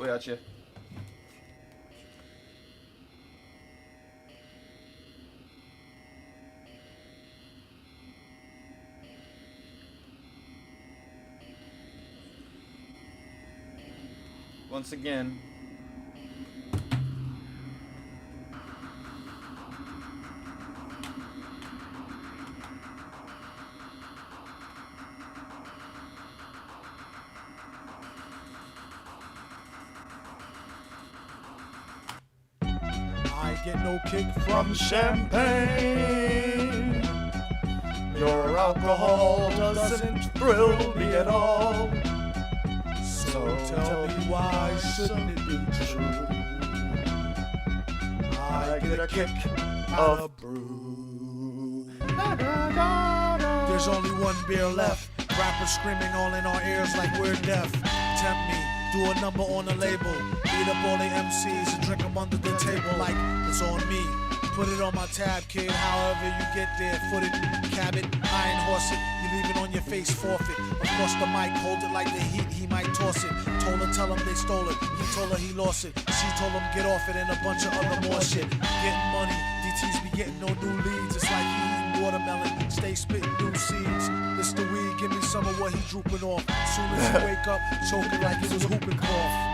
We got you. Once again. I get no kick from champagne. Your alcohol doesn't thrill me at all. So tell me why shouldn't it be true? I get a kick of a brew. There's only one beer left. Rappers screaming all in our ears like we're deaf. Tempt me, do a number on a label. Beat up all the MCs and drink them under the table like it's on me. Put it on my tab, kid, however you get there. Foot it, cab it, iron horse it. You leave it on your face, forfeit. Across the mic, hold it like the heat, he might toss it. Told her, tell him they stole it. He told her he lost it. She told him get off it and a bunch of other more shit. Getting money, DTs be getting no new leads. It's like he eating watermelon, stay spitting new seeds. It's the weed, give me some of what he drooping off. Soon as you wake up, choking like it was whooping cough.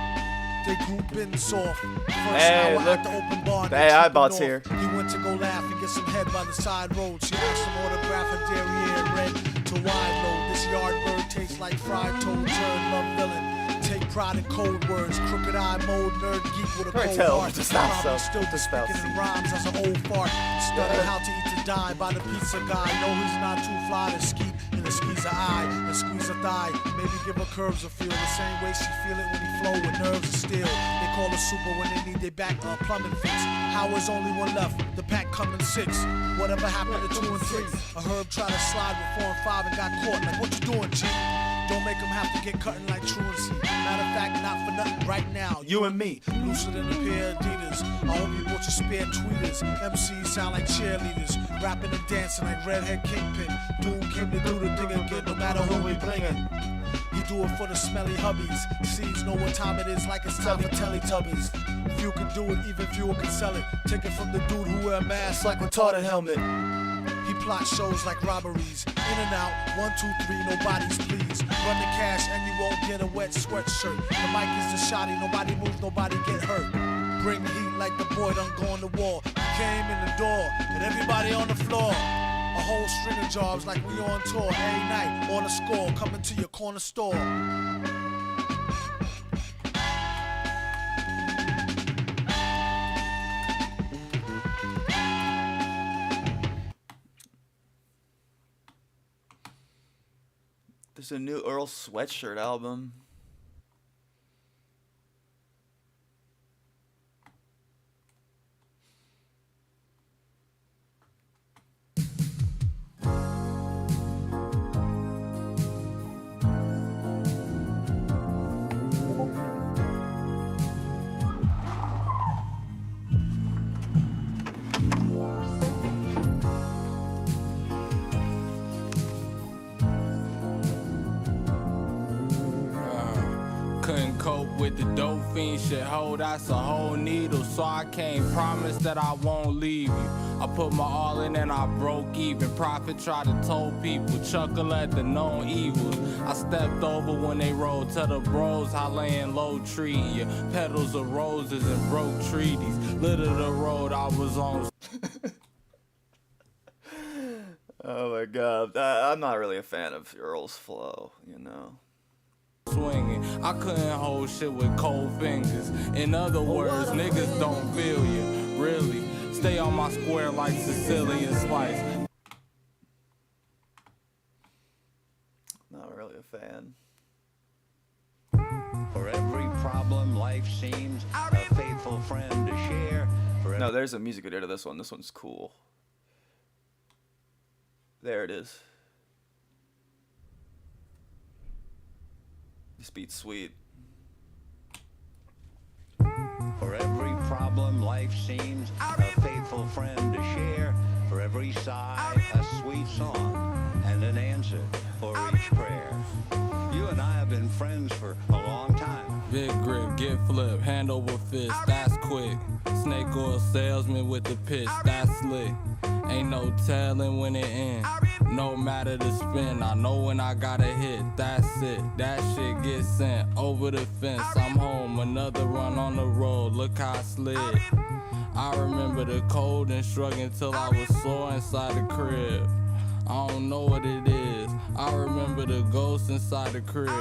They grouping soft. First hey, hour look. at the open bar. Hey, iBot's here. He went to go laugh and get some head by the side road. She asked him autograph her derriere red to wide load. This yard bird tastes like fried toad. Turn love villain. Take pride in cold words. Crooked eye mode. Nerd geek with a cold heart. Probably still speaking in rhymes as an old fart. Study how to eat to die by the pizza guy. No, he's not too fly to ski in the squeeze a eye and squeeze a thigh. Maybe give her curves a feel the same way she feel it when he flow with nerves of steel. They call her super when they need their back plumbing fix. How is only one left? The pack coming 6. Whatever happened to 2 and 3? A herb tried to slide with 4 and 5 and got caught. Like what you doing, G? Don't make them have to get cutting like truancy. Matter of fact, not for nothing right now. You and me, looser than a pair of Adidas. I hope you bought your spare tweeters. MCs sound like cheerleaders, rapping and dancing like redhead kingpin. Doom came to do the thing again, no matter who we blingin'. He do it for the smelly hubbies. Seeds know what time it is, like it's time for Teletubbies. Few can do it, even fewer can sell it. Take it from the dude who wear a mask like retarded helmet. He plot shows like robberies. In and out, 1, 2, 3, nobody's pleased. Run the cash and you won't get a wet sweatshirt. The mic is the shotty, nobody moves, nobody get hurt. Bring the heat like the boy done go on the wall. He came in the door and everybody on the floor. A whole string of jobs like we on tour. Every night, on a score, coming to your corner store. There's a new Earl Sweatshirt album. Couldn't cope with the dope fiend shit, ho, that's a whole needle. So I can't promise that I won't leave you. I put my all in and I broke even. Prophet tried to told people, chuckle at the known evils. I stepped over when they rolled to the bros, I laying low tree. Yeah, petals of roses and broke treaties. Little the road I was on. Oh my god, I'm not really a fan of Earl's flow, you know. Swinging, I couldn't hold shit with cold fingers. In other words, niggas don't feel you, really. Stay on my square like Sicilian slice. Not really a fan. For every problem life seems a faithful friend to share. No, there's a music video to this one. This one's cool. There it is. This beat's sweet. For every problem life seems a faithful friend to share. For every sigh, a sweet song and an answer for each prayer. You and I have been friends for a long time. Big grip, get flipped, hand over fist, that's quick. Snake oil salesman with the pitch, that's slick. Ain't no telling when it ends. No matter the spin, I know when I gotta hit, that's it. That shit gets sent over the fence. I'm home, another run on the road, look how I slid. I remember the cold and shrugging till I was sore inside the crib. I don't know what it is. I remember the ghost inside the crib,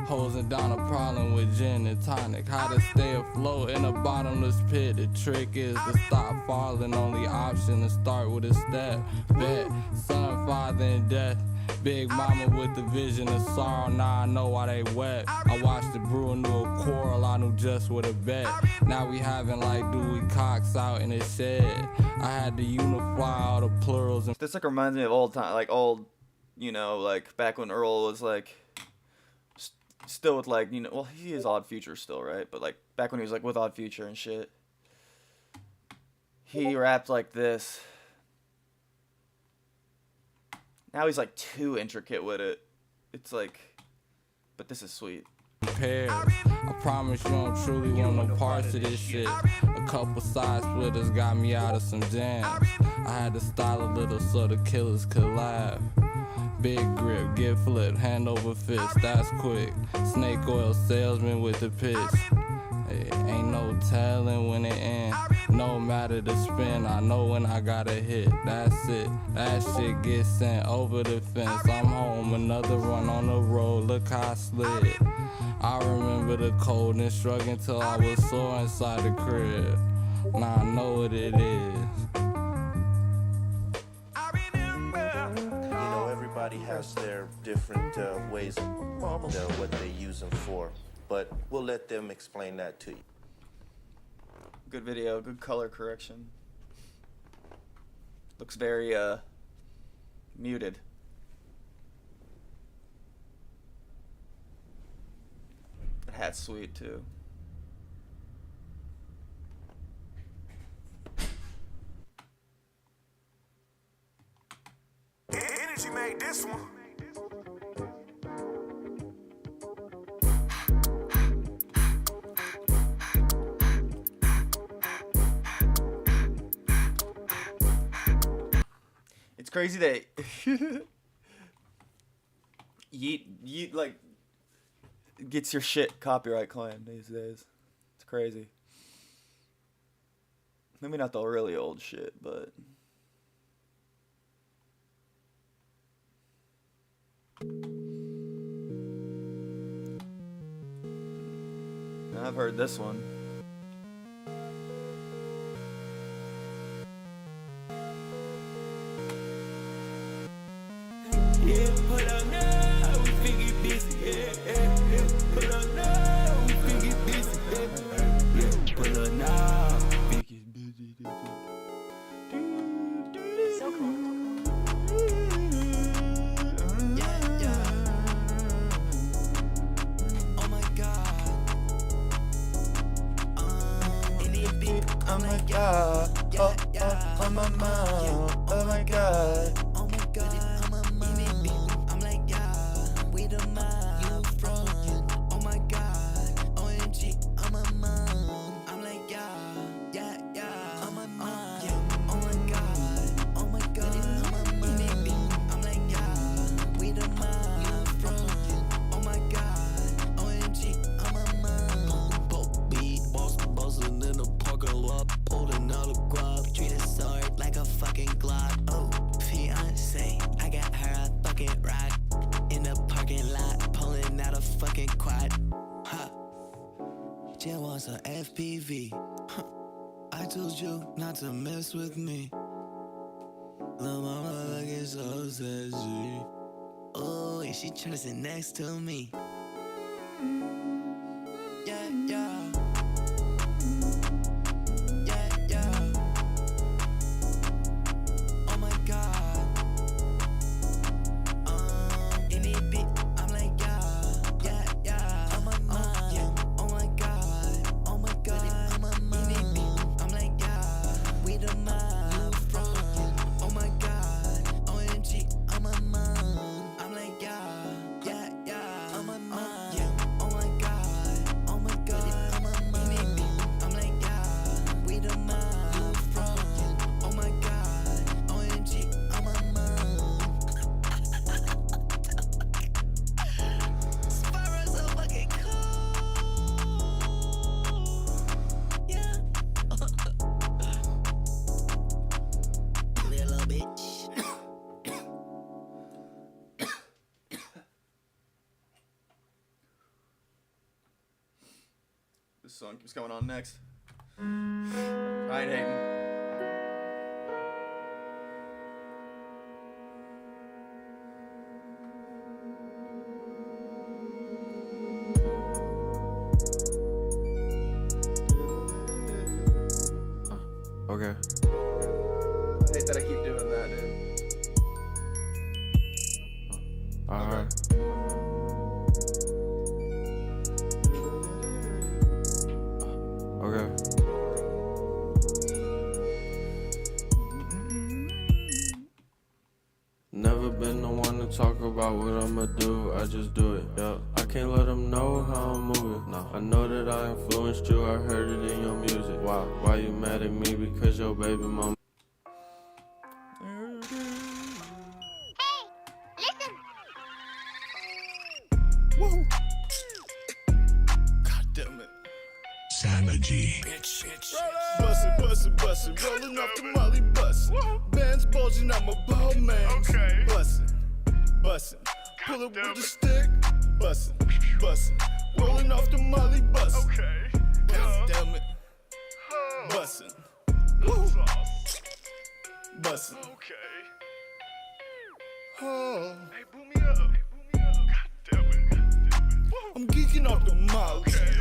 hosing down a problem with gin and tonic. How to stay afloat in a bottomless pit. The trick is to stop falling. Only option to start with a step. Bet, son, father, and death. Big mama with the vision of sorrow. Now I know why they wet. I watched the brew into a quarrel. I knew just what to bet. Now we having like Dewey Cox out in the shed. I had to unify all the plurals and This like reminds me of old time, like old, you know, like back when Earl was like still with like, you know, well, he is Odd Future still, right? But like back when he was like with Odd Future and shit, he rapped like this. Now he's like too intricate with it. It's like, but this is sweet. pairs. I promise you don't truly want no parts of this shit. A couple side splitters got me out of some jams. I had to style a little so the killers could laugh. Big grip, get flipped, hand over fist, that's quick. Snake oil salesman with the pitch. Ain't no telling when it ends. No matter the spin, I know when I gotta hit. That's it. That shit gets sent over the fence. I'm home, another run on the road. Look how I slid. I remember the cold and shrugging till I was sore inside the crib. Now I know what it is. You know, everybody has their different ways of what they use them for. But we'll let them explain that to you. Good video, good color correction. Looks very muted. The hat's sweet too. Energy made this one. It's crazy that Yeet like gets your shit copyright claimed these days. It's crazy. Maybe not the really old shit, but I've heard this one. Yeah, put up now, we figure busy. Yeah. Put up now, we figure busy. Yeah. Put up now. So cool. Yeah. Oh my God. In it big. Oh my god. Oh my mom. Oh my god. Oh my God. I'm like, yeah, we the mob, you front. Oh my God, OMG, I'm a mom. I'm like, yeah, I'm a mom. Oh my God, I'm like, yeah, we the mob, you front. Oh my God, OMG, I'm a mom. Both beat, buzzing in the parking lot, pulling out a grab, treat it hard like a fucking Glock. Oh, fiance, I got her a fucking ride in the parking lot, pulling out a fucking quad. Ha, Jill wants a FPV. Huh. I told you not to mess with me. Lil' mama looking so sexy. Oh, and she tryna sit next to me. Yeah. Oh my God. In it big, I'm like, yeah. I'm a mom. Oh my God. I'm a mom. In it big, I'm like, yeah, we the mob. Oh my God. OMG, I'm a mom. I'm like, yeah. I'm a mom. Oh my This song keeps coming on next. I ain't hating. Okay. I hate that I keep doing that, dude. Alright. Okay. Never been the one to talk about what I'ma do, I just do it, yeah. I can't let them know how I'm moving, no. I know that I influenced you, I heard it in your music. Why you mad at me? Because your baby mama. Woo! God damn it. Sanity. Bussin', rollin' off the Molly bussin'. Bands bulging, I'm a ball man. Okay. Bussin', pull up with the stick. Bussin', rollin' off the Molly bussin'. Okay. God damn it. Bussin'. Woo. Bussin'. Okay. Oh. Hey, boom me up. God damn it. I'm geeking off the Molly. Okay.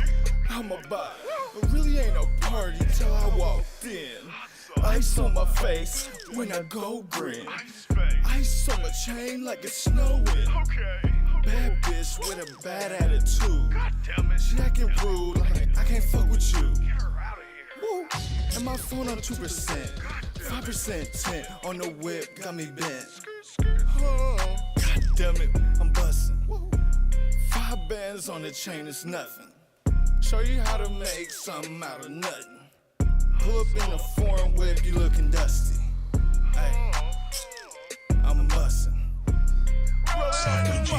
I'm about it really ain't a party till I walked in. Ice on my face when I go green. Ice on my chain like it's snowing. Bad bitch with a bad attitude. She acting rude like I can't fuck with you. Woo. And my phone on 2%, 5% tint on the whip got me bent. Oh, God damn it, I'm bustin'. 5 bands on the chain is nothing. Show you how to make something out of nothing. Pull up in a foreign whip, you looking dusty. Hey, I'm bustin'. Sanity.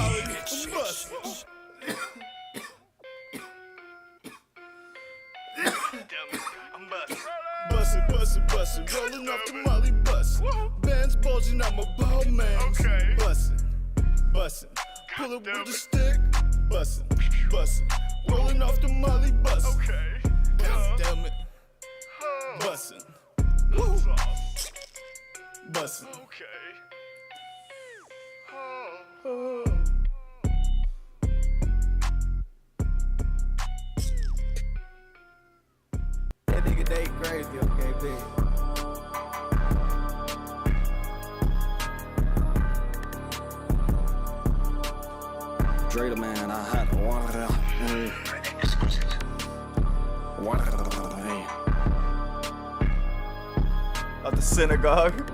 I'm bustin'. Bustin', rollin' off the Molly bustin'. Bands bulging, I'm a ball man. Okay. Bustin', pull up with the stick. Bustin', rollin' off the Molly bustin'. Okay. God damn it. Bussin'. Woo. Bussin'. Okay. Oh. That nigga Nate crazy, okay, big. Dre the man, I had to water. Of the synagogue.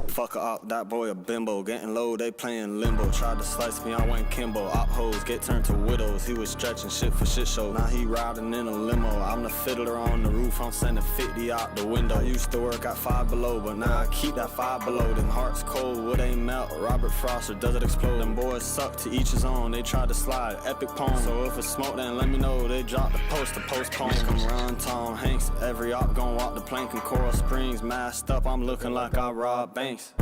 Fuck up, that boy a bimbo. Getting low, they playing limbo. Tried to slice me, I went Kimbo. Op hoes get turned to widows. He was stretching shit for shit show. Now he riding in a limo. I'm the fiddler on the roof, I'm sending 50 out the window. I used to work at 5 Below, but now I keep that 5 Below. Them hearts cold, wood ain't melt. Robert Frost or does it explode? Them boys suck, to each his own. They tried to slide, epic poem. So if it's smoke, then let me know. They dropped the post to postpone. Come run Tom Hanks. Every op gon' walk the plank in Coral Springs. Masked up, I'm looking like I robbed banks.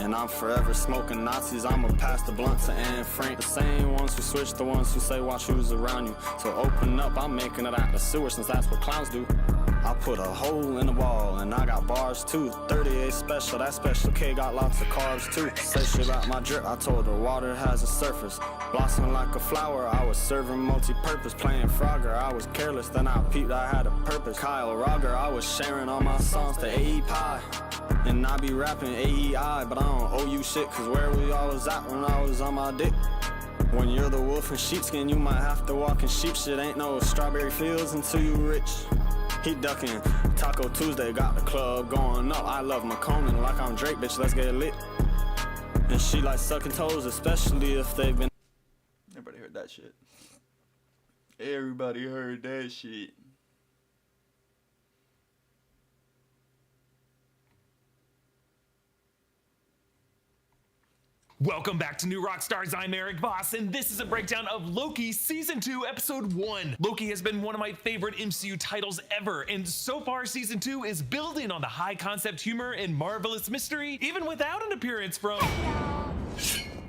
And I'm forever smoking Nazis. I'ma pass the blunt to Anne Frank. The same ones who switch, the ones who say watch who's around you. So open up, I'm making it out the sewer since that's what clowns do. I put a hole in the wall and I got bars too. 38 special, that special K got lots of carbs too. Say shit about my drip, I told her water has a surface. Blossoming like a flower, I was serving multi-purpose. Playing Frogger, I was careless, then I peeped I had a purpose. Kyle Rogger, I was sharing all my songs to AE Pie. And I be rapping AEI, but I don't owe you shit. Cause where we always at when I was on my dick. When you're the wolf in sheepskin, you might have to walk in sheep shit. Ain't no strawberry fields until you rich. He ducking. Taco Tuesday got the club going up. I love McConan like I'm Drake, bitch, let's get lit. And she like sucking toes, especially if they've been. Everybody heard that shit. Everybody heard that shit. Welcome back to New Rockstars. I'm Eric Voss, and this is a breakdown of Loki Season 2, Episode 1. Loki has been one of my favorite MCU titles ever, and so far Season 2 is building on the high concept humor and marvelous mystery, even without an appearance from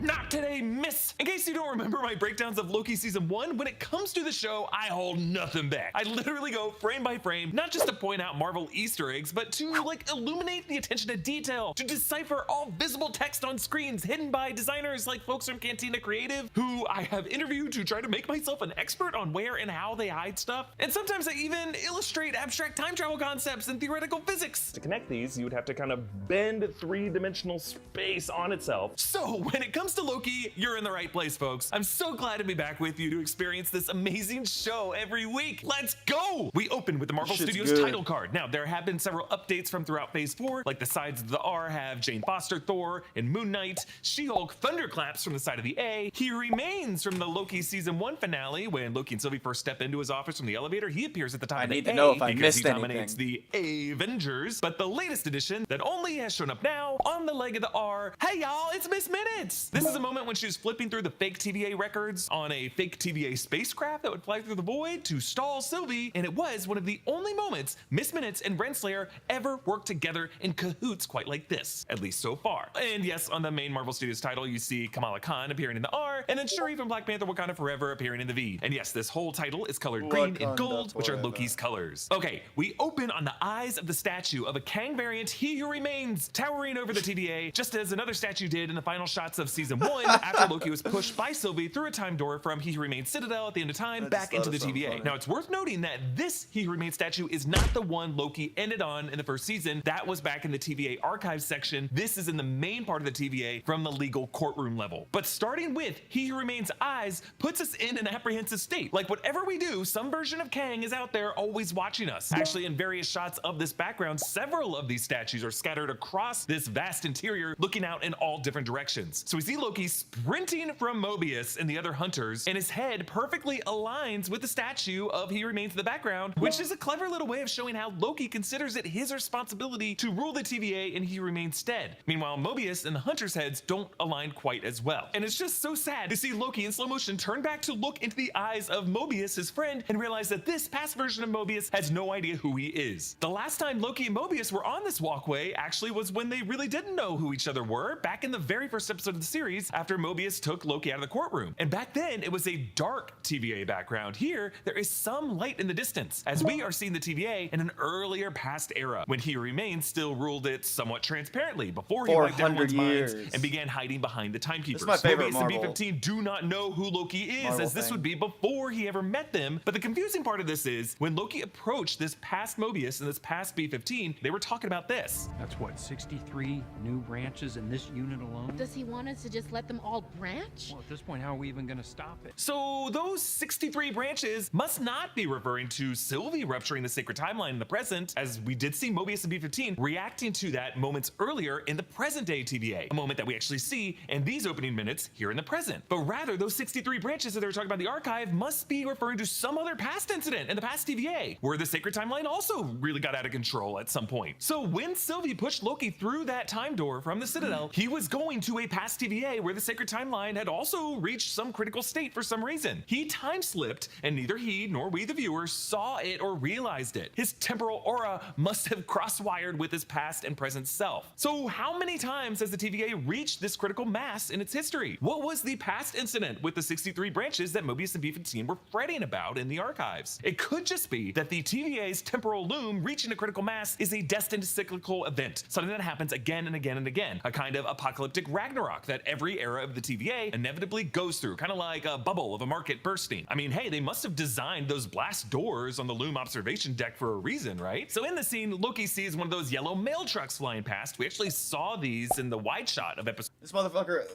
Not today, miss! In case you don't remember my breakdowns of Loki Season 1, when it comes to the show, I hold nothing back. I literally go frame by frame, not just to point out Marvel Easter eggs, but to, like, illuminate the attention to detail, to decipher all visible text on screens hidden by designers like folks from Cantina Creative, who I have interviewed to try to make myself an expert on where and how they hide stuff. And sometimes I even illustrate abstract time travel concepts and theoretical physics. To connect these, you would have to kind of bend three-dimensional space on itself. So when it comes to Loki, you're in the right place, folks. I'm so glad to be back with you to experience this amazing show every week. Let's go! We open with the Marvel Studios title card. Now, there have been several updates from throughout Phase 4, like the sides of the R have Jane Foster, Thor, and Moon Knight, She-Hulk thunderclaps from the side of the A, He Remains from the Loki Season 1 finale, when Loki and Sylvie first step into his office from the elevator. He appears at the top of the A. I need to know if I missed anything. He dominates the Avengers, but the latest edition that only has shown up now on the leg of the R. Hey y'all, it's Miss Minutes! This is a moment when she was flipping through the fake TVA records on a fake TVA spacecraft that would fly through the void to stall Sylvie, and it was one of the only moments Miss Minutes and Renslayer ever worked together in cahoots quite like this, at least so far. And yes, on the main Marvel Studios title, you see Kamala Khan appearing in the R, and then Shuri from Black Panther Wakanda Forever appearing in the V. And yes, this whole title is colored green and gold, which are Loki's colors. Okay, we open on the eyes of the statue of a Kang variant, He Who Remains, towering over the TVA, just as another statue did in the final shots of Season 1 after Loki was pushed by Sylvie through a time door from He Who Remains Citadel at the end of time back into the TVA. Now, it's worth noting that this He Who Remains statue is not the one Loki ended on in the first season. That was back in the TVA archives section. This is in the main part of the TVA from the legal courtroom level. But starting with He Who Remains eyes puts us in an apprehensive state. Like whatever we do, some version of Kang is out there always watching us. Actually, in various shots of this background, several of these statues are scattered across this vast interior, looking out in all different directions. So we see Loki sprinting from Mobius and the other hunters, and his head perfectly aligns with the statue of He Remains in the background, which is a clever little way of showing how Loki considers it his responsibility to rule the TVA in He Remains stead. Meanwhile, Mobius and the hunters' heads don't align quite as well. And it's just so sad to see Loki in slow motion turn back to look into the eyes of Mobius, his friend, and realize that this past version of Mobius has no idea who he is. The last time Loki and Mobius were on this walkway actually was when they really didn't know who each other were, back in the very first episode of the series after Mobius took Loki out of the courtroom. And back then, it was a dark TVA background. Here, there is some light in the distance, as we are seeing the TVA in an earlier past era, when He Remains still ruled it somewhat transparently, before he wiped everyone's minds and began hiding behind the timekeepers. This is my favorite Mobius and B-15 do not know who Loki is, Marvel as this would be before he ever met them. But the confusing part of this is, when Loki approached this past Mobius and this past B-15, they were talking about this. That's what, 63 new branches in this unit alone? Does he want us to just let them all branch? Well, at this point, how are we even gonna stop it? So those 63 branches must not be referring to Sylvie rupturing the sacred timeline in the present, as we did see Mobius and B-15 reacting to that moments earlier in the present day TVA, a moment that we actually see in these opening minutes here in the present. But rather, those 63 branches that they were talking about in the archive must be referring to some other past incident in the past TVA, where the sacred timeline also really got out of control at some point. So when Sylvie pushed Loki through that time door from the Citadel, he was going to a past TVA where the sacred timeline had also reached some critical state for some reason. He time slipped, and neither he nor we the viewers saw it or realized it. His temporal aura must have cross-wired with his past and present self. So how many times has the TVA reached this critical mass in its history? What was the past incident with the 63 branches that Mobius and B-15 were fretting about in the archives? It could just be that the TVA's temporal loom reaching a critical mass is a destined cyclical event, something that happens again and again and again, a kind of apocalyptic Ragnarok that every era of the TVA inevitably goes through, kind of like a bubble of a market bursting. I mean, hey, they must have designed those blast doors on the loom observation deck for a reason, right? So in the scene, Loki sees one of those yellow mail trucks flying past. We actually saw these in the wide shot of episode. This motherfucker,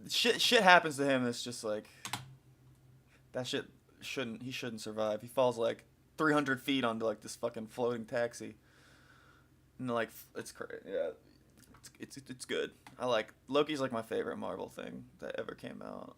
shit happens to him. It's just like, that shit he shouldn't survive. He falls like 300 feet onto like this fucking floating taxi. And like, it's crazy. Yeah, it's good. I like, Loki's like my favorite Marvel thing that ever came out.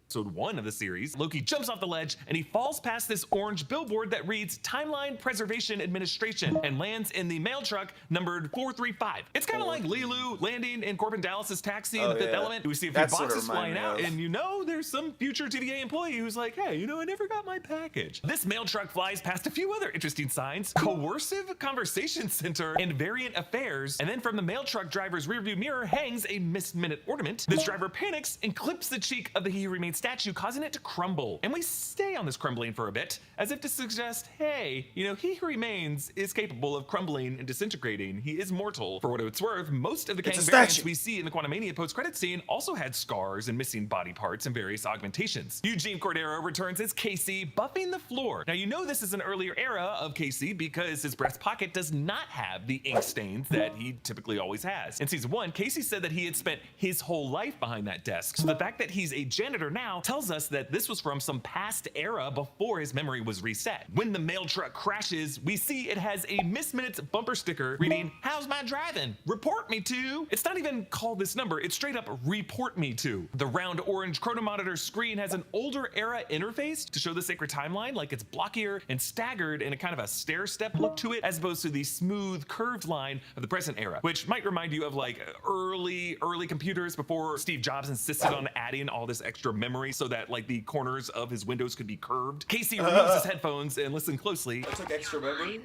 Episode 1 of the series, Loki jumps off the ledge and he falls past this orange billboard that reads Timeline Preservation Administration and lands in the mail truck numbered 435. It's kind of like Lilu landing in Corbin Dallas's taxi in The Fifth Element. We see a few boxes flying out, and you know there's some future TVA employee who's like, hey, you know, I never got my package. This mail truck flies past a few other interesting signs: Coercive Conversation Center and Variant Affairs, and then from the mail truck driver's rearview mirror hangs a missed minute ornament. This driver panics and clips the cheek of the He Who Remains statue, causing it to crumble. And we stay on this crumbling for a bit, as if to suggest, hey, you know, He Who Remains is capable of crumbling and disintegrating. He is mortal. For what it's worth, most of the Kang variants we see in the Quantumania post-credit scene also had scars and missing body parts and various augmentations. Eugene Cordero returns as Casey, buffing the floor. Now, you know this is an earlier era of Casey because his breast pocket does not have the ink stains that he typically always has. In season 1, Casey said that he had spent his whole life behind that desk. So the fact that he's a janitor now tells us that this was from some past era before his memory was reset. When the mail truck crashes, we see it has a Miss Minutes bumper sticker reading, "How's my driving? Report me to." It's not even called this number, it's straight up report me to. The round orange chronomonitor screen has an older era interface to show the sacred timeline, like it's blockier and staggered in a kind of a stair-step look to it, as opposed to the smooth curved line of the present era, which might remind you of like early computers before Steve Jobs insisted on adding all this extra memory so that like the corners of his windows could be curved. Casey removes his headphones and listen closely. I took extra memory.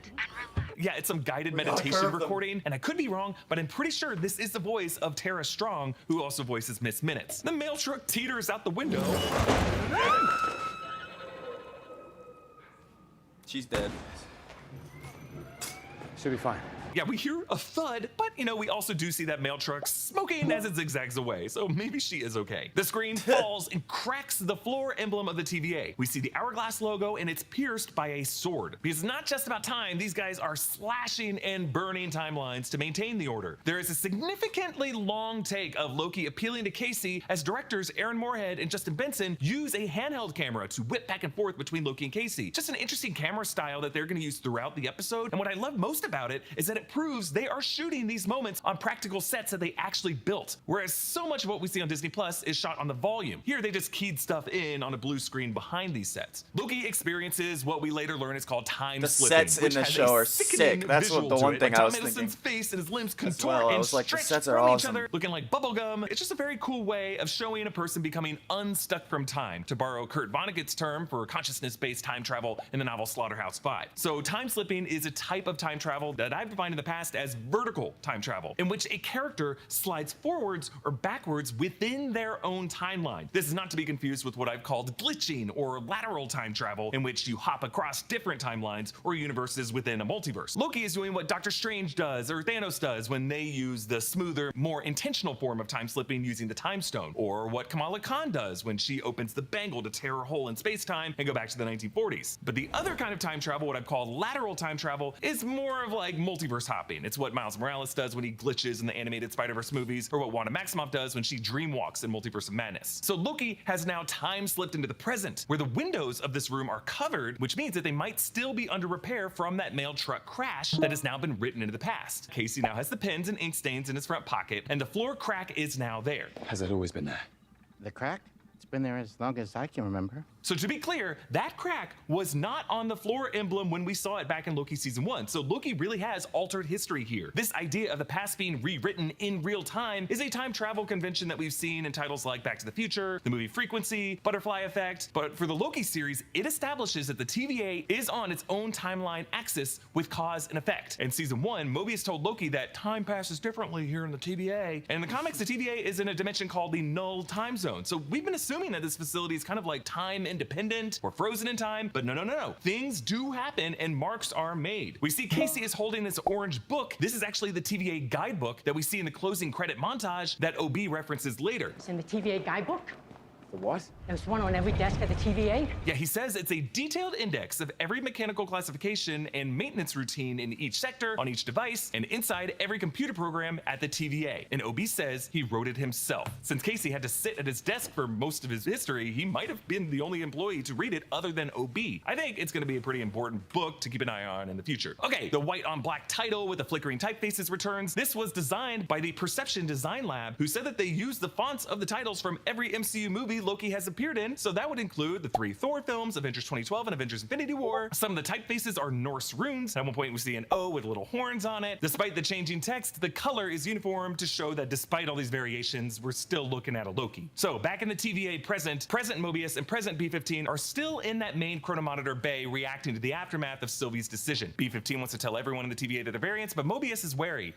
Yeah, it's some guided meditation recording, and I could be wrong, but I'm pretty sure this is the voice of Tara Strong, who also voices Miss Minutes. The mail truck teeters out the window. She's dead. Should be fine. Yeah, we hear a thud, but you know, we also do see that mail truck smoking as it zigzags away, so maybe she is okay. The screen falls and cracks the floor emblem of the TVA. We see the hourglass logo and it's pierced by a sword. Because it's not just about time, these guys are slashing and burning timelines to maintain the order. There is a significantly long take of Loki appealing to Casey as directors Aaron Moorhead and Justin Benson use a handheld camera to whip back and forth between Loki and Casey. Just an interesting camera style that they're gonna use throughout the episode, and what I love most about it is that it proves they are shooting these moments on practical sets that they actually built, whereas so much of what we see on Disney Plus is shot on the volume. Here they just keyed stuff in on a blue screen behind these sets. Loki experiences what we later learn is called time slipping. The sets in the show are sick. That's what the one thing I was thinking. Hiddleston's face and his limbs contort and stretch from each other, looking like bubblegum. It's just a very cool way of showing a person becoming unstuck from time, to borrow Kurt Vonnegut's term for consciousness-based time travel in the novel Slaughterhouse-Five. So time slipping is a type of time travel that I've defined in the past as vertical time travel, in which a character slides forwards or backwards within their own timeline. This is not to be confused with what I've called glitching or lateral time travel, in which you hop across different timelines or universes within a multiverse. Loki is doing what Doctor Strange does or Thanos does when they use the smoother, more intentional form of time slipping using the time stone, or what Kamala Khan does when she opens the bangle to tear a hole in space-time and go back to the 1940s. But the other kind of time travel, what I've called lateral time travel, is more of like multiverse hopping. It's what Miles Morales does when he glitches in the animated Spider-Verse movies, or what Wanda Maximoff does when she dreamwalks in Multiverse of Madness. So Loki has now time slipped into the present, where the windows of this room are covered, which means that they might still be under repair from that mail truck crash that has now been written into the past. Casey now has the pens and ink stains in his front pocket, and the floor crack is now there. Has it always been there? The crack? It's been there as long as I can remember. So to be clear, that crack was not on the floor emblem when we saw it back in Loki season 1. So Loki really has altered history here. This idea of the past being rewritten in real time is a time travel convention that we've seen in titles like Back to the Future, the movie Frequency, Butterfly Effect. But for the Loki series, it establishes that the TVA is on its own timeline axis with cause and effect. In season 1, Mobius told Loki that time passes differently here in the TVA. And in the comics, the TVA is in a dimension called the null time zone. So we've been assuming that this facility is kind of like time independent or frozen in time, but no. Things do happen and marks are made. We see Casey is holding this orange book. This is actually the TVA guidebook that we see in the closing credit montage that OB references later. It's in the TVA guidebook? The what? There's one on every desk at the TVA? Yeah, he says it's a detailed index of every mechanical classification and maintenance routine in each sector, on each device, and inside every computer program at the TVA. And OB says he wrote it himself. Since Casey had to sit at his desk for most of his history, he might have been the only employee to read it other than OB. I think it's gonna be a pretty important book to keep an eye on in the future. Okay, the white on black title with the flickering typefaces returns. This was designed by the Perception Design Lab, who said that they used the fonts of the titles from every MCU movie Loki has appeared in, so that would include the 3 Thor films, Avengers 2012 and Avengers Infinity War. Some of the typefaces are Norse runes. At one point we see an O with little horns on it. Despite the changing text, the color is uniform to show that despite all these variations, we're still looking at a Loki. So back in the TVA present Mobius and present B-15 are still in that main chronomonitor bay reacting to the aftermath of Sylvie's decision. B-15 wants to tell everyone in the TVA that they're variants, but Mobius is wary.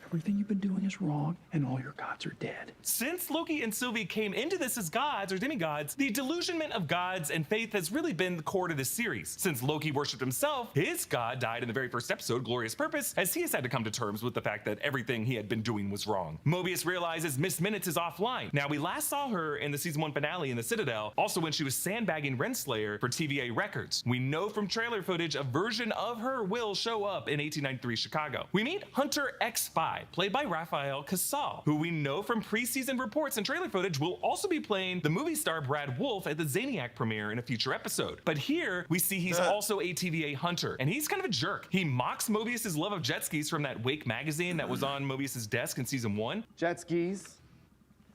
Everything you've been doing is wrong, and all your gods are dead. Since Loki and Sylvie came into this as gods or demigods, the delusionment of gods and faith has really been the core to this series. Since Loki worshipped himself, his god died in the very first episode, Glorious Purpose, as he has had to come to terms with the fact that everything he had been doing was wrong. Mobius realizes Miss Minutes is offline. Now, we last saw her in the season 1 finale in the Citadel, also when she was sandbagging Renslayer for TVA records. We know from trailer footage a version of her will show up in 1893 Chicago. We meet Hunter X5, played by Raphael Casal, who we know from preseason reports and trailer footage will also be playing the movie star Brad Wolfe at the Zaniac premiere in a future episode. But here we see he's also a TVA hunter, and he's kind of a jerk. He mocks Mobius's love of jet skis from that Wake magazine that was on Mobius's desk in season 1. Jet skis,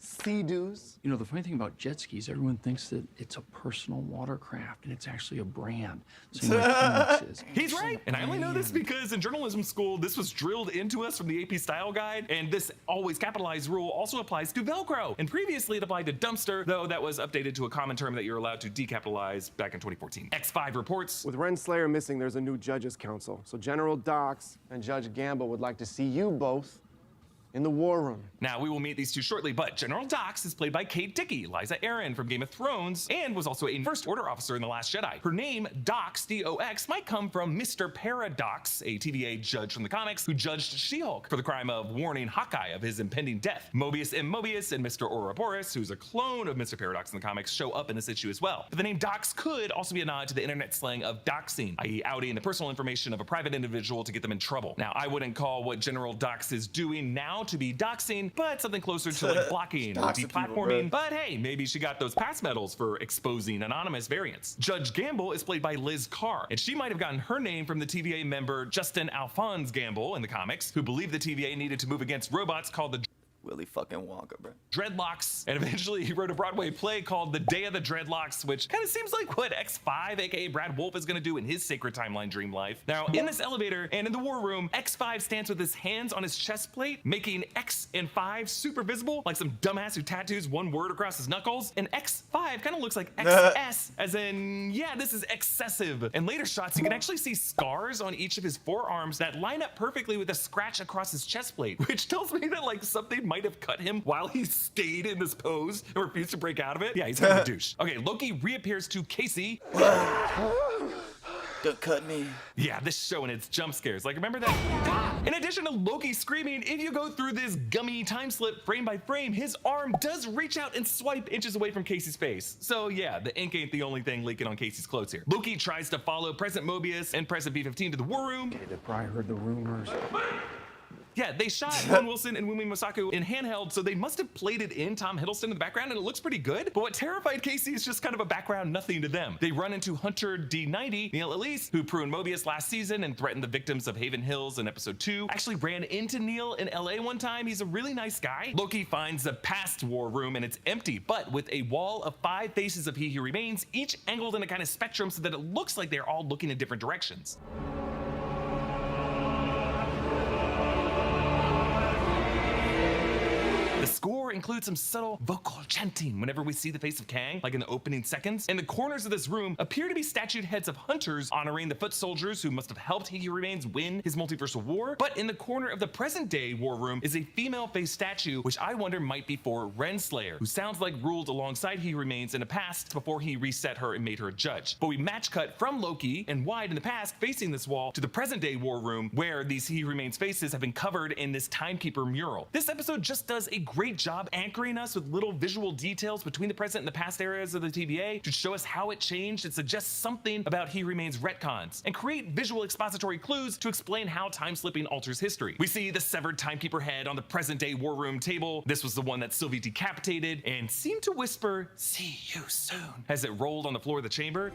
Sea-Doos. You know, the funny thing about jet skis, everyone thinks that it's a personal watercraft, and it's actually a brand. Same like Phoenix is. He's right, and I only know this because in journalism school, this was drilled into us from the AP Style Guide, and this always capitalized rule also applies to Velcro. And previously it applied to dumpster, though that was updated to a common term that you're allowed to decapitalize back in 2014. X5 reports. With Renslayer missing, there's a new judges council. So General Dox and Judge Gamble would like to see you both in the war room. Now, we will meet these two shortly, but General Dox is played by Kate Dickie, Liza Aaron from Game of Thrones, and was also a First Order officer in The Last Jedi. Her name, Dox, D-O-X, might come from Mr. Paradox, a TVA judge from the comics who judged She-Hulk for the crime of warning Hawkeye of his impending death. Mobius and Mr. Ouroboros, who's a clone of Mr. Paradox in the comics, show up in this issue as well. But the name Dox could also be a nod to the internet slang of doxing, i.e. outing the personal information of a private individual to get them in trouble. Now, I wouldn't call what General Dox is doing now to be doxing, but something closer to like blocking or deplatforming. But hey, maybe she got those pass medals for exposing anonymous variants. Judge Gamble is played by Liz Carr, and she might have gotten her name from the TVA member Justin Alphonse Gamble in the comics, who believed the TVA needed to move against robots called the Willy fucking Wonka, bro. Dreadlocks, and eventually he wrote a Broadway play called The Day of the Dreadlocks, which kind of seems like what X5, aka Brad Wolfe, is gonna do in his Sacred Timeline dream life. Now, in this elevator and in the war room, X5 stands with his hands on his chest plate, making X and 5 super visible, like some dumbass who tattoos one word across his knuckles. And X5 kind of looks like XS, as in, yeah, this is excessive. In later shots, you can actually see scars on each of his forearms that line up perfectly with a scratch across his chest plate, which tells me that like something might have cut him while he stayed in this pose and refused to break out of it. Yeah, he's kind of a douche. Okay, Loki reappears to Casey. Don't cut me. Yeah, this show and its jump scares. Like, remember that? In addition to Loki screaming, if you go through this gummy time slip frame by frame, his arm does reach out and swipe inches away from Casey's face. So yeah, the ink ain't the only thing leaking on Casey's clothes here. Loki tries to follow Present Mobius and Present B-15 to the war room. Okay, they probably heard the rumors. Yeah, they shot Owen Wilson and Wumi Mosaku in handheld, so they must have plated in Tom Hiddleston in the background, and it looks pretty good. But what terrified Casey is just kind of a background nothing to them. They run into Hunter D90, Neil Elise, who pruned Mobius last season and threatened the victims of Haven Hills in episode 2. Actually ran into Neil in LA one time. He's a really nice guy. Loki finds the past war room, and it's empty, but with a wall of 5 faces of He Who Remains, each angled in a kind of spectrum so that it looks like they're all looking in different directions. The score includes some subtle vocal chanting whenever we see the face of Kang, like in the opening seconds. And the corners of this room appear to be statued heads of hunters honoring the foot soldiers who must have helped He Who Remains win his multiversal war. But in the corner of the present day war room is a female-faced statue, which I wonder might be for Renslayer, who sounds like ruled alongside He Who Remains in the past before he reset her and made her a judge. But we match cut from Loki and wide in the past facing this wall to the present day war room where these He Who Remains faces have been covered in this timekeeper mural. This episode just does a great job anchoring us with little visual details between the present and the past eras of the TVA to show us how it changed and suggest something about He Remains retcons, and create visual expository clues to explain how time slipping alters history. We see the severed timekeeper head on the present day war room table. This was the one that Sylvie decapitated and seemed to whisper, "See you soon," as it rolled on the floor of the chamber.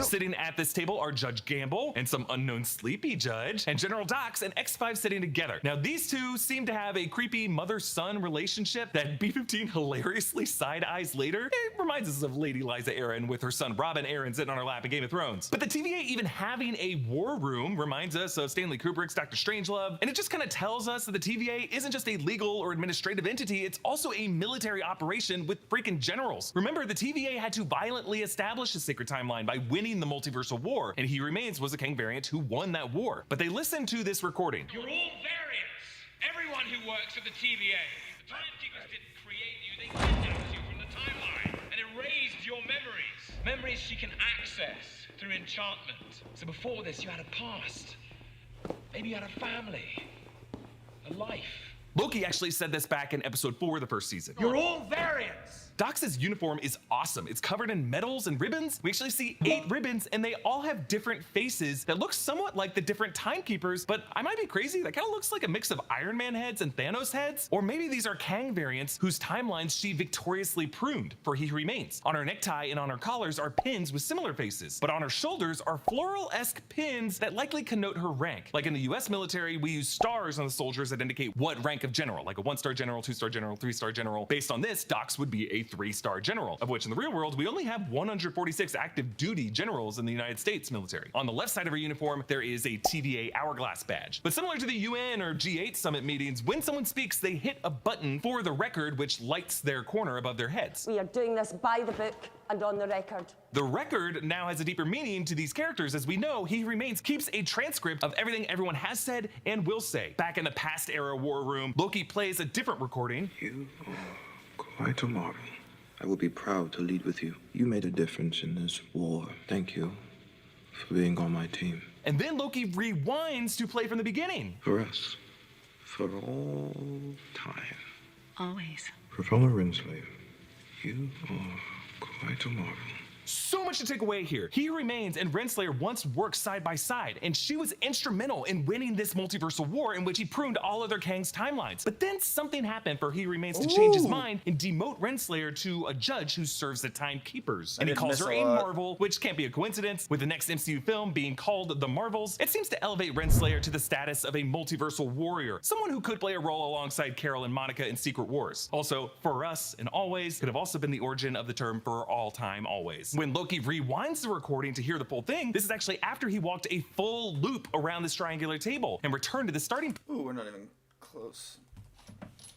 Sitting at this table are Judge Gamble and some unknown sleepy judge, and General Dox and X5 sitting together. Now, these two seem to have a creepy mother-son relationship that B-15 hilariously side-eyes later. It reminds us of Lady Liza Aaron with her son Robin Aaron sitting on her lap in Game of Thrones. But the TVA even having a war room reminds us of Stanley Kubrick's Dr. Strangelove, and it just kind of tells us that the TVA isn't just a legal or administrative entity, it's also a military operation with freaking generals. Remember, the TVA had to violently establish a sacred timeline by winning the multiversal war, and He Remains was a Kang variant who won that war. But they listened to this recording. You're all variants. Everyone who works at the TVA. The timekeepers didn't create you, they kidnapped you from the timeline and erased your memories. Memories she can access through enchantment. So before this, you had a past. Maybe you had a family. A life. Loki actually said this back in episode 4 of the first season. You're all variants. Dox's uniform is awesome. It's covered in medals and ribbons. We actually see 8 ribbons, and they all have different faces that look somewhat like the different timekeepers, but I might be crazy. That kind of looks like a mix of Iron Man heads and Thanos heads. Or maybe these are Kang variants whose timelines she victoriously pruned for He Remains. On her necktie and on her collars are pins with similar faces, but on her shoulders are floral-esque pins that likely connote her rank. Like in the US military, we use stars on the soldiers that indicate what rank of general, like a 1-star general, 2-star general, 3-star general. Based on this, Dox would be a 3-star general, of which in the real world, we only have 146 active duty generals in the United States military. On the left side of her uniform, there is a TVA hourglass badge. But similar to the UN or G8 summit meetings, when someone speaks, they hit a button for the record, which lights their corner above their heads. We are doing this by the book and on the record. The record now has a deeper meaning to these characters. As we know, He Remains keeps a transcript of everything everyone has said and will say. Back in the past era war room, Loki plays a different recording. You are quite a marvel. I will be proud to lead with you. You made a difference in this war. Thank you for being on my team. And then Loki rewinds to play from the beginning. For us. For all time. Always. Professor Renslayer, you are quite a marvel. So much to take away here. He Remains and Renslayer once worked side by side, and she was instrumental in winning this multiversal war in which he pruned all other Kang's timelines. But then something happened for He Remains to change his mind and demote Renslayer to a judge who serves the timekeepers. And he calls her a Marvel, which can't be a coincidence, with the next MCU film being called The Marvels. It seems to elevate Renslayer to the status of a multiversal warrior, someone who could play a role alongside Carol and Monica in Secret Wars. Also, For Us and Always could have also been the origin of the term for all time always. When Loki rewinds the recording to hear the full thing, this is actually after he walked a full loop around this triangular table and returned to the starting Ooh, we're not even close.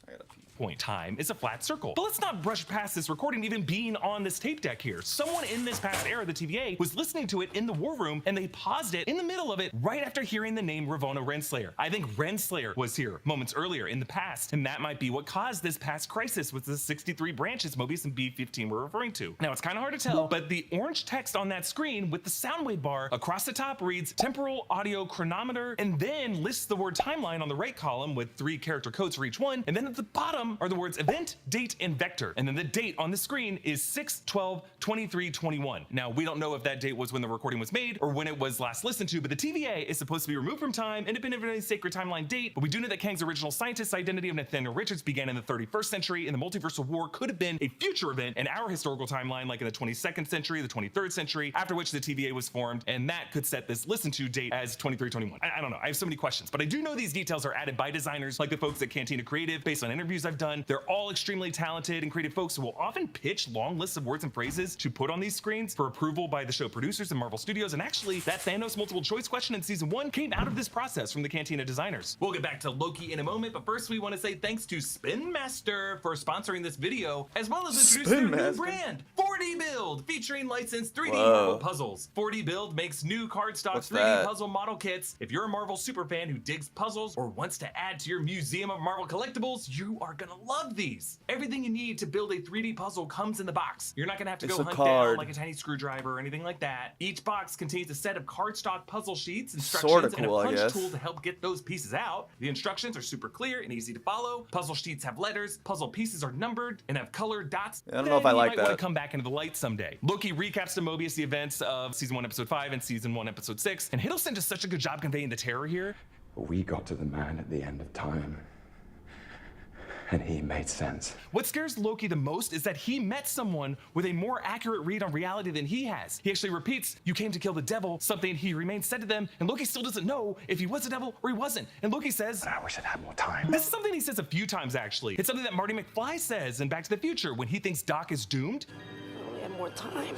I gotta pee. point. Time is a flat circle. But let's not brush past this recording even being on this tape deck here. Someone in this past era, the TVA, was listening to it in the war room, and they paused it in the middle of it right after hearing the name Ravonna Renslayer. I think Renslayer was here moments earlier in the past, and that might be what caused this past crisis with the 63 branches Mobius and B-15 were referring to. Now, it's kind of hard to tell, but the orange text on that screen with the sound wave bar across the top reads temporal audio chronometer, and then lists the word timeline on the right column with 3 character codes for each one, and then at the bottom are the words event, date, and vector. And then the date on the screen is 6/12/23/21. Now, we don't know if that date was when the recording was made or when it was last listened to, but the TVA is supposed to be removed from time, independent of any sacred timeline date, but we do know that Kang's original scientist identity of Nathaniel Richards began in the 31st century, and the multiversal war could have been a future event in our historical timeline, like in the 22nd century, the 23rd century, after which the TVA was formed, and that could set this listen to date as 23/21. I don't know, I have so many questions, but I do know these details are added by designers like the folks at Cantina Creative. Based on interviews I've done, they're all extremely talented and creative folks who will often pitch long lists of words and phrases to put on these screens for approval by the show producers and Marvel Studios, and actually that Thanos multiple choice question in season 1 came out of this process from the Cantina designers. We'll get back to Loki in a moment, but first we want to say thanks to Spin Master for sponsoring this video, as well as introducing their new brand, 4D Build, featuring licensed 3D Marvel puzzles. 4D Build makes new cardstock 3D puzzle model kits. If you're a Marvel superfan who digs puzzles or wants to add to your museum of Marvel collectibles, you are gonna love these. Everything you need to build a 3D puzzle comes in the box. You're not gonna have to go hunt down like a tiny screwdriver or anything like that. Each box contains a set of cardstock puzzle sheets, instructions, and a punch tool to help get those pieces out. The instructions are super clear and easy to follow. Puzzle sheets have letters, puzzle pieces are numbered, and have colored dots. I don't know if I like that. You might want to come back into the light someday. Loki recaps to Mobius the events of season 1 episode 5 and season 1 episode 6, and Hiddleston does such a good job conveying the terror here. We got to the man at the end of time. and he made sense. What scares Loki the most is that he met someone with a more accurate read on reality than he has. He actually repeats, "You came to kill the devil," something he remains said to them, and Loki still doesn't know if he was a devil or he wasn't. And Loki says, "I wish I'd had more time." This is something he says a few times, actually. It's something that Marty McFly says in Back to the Future when he thinks Doc is doomed. I only had more time.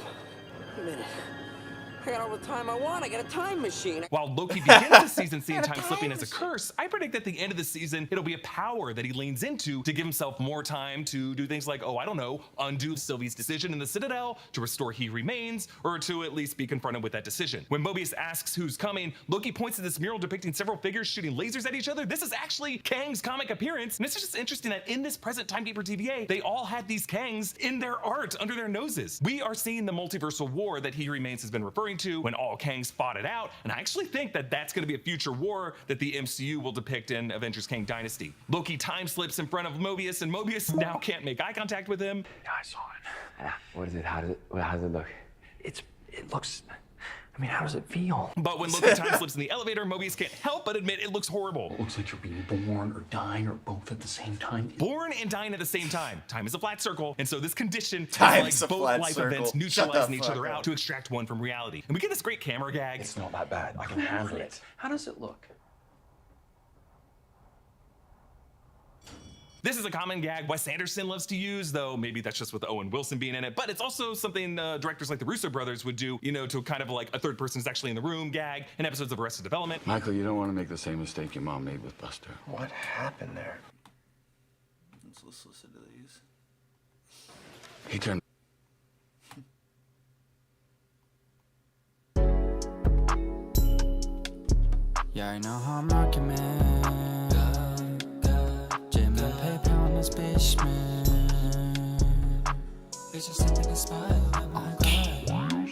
Wait a minute. I got all the time I want. I got a time machine. While Loki begins the season seeing time slipping as a curse, I predict at the end of the season, it'll be a power that he leans into to give himself more time to do things like, oh, I don't know, undo Sylvie's decision in the Citadel, to restore He Remains, or to at least be confronted with that decision. When Mobius asks who's coming, Loki points to this mural depicting several figures shooting lasers at each other. This is actually Kang's comic appearance, and it's just interesting that in this present Timekeeper TVA, they all had these Kangs in their art under their noses. We are seeing the multiversal war that He Remains has been referring to when all Kangs fought it out, and I actually think that that's going to be a future war that the MCU will depict in Avengers Kang Dynasty. Loki time slips in front of Mobius, and Mobius now can't make eye contact with him. Yeah, I saw it. What is it? How does it look? It looks... I mean, how does it feel? But when Loki time slips in the elevator, Mobius can't help but admit it looks horrible. It looks like you're being born or dying or both at the same time. Born and dying at the same time. Time is a flat circle, and so this condition Time is is like a both flat life circle. events Shut neutralizing the each other fuck out up. to extract one from reality. And we get this great camera gag. It's not that bad. I can handle it. How does it look? This is a common gag Wes Anderson loves to use, though maybe that's just with Owen Wilson being in it, but it's also something directors like the Russo brothers would do, you know, to kind of like a third person is actually in the room gag in episodes of Arrested Development. Michael, you don't want to make the same mistake your mom made with Buster. What happened there? Let's listen to these. He turned... Yeah, I know how I'm rocking, man. Jim and paper on this bitch, man. Bitches step in the spot with my glide.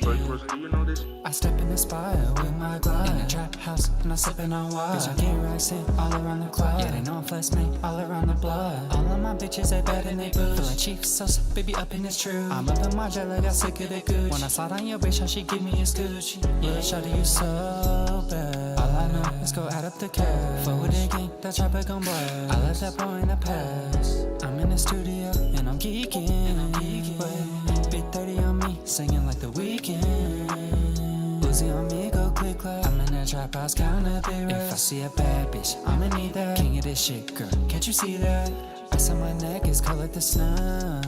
So you know this? I step in the spot with my glide. In the trap house, and I sippin' on wine. Bitch, I get racks in all around the club. Yeah, they know I'm flex mate all around the blood. All of my bitches, they bad and they booze. Feel like Chief Sosa, baby, up in this true. I'm up in my jelly, got sick of the gooch. When I slide on your bitch, how she give me a scooch. Yeah, shawty, you so bad. All I know, let's go add up the cash. Forward again, that trapper gon' blast. I left that boy in the past. I'm in the studio, and I'm geeking. Big 30 on me, singing like the weekend. Uzi on me, go click clap. I'm in the trap house, count up the rest. If I see a bad bitch, I'ma need that. King of this shit, girl, can't you see that? Ice on my neck is cold like the snow.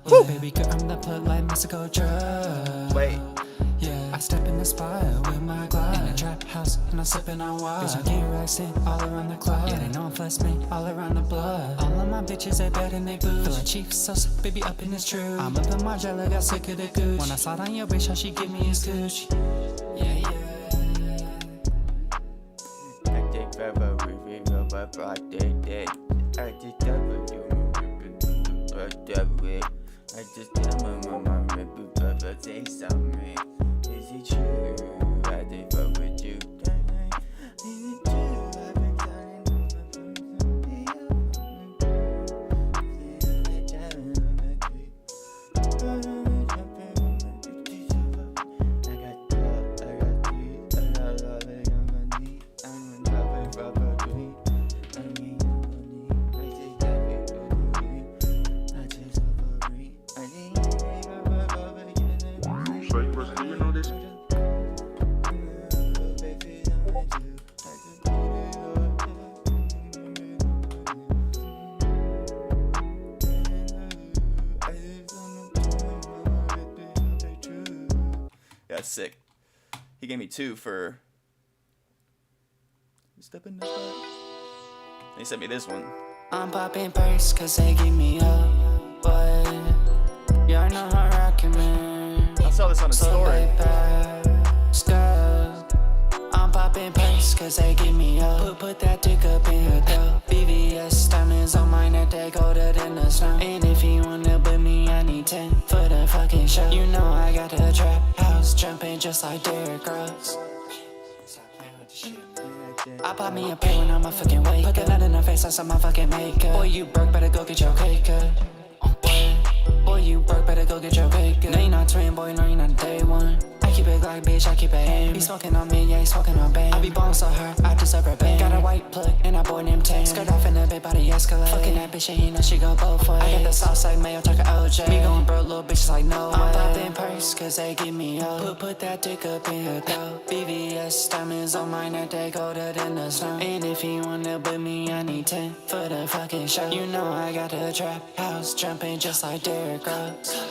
Yeah, baby girl, I'm the plug like Mexico drug. Wait. Yeah, I step in the spot with my glide. In the trap house, and I'm sippin' on wine. Bitch, I get racks in all around the club. Yeah, they know I'm flex mate all around the blood. All of my bitches, they bad and they booze. Feel like Chief Sosa, baby, up in this true. I'm up in my jelly, got sick of the gooch. When I slide on your bitch, how she give me a scooch. Yeah, yeah. I just tell my mama, Papa, say something. Is it true? I did fuck with you. Is it true? I've been That's sick. He gave me 2 for step in the spot. And he sent me this one. I'm popping perks cause they give me up, but y'all know how rockin', man. I saw this on a story. I'm popping perks cause they give me up. Put that dick up in her throat. BVS diamonds on my neck, they colder than the snow. And if you wanna put me, I need 10 for the fucking show. You know I got the trap house jumping just like Derrick Rose. I pop me a pill when I'm a fucking wake. Put the nut in her face, I saw my fucking makeup. Boy, you broke, better go get your cake cut. Boy, you broke, better go get your cake cut. No, you not twin, boy, no, you not day one. I keep it like bitch, I keep it aim. He smoking on me, yeah, he smoking on bang. I be ballin' so hard, I deserve a bang. Got a white plug, and I boy named Tang. Skirt off in the big body escalate. Fucking that bitch, and you know she go both ways. I got the sauce like mayo, talking OJ. Me going broke, little bitches like no way. I'm popping perks, cause they give me up. Put that dick up in her throat. BVS diamonds on my neck, they colder than the snow. And if he wanna with me, I need 10 for the fucking show. You know I got the trap house jumping just like Derrick Rose.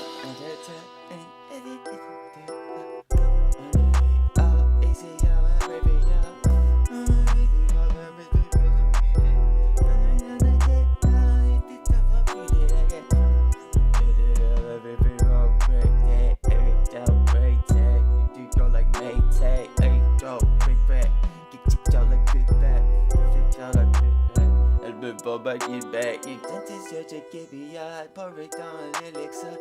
But get back, you dentist, you're just give me a pour it down, elixir.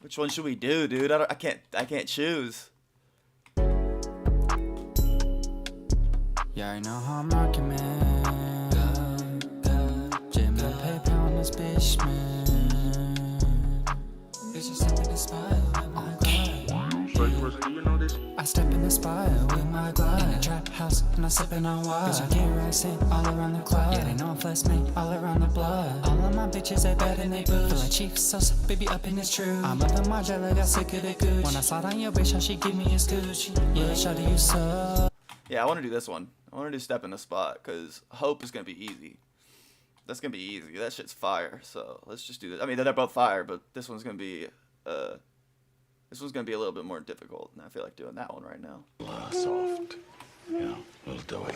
Which one should we do, dude? I can't choose. Yeah, I know how I'm rocking, man. Jim and paper on this bitch, man. Bitch, you step in the spot with my glide. I step in the spot with my glide. In the trap house, and I sippin' on wine. Bitch, I get racks in all around the club. Yeah, they know I'm flex, man, all around the blood. All of my bitches, they bad and they booze. Feel like Chief Sauce, baby, up in this true. I'm up in my jelly, got sick of the gooch. When I slide on your bitch, how she give me a scooch. Yeah, shout you so. Yeah, I want to do this one. I want to do Step in the Spot, because Hope is going to be easy. That's going to be easy. That shit's fire, so let's just do this. I mean, they're both fire, but this one's going to be, a little bit more difficult, and I feel like doing that one right now. Soft. Yeah, a little doughy.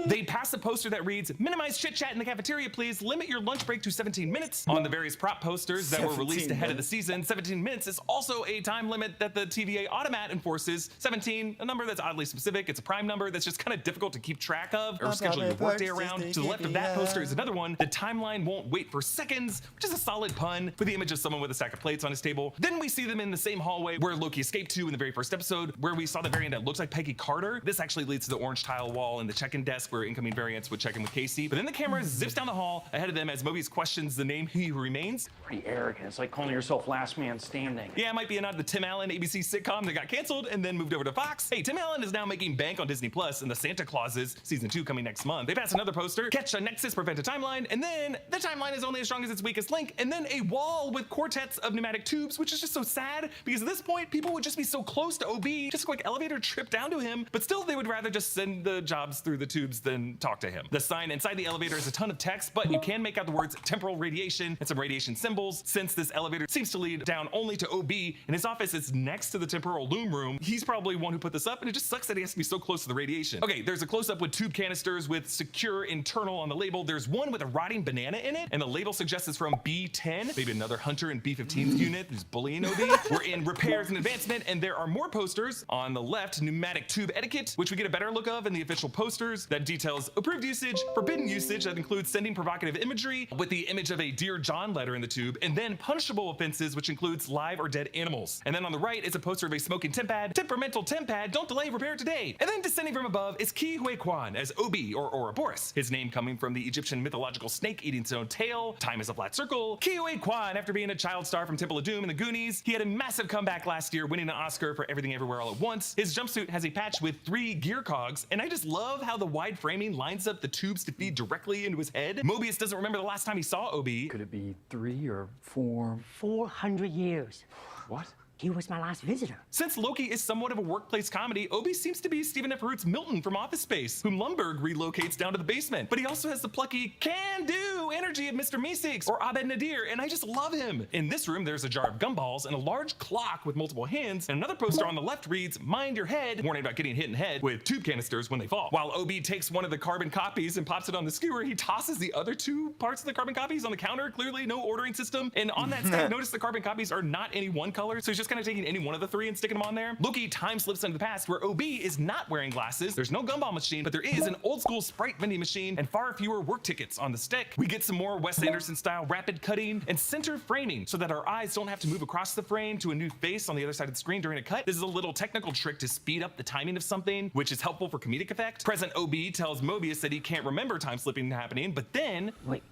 They pass a poster that reads, minimize chit chat in the cafeteria, please. Limit your lunch break to 17 minutes. On the various prop posters that were released ahead of the season, 17 minutes is also a time limit that the TVA automat enforces. 17, a number that's oddly specific. It's a prime number that's just kind of difficult to keep track of or schedule your workday around. To the left of that poster is another one. The timeline won't wait for seconds, which is a solid pun with the image of someone with a stack of plates on his table. Then we see them in the same hallway where Loki escaped to in the very first episode, where we saw the variant that looks like Peggy Carter. This actually leads to the orange tile wall and the check-in desk where incoming variants would check in with Casey. But then the camera zips down the hall ahead of them as Mobius questions the name He Who Remains. Pretty arrogant. It's like calling yourself last man standing. Yeah, it might be a nod to the Tim Allen ABC sitcom that got canceled and then moved over to Fox. Hey, Tim Allen is now making bank on Disney Plus and the Santa Clauses season 2 coming next month. They pass another poster, catch a Nexus, prevent a timeline, and then the timeline is only as strong as its weakest link, and then a wall with quartets of pneumatic tubes, which is just so sad because at this point people would just be so close to OB, just a quick elevator trip down to him, but still they would rather just send the jobs through the tubes than talk to him. The sign inside the elevator is a ton of text, but you can make out the words temporal radiation and some radiation symbols. Since this elevator seems to lead down only to OB, and his office is next to the temporal loom room, he's probably one who put this up, and it just sucks that he has to be so close to the radiation. Okay, there's a close-up with tube canisters with secure internal on the label. There's one with a rotting banana in it, and the label suggests it's from B10, maybe another Hunter in B15's unit who's bullying OB. We're in repairs and advancement, and there are more posters. On the left, pneumatic tube etiquette, which we get a better look of in the official posters that details approved usage, forbidden usage that includes sending provocative imagery with the image of a Dear John letter in the tube, and then punishable offenses, which includes live or dead animals. And then on the right is a poster of a smoking tempad, temperamental tempad, don't delay, repair today. And then descending from above is Ki Hui Kwan as Obi or Ouroboros, his name coming from the Egyptian mythological snake eating its own tail. Time is a flat circle. Ki Hui Kwan, after being a child star from Temple of Doom and the Goonies, he had a massive comeback last year, winning an Oscar for Everything Everywhere All at Once. His jumpsuit has a patch with 3 gear cogs, and I just love how the wide framing lines up the tubes to feed directly into his head. Mobius doesn't remember the last time he saw OB. Could it be 3 or 4? 400 years. What? He was my last visitor. Since Loki is somewhat of a workplace comedy, Obi seems to be Stephen F. Root's Milton from Office Space, whom Lumberg relocates down to the basement. But he also has the plucky can-do energy of Mr. Meeseeks or Abed Nadir, and I just love him. In this room, there's a jar of gumballs and a large clock with multiple hands, and another poster on the left reads, mind your head, warning about getting hit in the head with tube canisters when they fall. While Obi takes one of the carbon copies and pops it on the skewer, he tosses the other 2 parts of the carbon copies on the counter, clearly no ordering system. And on that stack, notice the carbon copies are not any one color, so he's just kind of taking any one of the three and sticking them on there. Loki time slips into the past where OB is not wearing glasses. There's no gumball machine, but there is an old school Sprite vending machine and far fewer work tickets on the stick. We get some more Wes Anderson style rapid cutting and center framing so that our eyes don't have to move across the frame to a new face on the other side of the screen during a cut. This is a little technical trick to speed up the timing of something, which is helpful for comedic effect. Present OB tells Mobius that he can't remember time slipping happening, but then... Wait.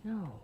No.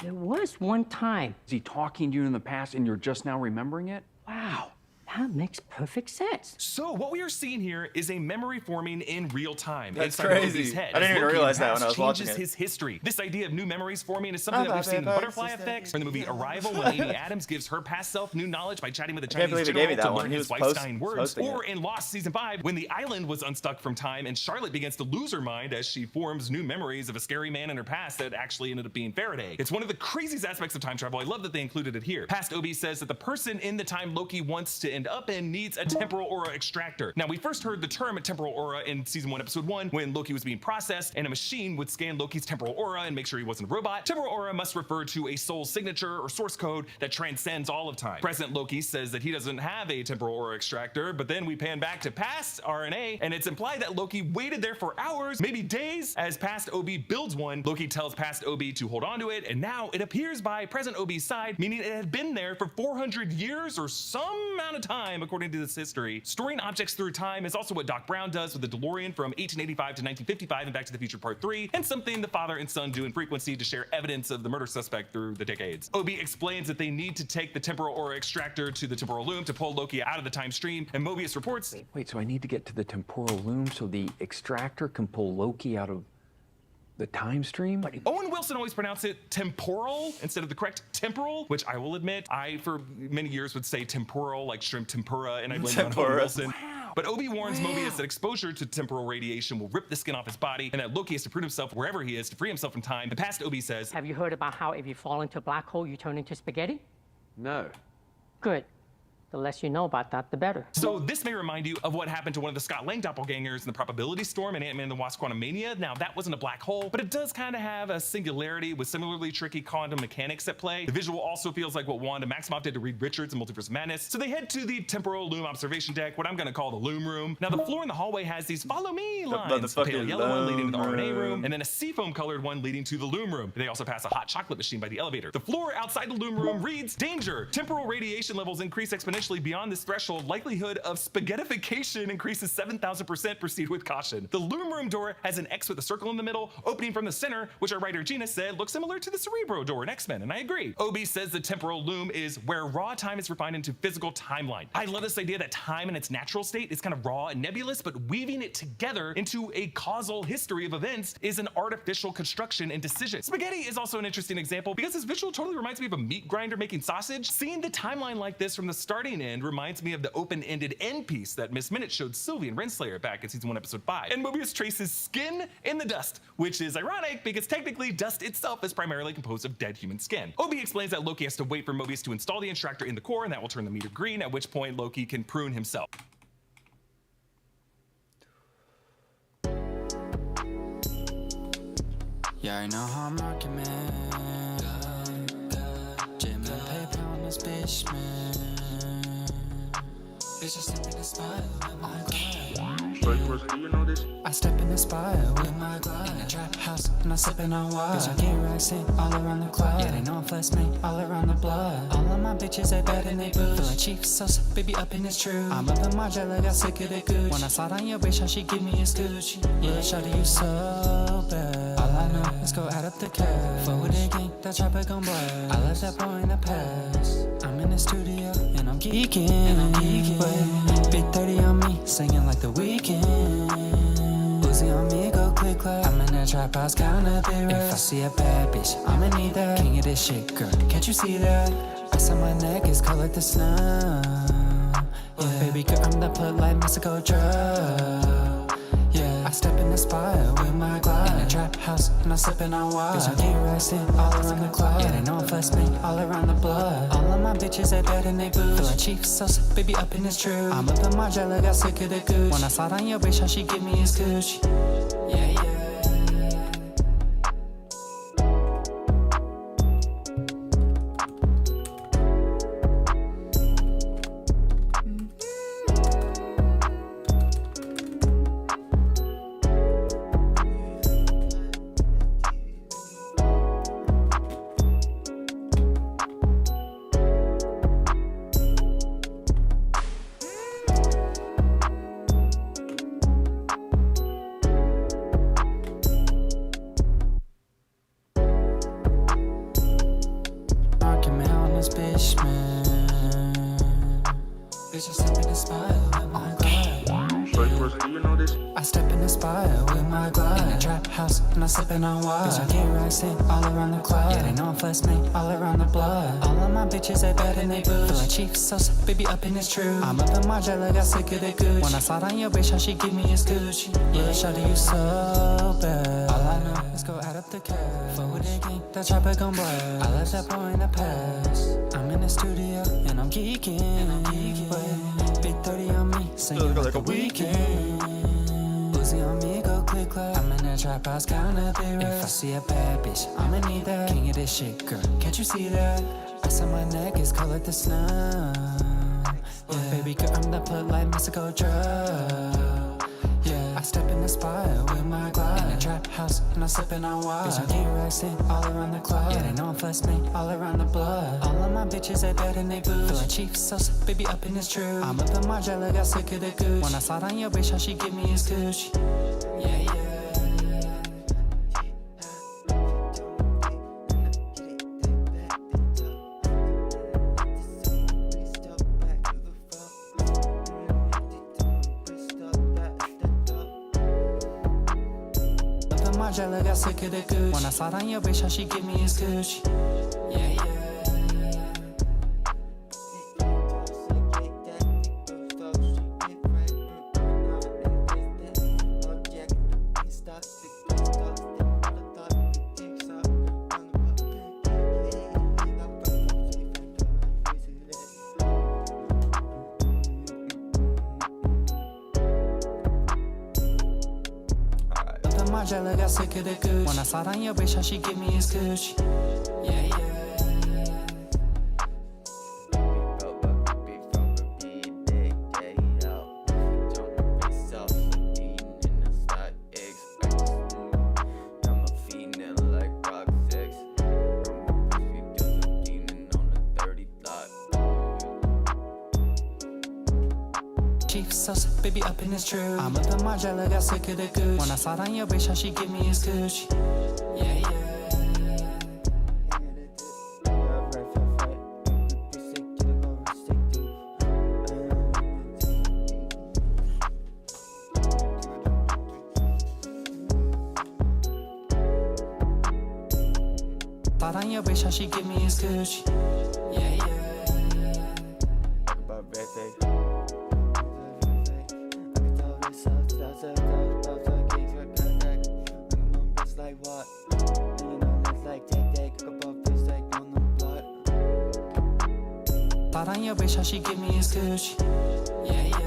There was one time. Is he talking to you in the past and you're just now remembering it? Wow. That makes perfect sense. So what we are seeing here is a memory forming in real time. That's inside crazy. Loki's head. I didn't As even Loki realize that past when I was watching changes it. his history. This idea of new memories forming is something that we've seen in Butterfly Effect, from the movie Arrival, when Amy Adams gives her past self new knowledge by chatting with a can't Chinese believe they gave general me that to one. learn He his was wife's dying words. posting Or it. in Lost Season 5, when the island was unstuck from time and Charlotte begins to lose her mind as she forms new memories of a scary man in her past that actually ended up being Faraday. It's one of the craziest aspects of time travel. I love that they included it here. Past OB says that the person in the time Loki wants to end up in needs a temporal aura extractor. Now, we first heard the term temporal aura in season 1, episode 1, when Loki was being processed and a machine would scan Loki's temporal aura and make sure he wasn't a robot. Temporal aura must refer to a soul signature or source code that transcends all of time. Present Loki says that he doesn't have a temporal aura extractor, but then we pan back to past RNA, and it's implied that Loki waited there for hours, maybe days. As past OB builds one, Loki tells past OB to hold on to it, and now it appears by present OB's side, meaning it had been there for 400 years or some amount of time, according to this history. Storing objects through time is also what Doc Brown does with the DeLorean from 1885 to 1955 in Back to the Future Part 3, and something the father and son do in Frequency to share evidence of the murder suspect through the decades. OB explains that they need to take the temporal aura extractor to the temporal loom to pull Loki out of the time stream, and Mobius reports, Wait, so I need to get to the temporal loom so the extractor can pull Loki out of the time stream? Owen Wilson always pronounced it temporal instead of the correct temporal, which I will admit, I for many years would say temporal, like shrimp tempura, and I blame it on Owen Wilson. But Obi warns Mobius that exposure to temporal radiation will rip the skin off his body, and that Loki has to prove himself wherever he is to free himself from time. The past Obi says, Have you heard about how if you fall into a black hole, you turn into spaghetti? No. Good. The less you know about that, the better. So this may remind you of what happened to one of the Scott Lang doppelgangers in the Probability Storm and Ant-Man and the Wasp: Quantumania. Now, that wasn't a black hole, but it does kind of have a singularity with similarly tricky quantum mechanics at play. The visual also feels like what Wanda Maximoff did to Reed Richards in Multiverse of Madness. So they head to the temporal loom observation deck, what I'm going to call the loom room. Now, the floor in the hallway has these follow me lines. The a pale yellow one leading to the RNA room, room. and then a seafoam colored one leading to the loom room. They also pass a hot chocolate machine by the elevator. The floor outside the loom room reads, danger! Temporal radiation levels increase exponentially beyond this threshold. Likelihood of spaghettification increases 7,000%. Proceed with caution. The loom room door has an X with a circle in the middle, opening from the center, which our writer Gina said looks similar to the Cerebro door in X-Men, and I agree. OB says the temporal loom is where raw time is refined into physical timeline. I love this idea that time in its natural state is kind of raw and nebulous, but weaving it together into a causal history of events is an artificial construction and decision. Spaghetti is also an interesting example because this visual totally reminds me of a meat grinder making sausage. Seeing the timeline like this from the starting end reminds me of the open-ended end piece that Miss Minute showed Sylvie and Renslayer back in season 1, episode 5. And Mobius traces skin in the dust, which is ironic because technically dust itself is primarily composed of dead human skin. Obi explains that Loki has to wait for Mobius to install the extractor in the core, and that will turn the meter green, at which point Loki can prune himself. Yeah, I know how I'm rocking, man. Gym and paper on this bitch, man. Bitch, I step in the spot with my glide. I step in the spot with my glide. In the trap house, and I sippin' on wine. Bitch, I get racks in all around the club. Yeah, they know I'm flex, man, all around the blood. All of my bitches, they bad and they booze. Feel like chief sauce, baby, up in this true. I'm up in my jelly, got sick of the gooch. When I slide on your bitch, how she give me a scooch. Yeah, shawty, you so bad. All I know, let's go add up the cash. Fuck with the gang, that chopper gon' blast. I left that boy in the past. I'm in the studio, and I'm geeking. Wait, big 30 on me, singing like the weekend. Uzi on me, go quick clap. I'm in that trap house, counting up the rest. If I see a bad bitch, I'ma need that. King of this shit, girl, can't you see that? Ice on my neck is cold like the snow. Yeah, baby girl, I'm the plug like Mexico drug. Yeah, I step in the spot with my glide. In the trap house, and I'm sippin' on wine. Bitch, I get racks in all around the club. Yeah, they know I'm flex, man, all around the blood. All of my bitches, they bad and they booze. Feel like chief sauce, baby, up in this true. I'm up in my jelly, got sick of the gooch. When I slide on your bitch, how she give me a scooch. Yeah, yeah. Bitch, I step in the spot with my glide. You know this? I step in the spot with my glide. In the trap house, and I'm sipping on wine. Bitch, I get racks in all around the club. Yeah, they know I'm flex mate all around the blood. All of my bitches, they bad and they booze. Feel like Chief Sauce, baby, up in this true. I'm up in my jelly, got sick of the gooch. When I saw on your bitch, how she give me is Gucci. Yeah, shawty, you so bad. All I know is go add up the cash. Fuck with the game, that chopper gon' blast. I left that boy in the past. I'm in the studio, and I'm geeking. Wait, big 30 on me, singing like a weekend. Uzi on me, go click clap. I'm in the trap house, counting up the rest. If I see a bad bitch, I'ma need that. King of this shit, girl, can't you see that? Ice on my neck is cold like the snow. Yeah, baby girl, I'm the put like Mexico drug. Yeah, I step in the spot with my glide. In the trap house, and I'm sipping on wine. Bitch, I get racks in all around the club. Yeah, they know I'm flex mate all around the blood. All of my bitches, they bad and they booze. Feel like Chief Sauce, baby, up in this true. I'm up in my jelly, got sick of the gooch. When I saw on your bitch, how she give me is Gucci. Yeah, yeah. My jelly got sick of the gooch. When I saw on your bitch, how she give me is Gucci. Yeah, yeah. My jelly got sick of the gooch. When I saw on your bitch, how she give me is Gucci. Yeah, yeah. Chief Sauce, baby, up in this true. I'm up in my jelly, got sick of the gooch. When I saw on your bitch, how she give me is Gucci. Yeah, yeah. Thought on your bitch, how she give me is Gucci. Yeah, yeah. Thought on your bitch, how she give me is Gucci. Yeah, yeah.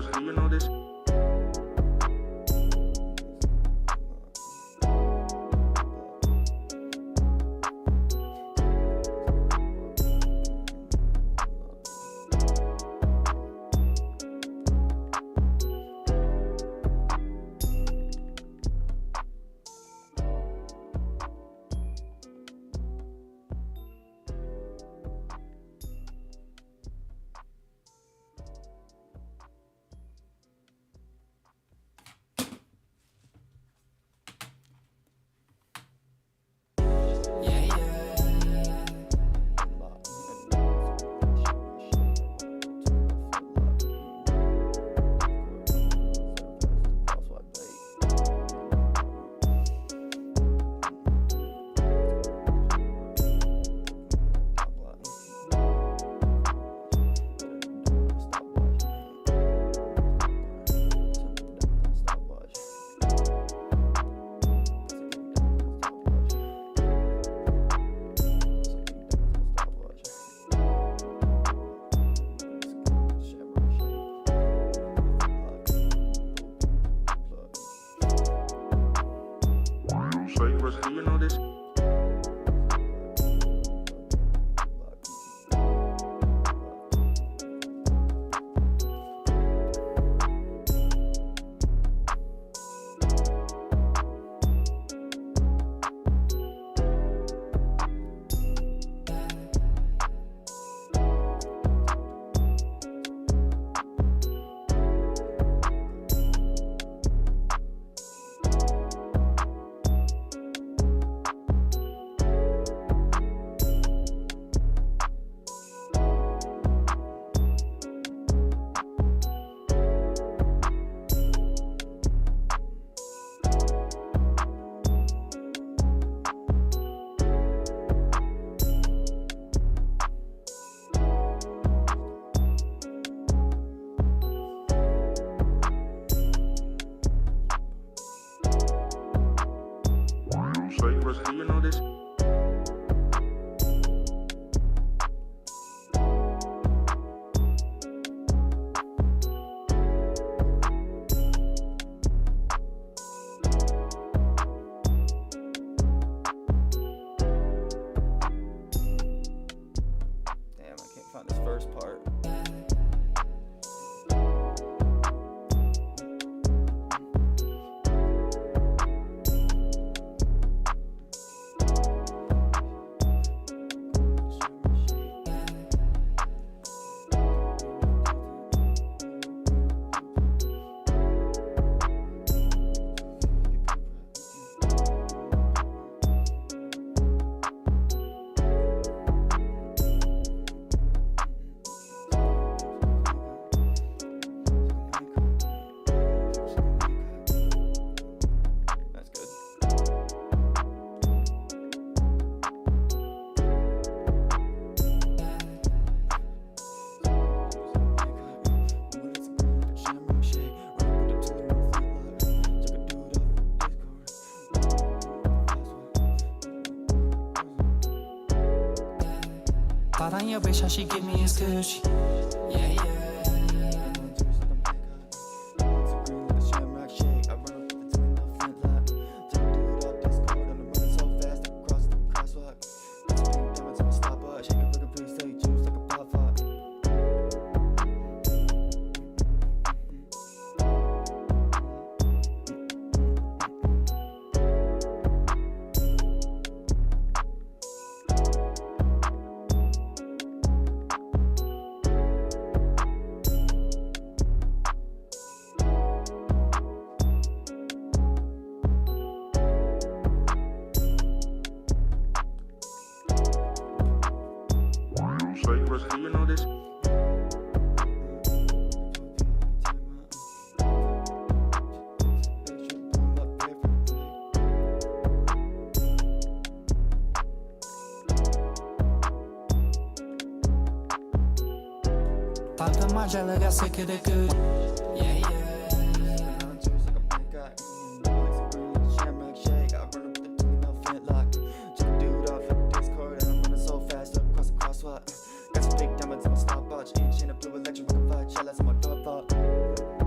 flavors, do you know this? Flavors, do you know this? Flavors, do you know this? Damn, I can't find this first part. Thought on your bitch, how she give me his Gucci. Yeah, yeah. Flavors, do you know this? Thought the Margiela got sick of the good. Yeah, yeah. Got some big diamonds in my stopwatch, ain't chain of blue electric, I can fly, shell, that's my dog thought.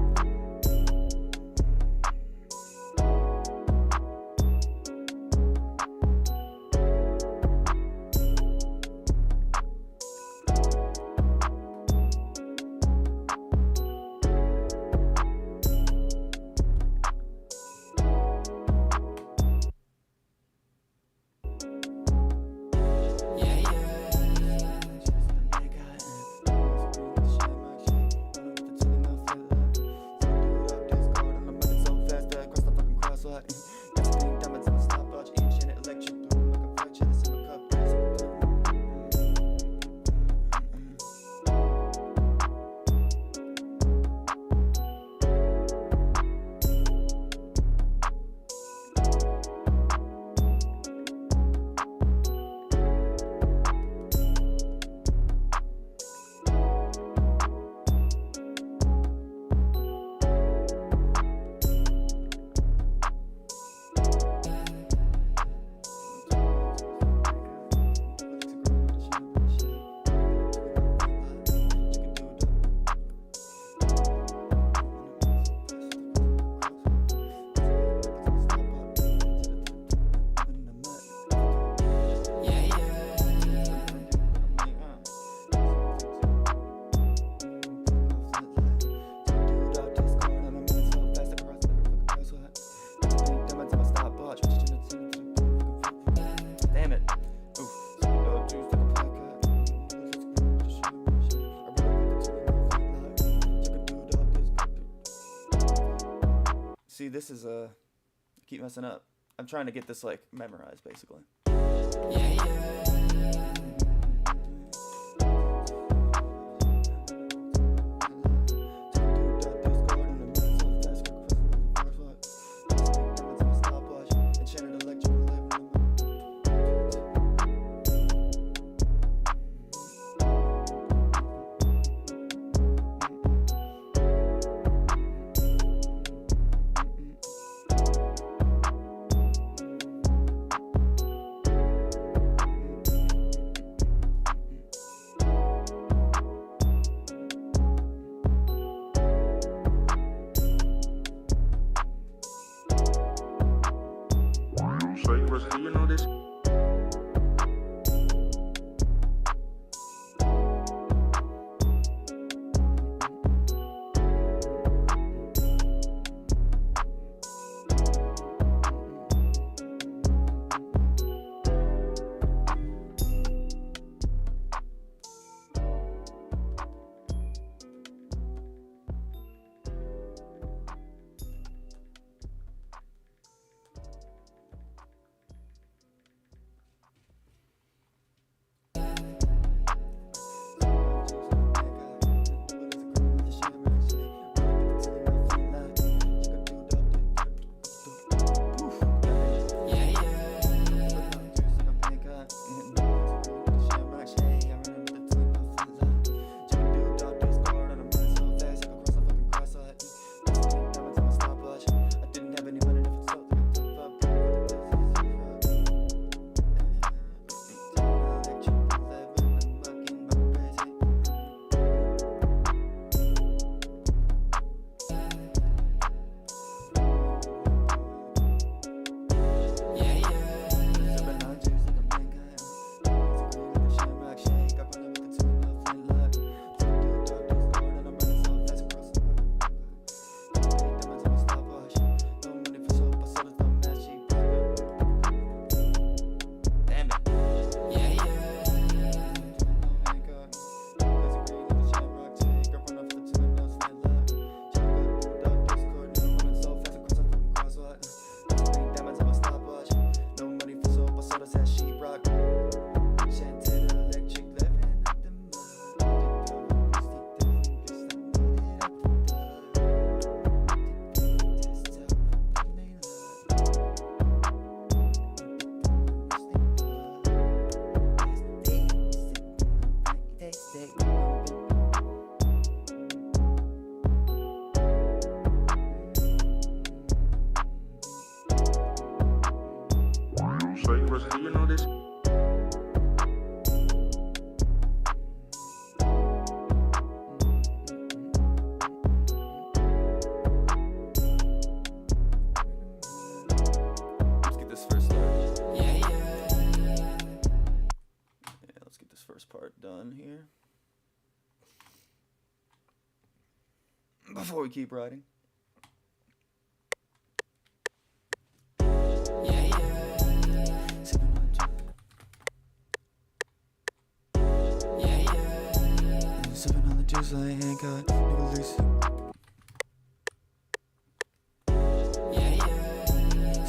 See, this is I keep messing up. I'm trying to get this like memorized, basically. So you was, you know this? So you was, you know this? Let's get this first started. Yeah, let's get this first part done here. Before we keep writing. Sipping on the juice like Hancock, new release.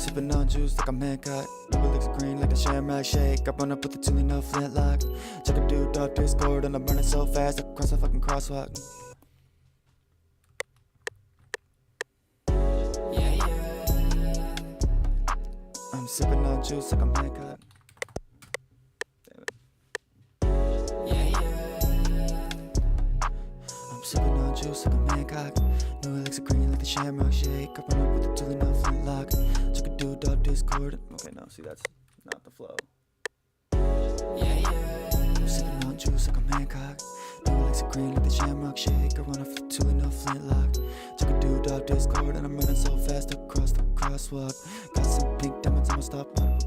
Sipping on juice like I'm Hancock, new release green like the Shamrock Shake. I run up with the chili, no flintlock. Check a dude off Discord and I'm burning so fast across the fucking crosswalk. I'm sipping on juice like I'm Hancock. Sipping on juice like a Hancock. New elixir green like the Shamrock Shake. I run up with the toolie, no flintlock. Took a dude off Discord. Okay, no, see, that's not the flow. I'm sipping on juice like a Hancock. New elixir green like the Shamrock Shake. I run up with the toolie, no flintlock. Took a dude off Discord and I'm running so fast across the crosswalk. Got some pink diamonds, I'ma stop on.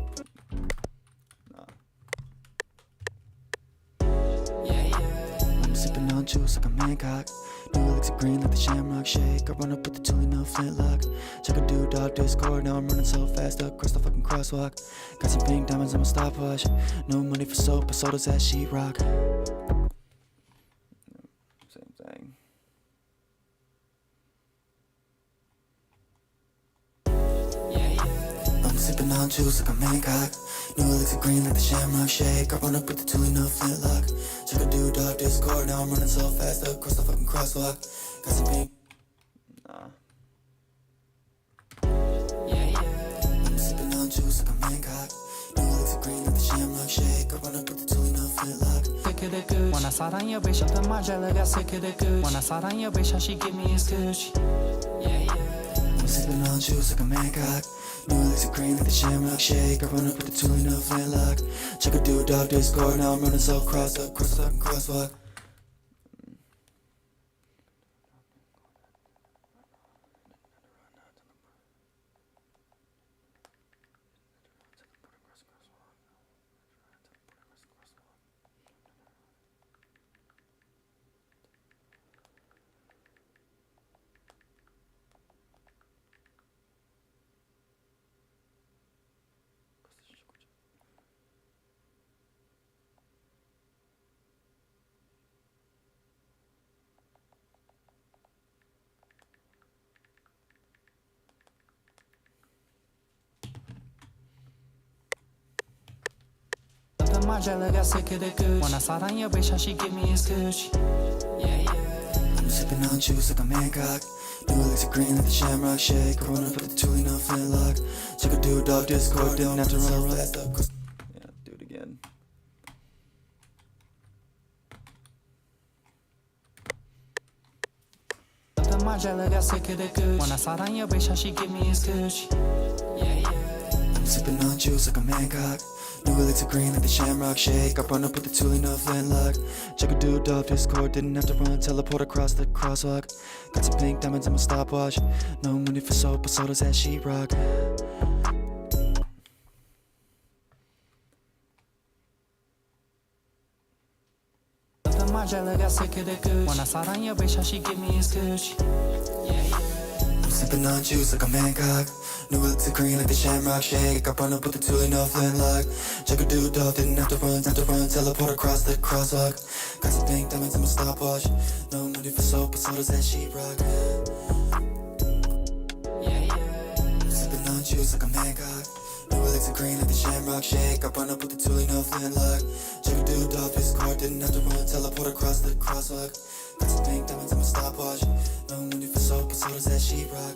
I'm sipping on juice like a Hancock. New elixir green like the Shamrock Shake. I run up with the toolie, no flintlock. Check a dude off Discord, now I'm running so fast across the fucking crosswalk. Got some pink diamonds on my stopwatch. No money for soap, but soda's at sheetrock. Same thing. sipping on juice like a mancock. New elixir green like the shamrock shake. I run up with the toolie, no flintlock. Check a dude dog Discord, now I'm running so fast across the fucking crosswalk. Got some pink. Nah. I'm sipping on juice like a mancock. New elixir green like the shamrock shake. I run up with the toolie, no flintlock. Sick of the gooch. When I saw on your bitch, up to my jelly, got sick of the gooch. When I saw on your bitch, how she give me his gooch. I'm sipping on juice like a mancock. New elixir green like the shamrock shake. I run up with the toolie, no flintlock. Check a dude dog Discord, now I'm running so across the fucking crosswalk. My jelly got sick of the gooch. When I saw on your bitch, how she give me his gooch. I'm sipping on juice like a mancock. New elixir green like the shamrock shake. I run up with the toolie, no flintlock. Check a dude dog Discord, didn't have to run fast up. Yeah, do it again. My jelly got sick of the gooch. When I saw on your bitch, how she give me his gooch. I'm sipping on juice like a mancock. New elixir green like the shamrock shake. I run up with the toolie, no flintlock. Check a dude off Discord, didn't have to run, teleport across the crosswalk. Got some pink diamonds on my stopwatch. No money for soap, but so does that sheetrock. My jelly got sick of the gooch. When I saw on your bitch, how she give me his gooch. I'm sipping on juice like a mancock. New elixir green like the shamrock shake. I run up with the toolie, no flintlock. Check a dude off, didn't have to run, teleport across the crosswalk. Got some pink diamonds on my stopwatch. No money for soap, but so does that sheetrock. I'm sipping on juice like a mancock. New elixir green like the shamrock shake. I run up with the toolie, no flintlock. Check a dude off Discord, didn't have to run, teleport across the crosswalk. Got some pink diamonds on my stopwatch. No money for soap, but so does that sheetrock.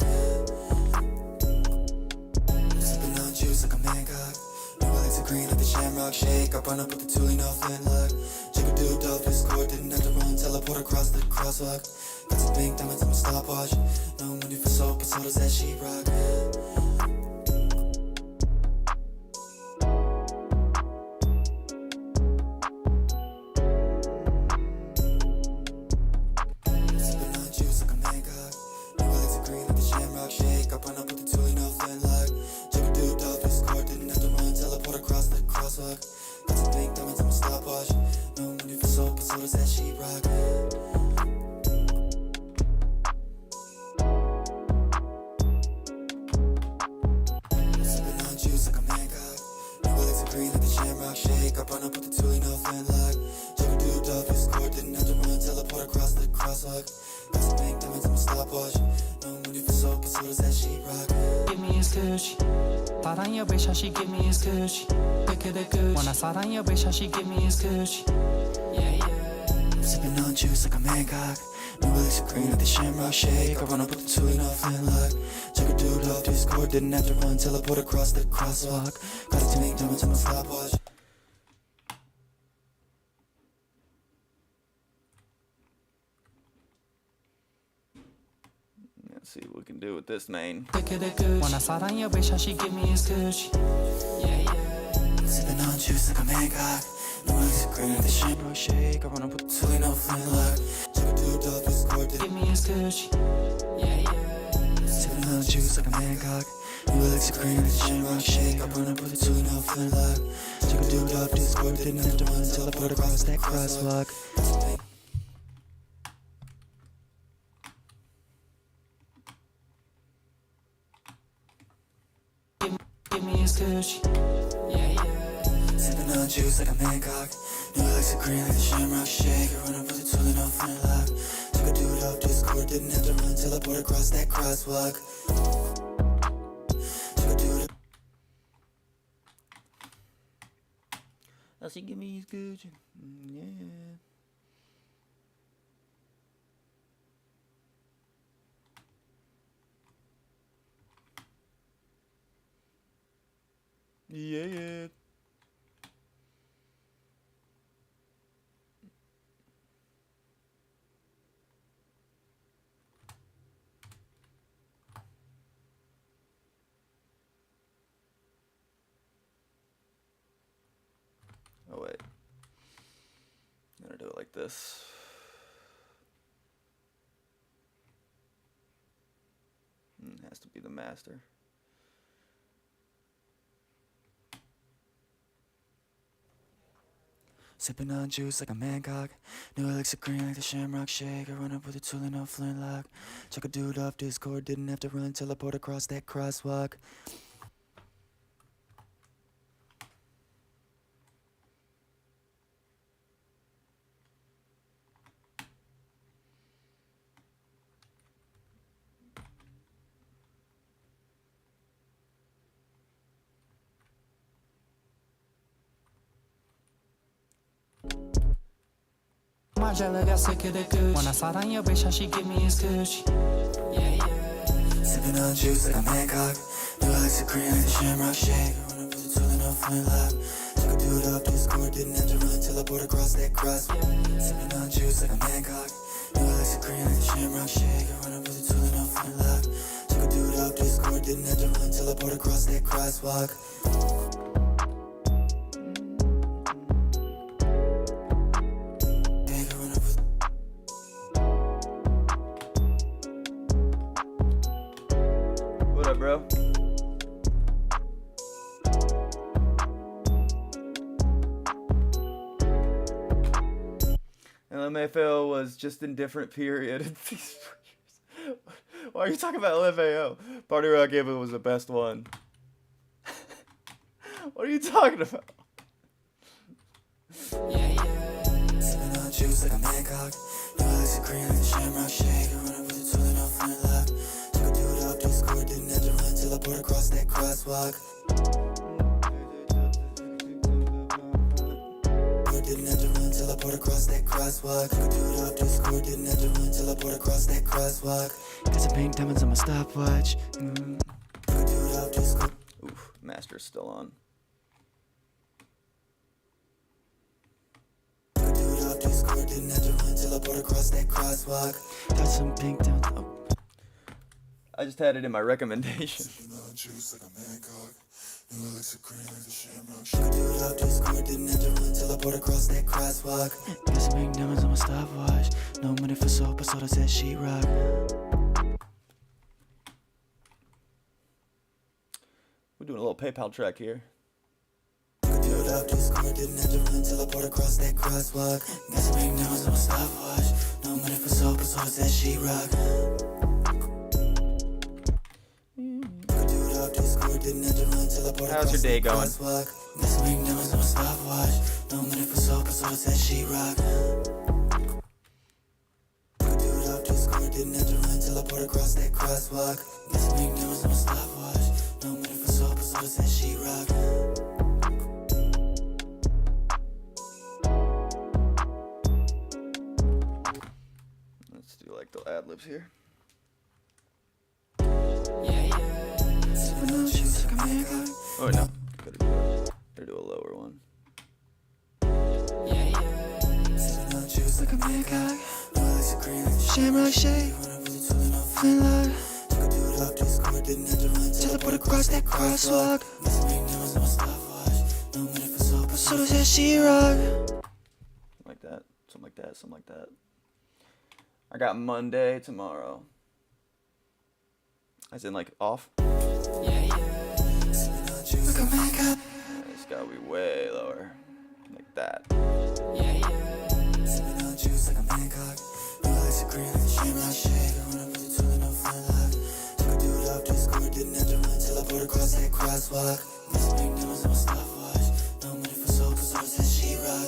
Sipping on juice like a mancock. New elixir green like the shamrock shake. I run up with the toolie, no flintlock. Check a dude off Discord, didn't have to run, teleport across the crosswalk. Got some pink diamonds on my stopwatch. No money for soap, but so does that sheetrock. She give me his gooch. Pick of the gooch. When I saw on your bitch, how she give me his gooch. I'm sipping on juice like a mancock. New elixir green like the shamrock shake. I run up with the toolie, no flintlock. Check a dude off Discord, didn't have to run, teleport across the crosswalk. Got some pink diamonds on my stopwatch. Let's see what we can do with this main. Pick of the gooch. When I saw on your bitch, how she give me his gooch. Sipping on juice like a mancock. New elixir green like the shamrock shake. I run up with the toolie, no flintlock. Check a dude off Discord, give me his gooch. Sipping on juice like a mancock. New elixir green like the shamrock shake. I run up with the toolie, no flintlock. Check a dude off Discord, didn't have to run, teleport across that crosswalk. Give me his gooch. Sipping on juice like a mancock. New elixir green like the shamrock shake. I run up with the toolie, no flintlock. Took a dude off Discord, didn't have to run, teleport across that crosswalk. Took a dude. she give me his Gucci. Yeah. Yeah. Oh wait. I'm gonna do it like this. Has to be the master. Sipping on juice like a mancock. New elixir green like the shamrock shake. I run up with a tool and no flintlock. Chuck a dude off Discord. Didn't have to run. Teleport across that crosswalk. My jelly got sick of the gooch. When I slide on your bitch, how she give me his Gucci. Yeah. Sipping on juice like a mancock. New elixir green like the shamrock shake. I run up with a tool and no flintlock. Chuck a dude off Discord. Didn't have to run. Teleport across that crosswalk. Sipping on juice like a mancock. New elixir green like the shamrock shake. I run up with a tool and no flintlock. Chuck a dude off Discord. Didn't have to run. Teleport across that crosswalk. What up, bro? LMFAO was just in different period. Why are you talking about LMFAO? Party Rock gave it was the best one. What are you talking about? Sipping on juice like a mancock. New elixir green like the shamrock shake. I run up with a tool and no flintlock. Took a dude off Discord. Didn't have to run. Teleport across that crosswalk. Didn't have to run. Teleport across that crosswalk. Took a dude off Discord. Didn't have to run. Teleport across that crosswalk. Got some pink diamonds on my stopwatch. Took a dude off Discord. Oof, master's still on. Discord, didn't have to run. Teleport across that crosswalk. Got some pink diamonds. Oh. I just had it in my recommendation. Juice like a mancock. New elixir green like the shamrock. Shoot dude off Discord, didn't have to run. Teleport across that crosswalk. Got some pink diamonds on my stopwatch. No money for soap, but soda said sheetrock. We're doing a little PayPal track here. Dude off Discord, didn't have to run. Teleport across that crosswalk. Got some pink diamonds on my stopwatch. No money for soap, but soda said sheetrock. How's your day going? Let's do like the ad-libs here. Oh wait, no. Gotta do a lower one. Shamrock shake. Teleport across that crosswalk. So does that she-rock. Like that. Something like that. Something like that. I got Monday tomorrow. As in like off. It's gotta be way lower. Like that. Teleport across that crosswalk. No money for soap, so says she-rock.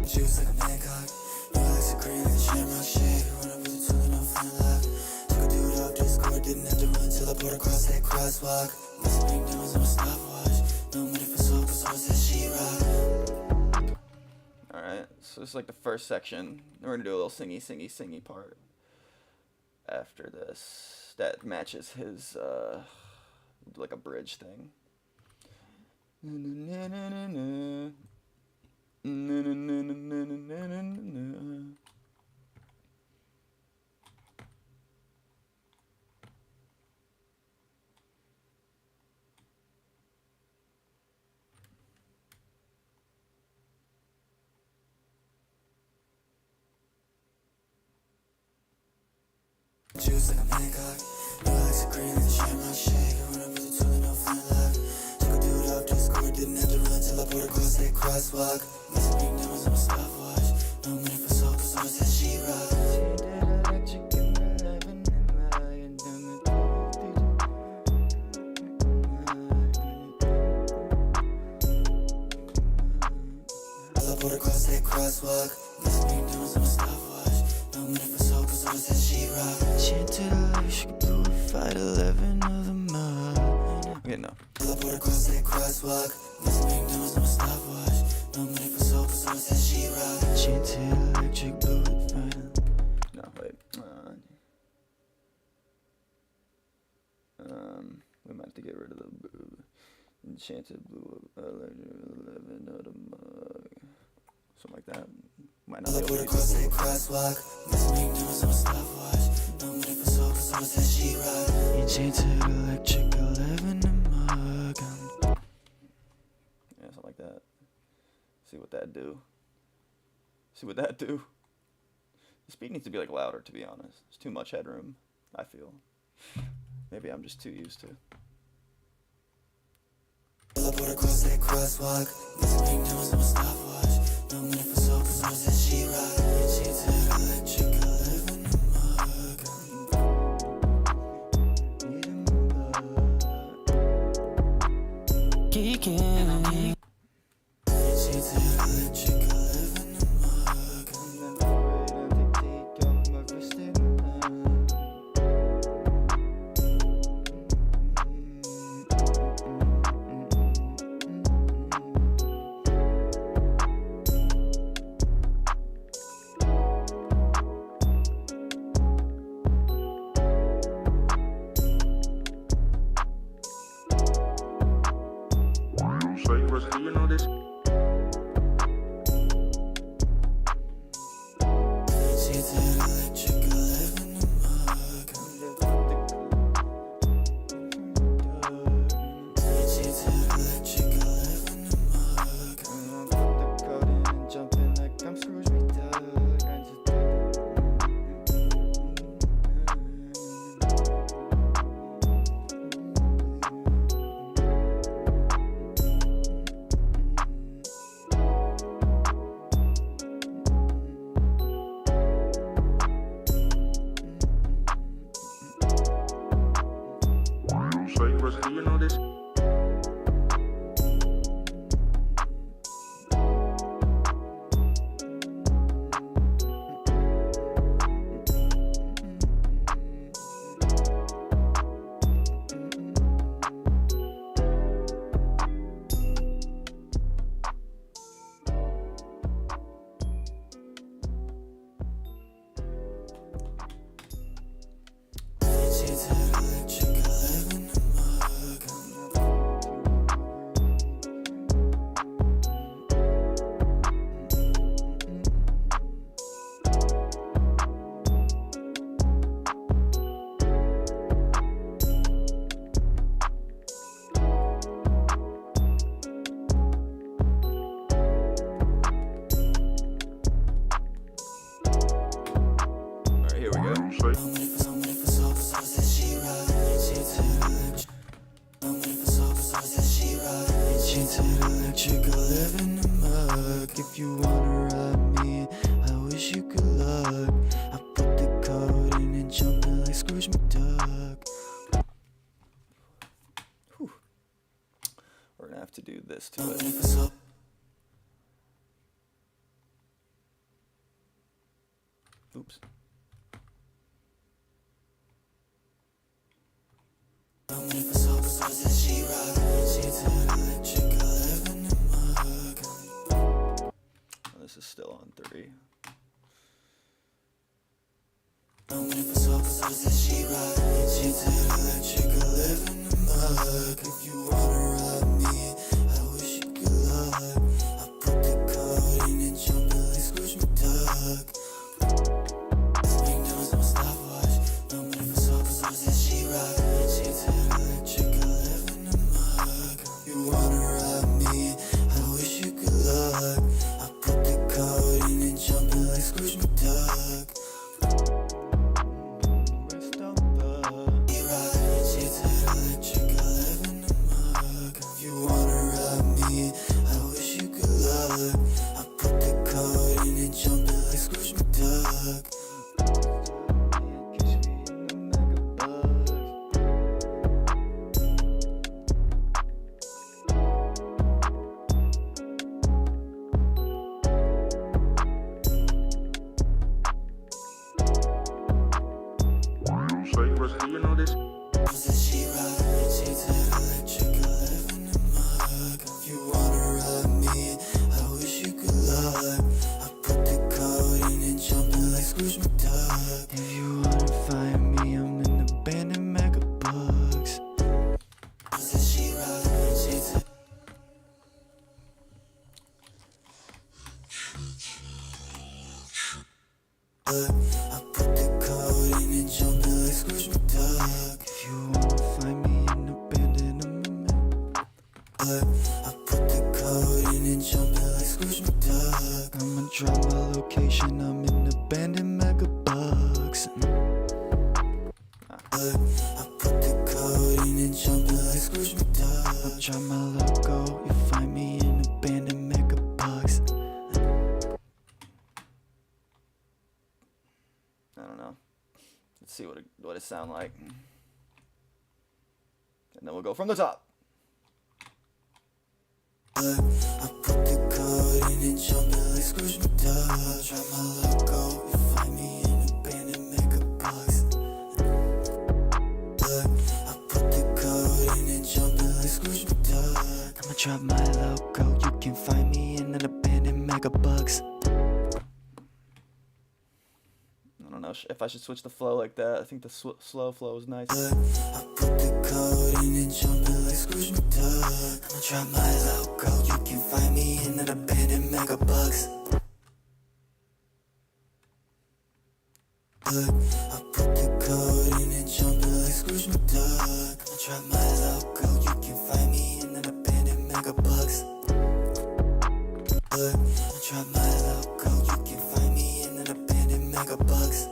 Juice like a mancock. No elixir green like a shamrock shake. Run up with a tool and no flintlock. Took a dude off Discord, didn't have to run. Teleport across that crosswalk. Got some pink diamonds on my stopwatch. No money for soap, so says she-rock. So this is like the first section. We're gonna do a little singy part after this that matches his like a bridge thing. Juice like a Hancock. No legs are green, the shamrock shake. Run up with the tool and no flintlock. Took a dude off to the score, didn't have to run till I poured across that crosswalk. Got some big diamonds on my stopwatch. No money for soul, cause I was that sheetrock. Till I poured across that crosswalk. Got some big diamonds on my stopwatch. No money for soul, cause I was that sheetrock. She into the life, she could do a fight 11 of the mud. Yeah, no. Till I poured across that crosswalk. Got some big diamonds on my stopwatch. No money for soul, cause I was that sheetrock. She into the electric blue fighter. No, wait. We might have to get rid of the enchanted blue 11 of the mug. Something like that. Might not Till I be poured able to across use that it. crosswalk. Got some big diamonds on my stopwatch. No money for soul, cause I was that sheetrock. Enchanted electric 11 of mug. Yeah, something like that. See what that do. See what that do. The speed needs to be like louder, to be honest. There's too much headroom, I feel. Maybe I'm just too used to. Till I poured across that crosswalk. Got some big diamonds on my stopwatch. No money for soul, cause I was that sheetrock. Enchanted electric 11 of mug. Geeking. Enchanted electric 11 of mug. So do you know this? Enchanted electric 11 of mug. Enchanted electric 11 of mug. Put the code in and jump in like I'm Scrooge McDuck. I just So do you know this? Enchanted electric 11 of mug. Alright, here we go. No money for soul, cause I was that sheetrock. Enchanted electric. No money for soul, cause I was that sheetrock. Enchanted electric 11 of mug. If you wanna rob me, I wish you good luck. I put the code in and jump in like Scrooge McDuck. We're gonna have to do this to No it. money for soul. Oops. No money for soul, cause I was that sheetrock. Enchanted electric 11 of mug. This is still on 3. No money for soul, cause I said she ride. She said electric, I live in the mug. If you wanna ride me, I wish you good luck. I put the code in and jump in like Scrooge McDuck. McDonald's on stopwatch. No money for soul, cause I said she ride. She said electric, I live in the mug. If you wanna ride me, I wish you good luck. I put the code in and jump in like Scrooge McDuck. What it sound like, and then we'll go from the top. I put the code in and jump in like Scrooge McDuck. Try my logo, you find me in abandoned mega box. I put the code in and jump in like Scrooge McDuck. I'ma drop my logo, you can find me in an abandoned mega box. I don't know if I should switch the flow like that. I think the slow flow is nice. I put the code in and jump in like Scrooge McDuck. I'ma drop my logo, you can find me in an abandoned mega box. I put the code in and jump in like Scrooge McDuck. I'ma drop my logo, you can find me in an abandoned mega box. I'ma drop my logo, you can find me in an abandoned mega box.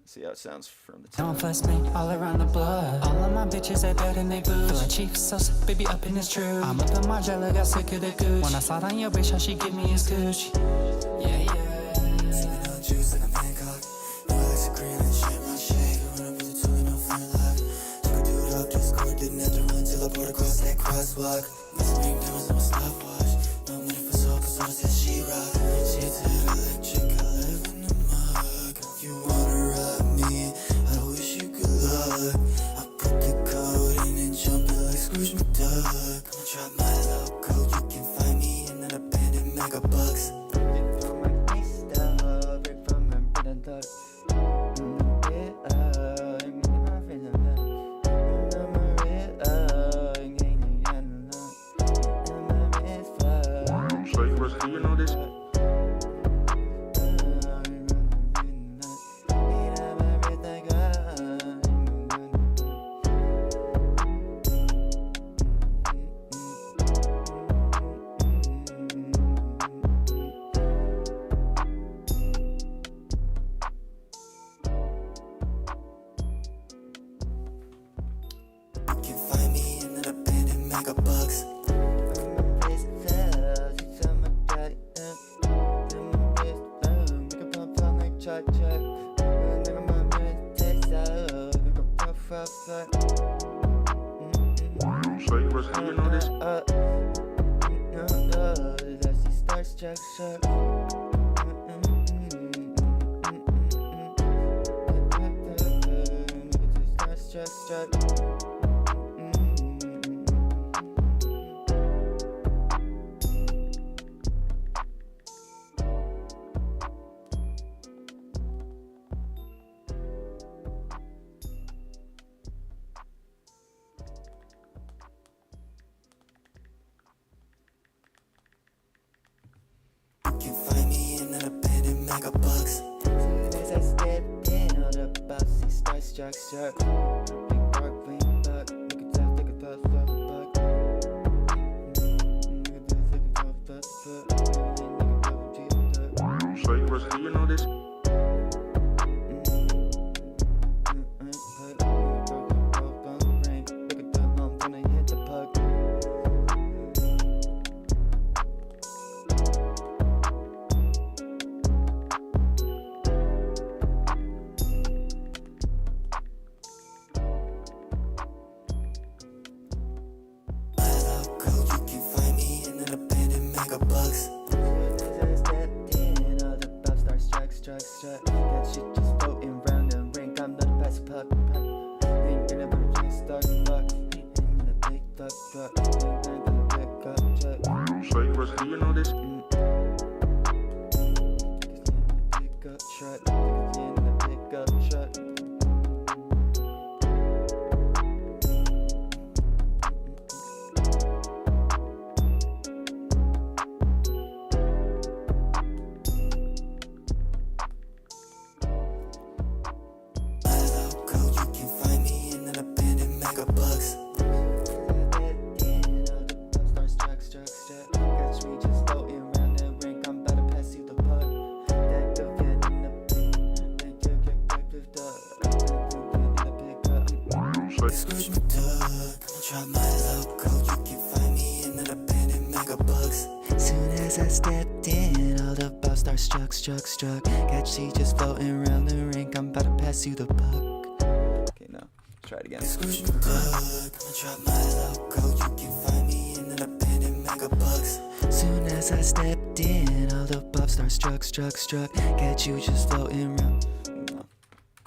See how it sounds from the Don't top. fuss me all around the blood. All of my bitches, they bad and they booze. Feel like Chief Sauce, baby, up in this true. I'm up in Margiela, got sick of the gooch. When I slide on your bitch, how she give me his cooch. Yeah. Sipping on juice like I'm Hancock. No ice cream and shamrock shake. Run up with the two and no friend lock. Took a dude up, Discord, didn't have to run till I poured across that crosswalk. Missing McDonald's on my stopwatch. No money for soul, cause all said she rock. She said electric, I live in the mug. If you wanna ride me, I wish you good luck. I put the code in and jump in like Scrooge McDuck. I'ma drop my logo, you can find me in an abandoned mega box. mega bucks. Soon as I stepped in, all the bossy starstruck, struck. Big bark, bling, buck. Look at that, look at that, buck, buck. So you was, do you know this? Struck, got shit just floating round the ring. I'm not a pass puck, puck. Ain't gonna put a drink stuck, fuck. Ain't in a big duck, truck. Ain't gonna pick up, truck. So you was, do you know this? Pick up truck, in the pickup truck. Scrooge McDuck, drop my logo. You can find me in an abandoned mega bucks. Soon as I stepped in, all the pop stars struck. Catch you just floating around the rink. I'm about to pass you the puck. Okay, now try it again. Scrooge McDuck, drop my logo. You can find me in an abandoned mega bucks. Soon as I stepped in, all the pop stars struck. Catch you just floating around.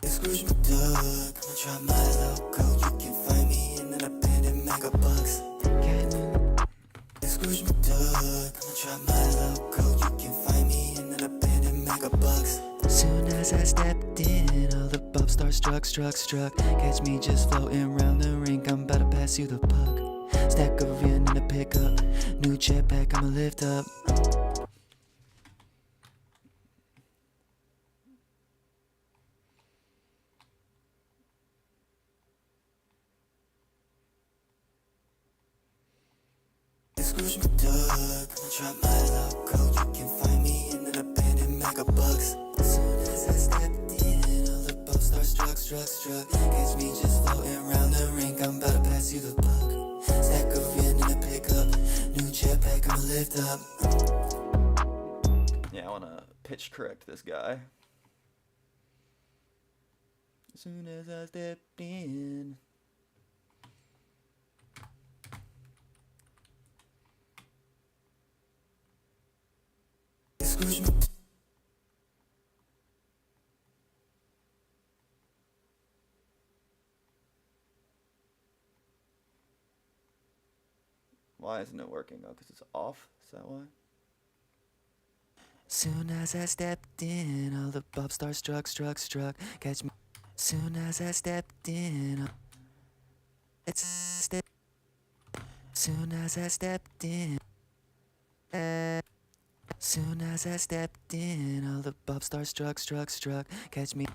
Scrooge McDuck, drop my logo. You can find me in an abandoned mega bucks. Scrooge McDuck, drop my logo. You can find me in an abandoned mega bucks. Soon as I stepped in, all the pop stars struck. Catch me just floating around the rink. I'm about to pass you the puck. Stack of yen in a pickup. New jetpack, I'ma lift up. Scrooge McDuck, drop my logo. You can find me in an abandoned mega bucks. As soon as I stepped in, all the pop stars struck. Catch me just floating around the rink. I'm about to pass you the puck. Stack of yen in a pickup. New jetpack, I'ma lift up. Yeah, I wanna pitch correct this guy. As soon as I stepped in. Why isn't it working? Oh, because it's off? Is that why? Soon as I stepped in, all the pop stars struck. Catch me. Soon as I stepped in, soon as I stepped in. Soon as I stepped in, all the pop stars struck. Catch me.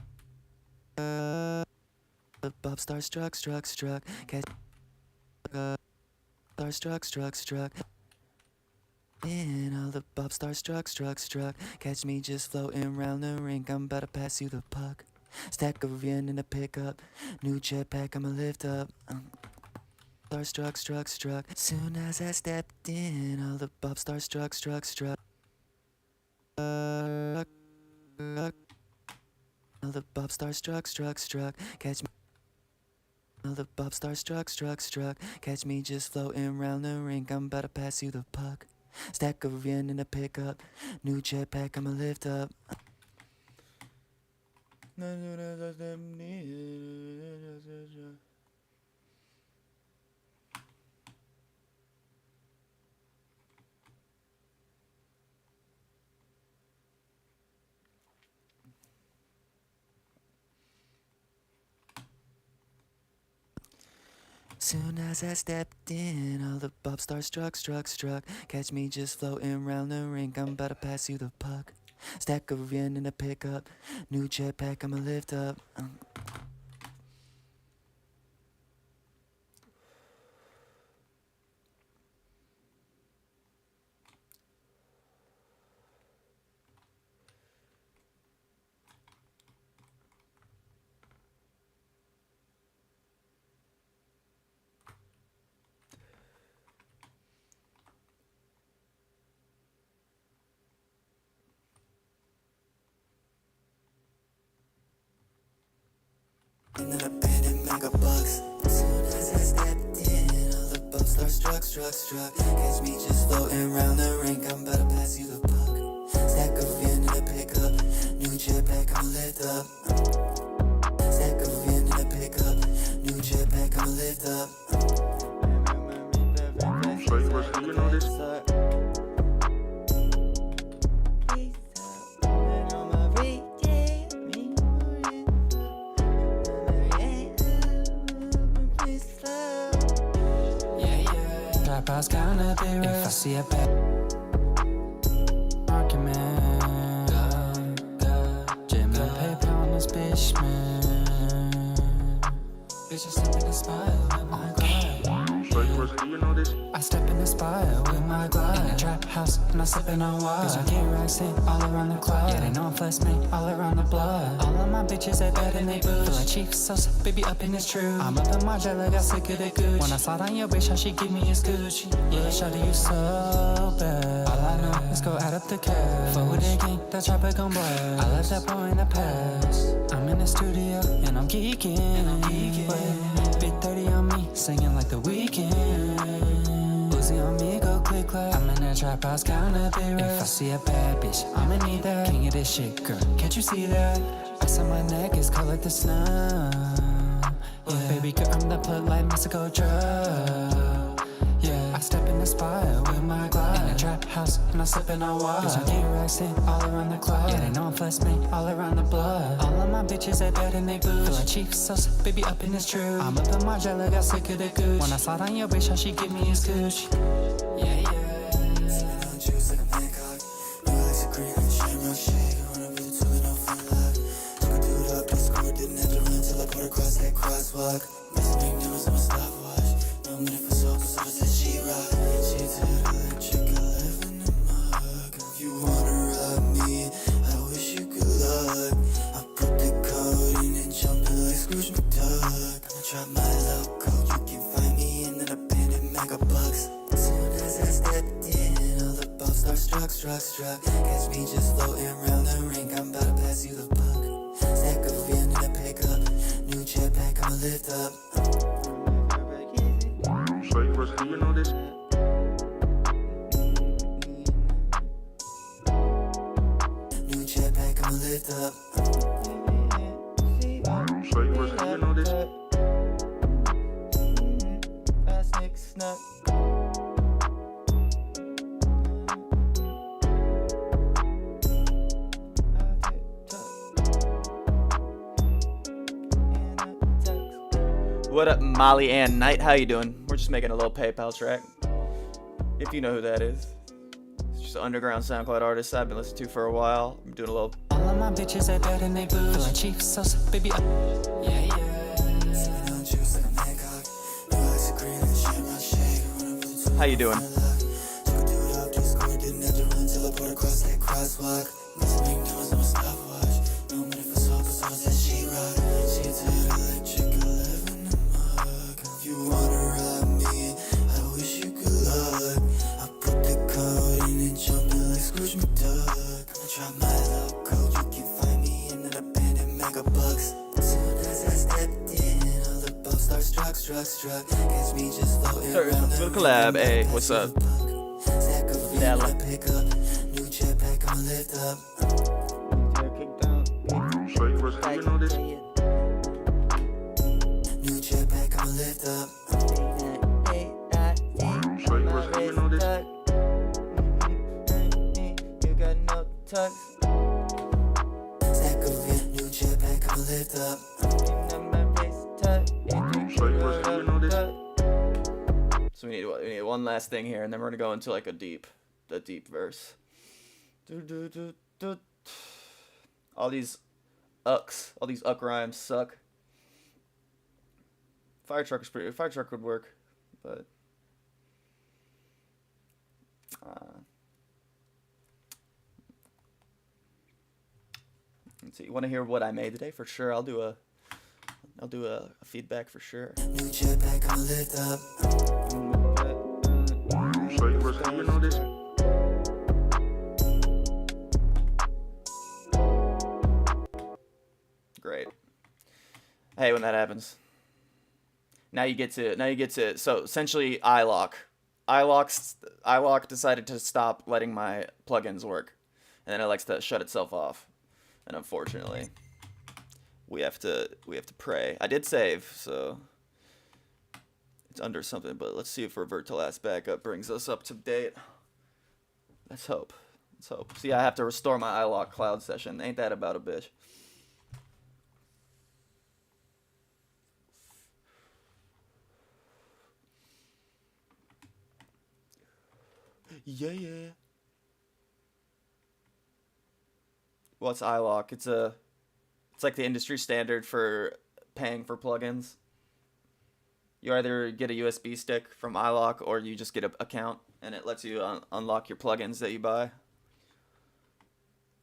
The pop stars struck. Catch. Struck. In all the pop stars struck. Catch me just floating around the rink. I'm about to pass you the puck. Stack of yen in a pickup. New jetpack, I'ma lift up. Struck. Soon as I stepped in, all the pop stars struck. All the pop stars struck. Catch me. All the pop stars struck. Catch me just floating around the rink. I'm about to pass you the puck. Stack of yen in a pickup. New jetpack, I'ma lift up. Soon as I stepped in, all the pop stars struck. Catch me just floating around the rink. I'm about to pass you the puck. Stack of yen in a pickup. New jetpack, I'ma lift up. In an abandoned mega box. Soon as I stepped in, all the boats start struck. Catch me just floating round the rink. I'm about to pass you the puck. Stack of yen in a pickup. New jetpack, I'ma lift up. Stack of yen in a pickup. New jetpack, I'ma lift up. So you know this? Trap house kinda be rough. If I see a bad argument, Jim and paper on this bitch, man. Bitch, I step in the spot with my glide. So you know this? I step in the spot with my glide. In the trap house, and I sippin' on wine. Bitch, I get racks in all around the club. Yeah, they know I'm flex mate all around the blood. All of my bitches, they bad and they booze. Feel like Chief Sauce, baby, up in this true. I'm up in my jelly, got sick of the Gucci. When I slide on your bitch, how she give me is Gucci. Yeah, shawty, you so bad. All I know is go add up the cash. Fuck with the gang, that chopper gon' blast. I left that boy in the past. I'm in the studio, and I'm geeking. Big 30 on me, singing like the weekend. Uzi on me, go click clap. I'm in the trap house, kinda be rough. If I see a bad bitch, I'ma need that. King of this shit, girl, can't you see that? Ice on my neck is cold like the snow. Yeah, baby girl, I'm the plug like Mexico drug. Yeah, I step in the spot with my glide. In the trap house, and I'm sippin' on wine. Bitch, I get racks in all around the club. Yeah, they know I'm flex mate all around the blood. All of my bitches, they bad and they booze. Feel like Chief Sauce, baby, up in this true. I'm up in my jelly, got sick of the Gucci. When I slide on your bitch, how she give me is Gucci. Yeah. Sippin' on juice like a Bangkok. New ice cream and shamrock shake. Run up with the two and off and lock. Took a dude up, Discord, didn't have to run till I put across that crosswalk. Missing McDonald's on my stopwatch. No minute for soul, cause I was at sheetrock. She said electric, I live in the mug. If you wanna rob me, I wish you good luck. I put the code in and jump in like Scrooge McDuck. I'ma drop my logo, you can find me in an abandoned mega box. Soon as I stepped in, all the boats start struck. Catch me just floating around the rink, I'm about to pass you the buck. Stack of yen in a pickup, new jetpack, I'ma lift up. So you know this? New jetpack, I'ma lift up. So you know this? Fast Nick Snuck. What up, Molly Ann Knight? How you doing? We're just making a little PayPal track. If you know who that is. It's just an underground SoundCloud artist I've been listening to for a while. I'm doing a little... All of my bitches, they bad and they booze. Feel like Chief Sauce, baby, up. Yeah. How you doing? Drop my logo, you can find me in an abandoned mega box. Soon as I stepped in, all the boats start struck. Catch me just floating around the collab, hey, what's up? Stack of yen, I pick up. New jetpack, I'ma lift up. So you know this? New jetpack, I'ma lift up. So you know this? You got no tucks. Stack of yen, new jetpack, I'ma lift up. So you know this? So we need one last thing here, and then we're gonna go into like a deep verse. All these uck rhymes suck. Fire truck is pretty. Fire truck would work, but let's see. You want to hear what I made today? For sure, I'll do a feedback for sure. New jetpack, I'ma lift up. So you was you know this? Great. Hey, when that happens. Now you get to so essentially iLock decided to stop letting my plugins work, and then it likes to shut itself off, and unfortunately we have to pray. I did save, so it's under something, but let's see if revert to last backup brings us up to date. Let's hope. See, I have to restore my iLock cloud session. Ain't that about a bitch? Yeah. What's iLock? It's like the industry standard for paying for plugins. You either get a USB stick from iLock or you just get an account, and it lets you unlock your plugins that you buy.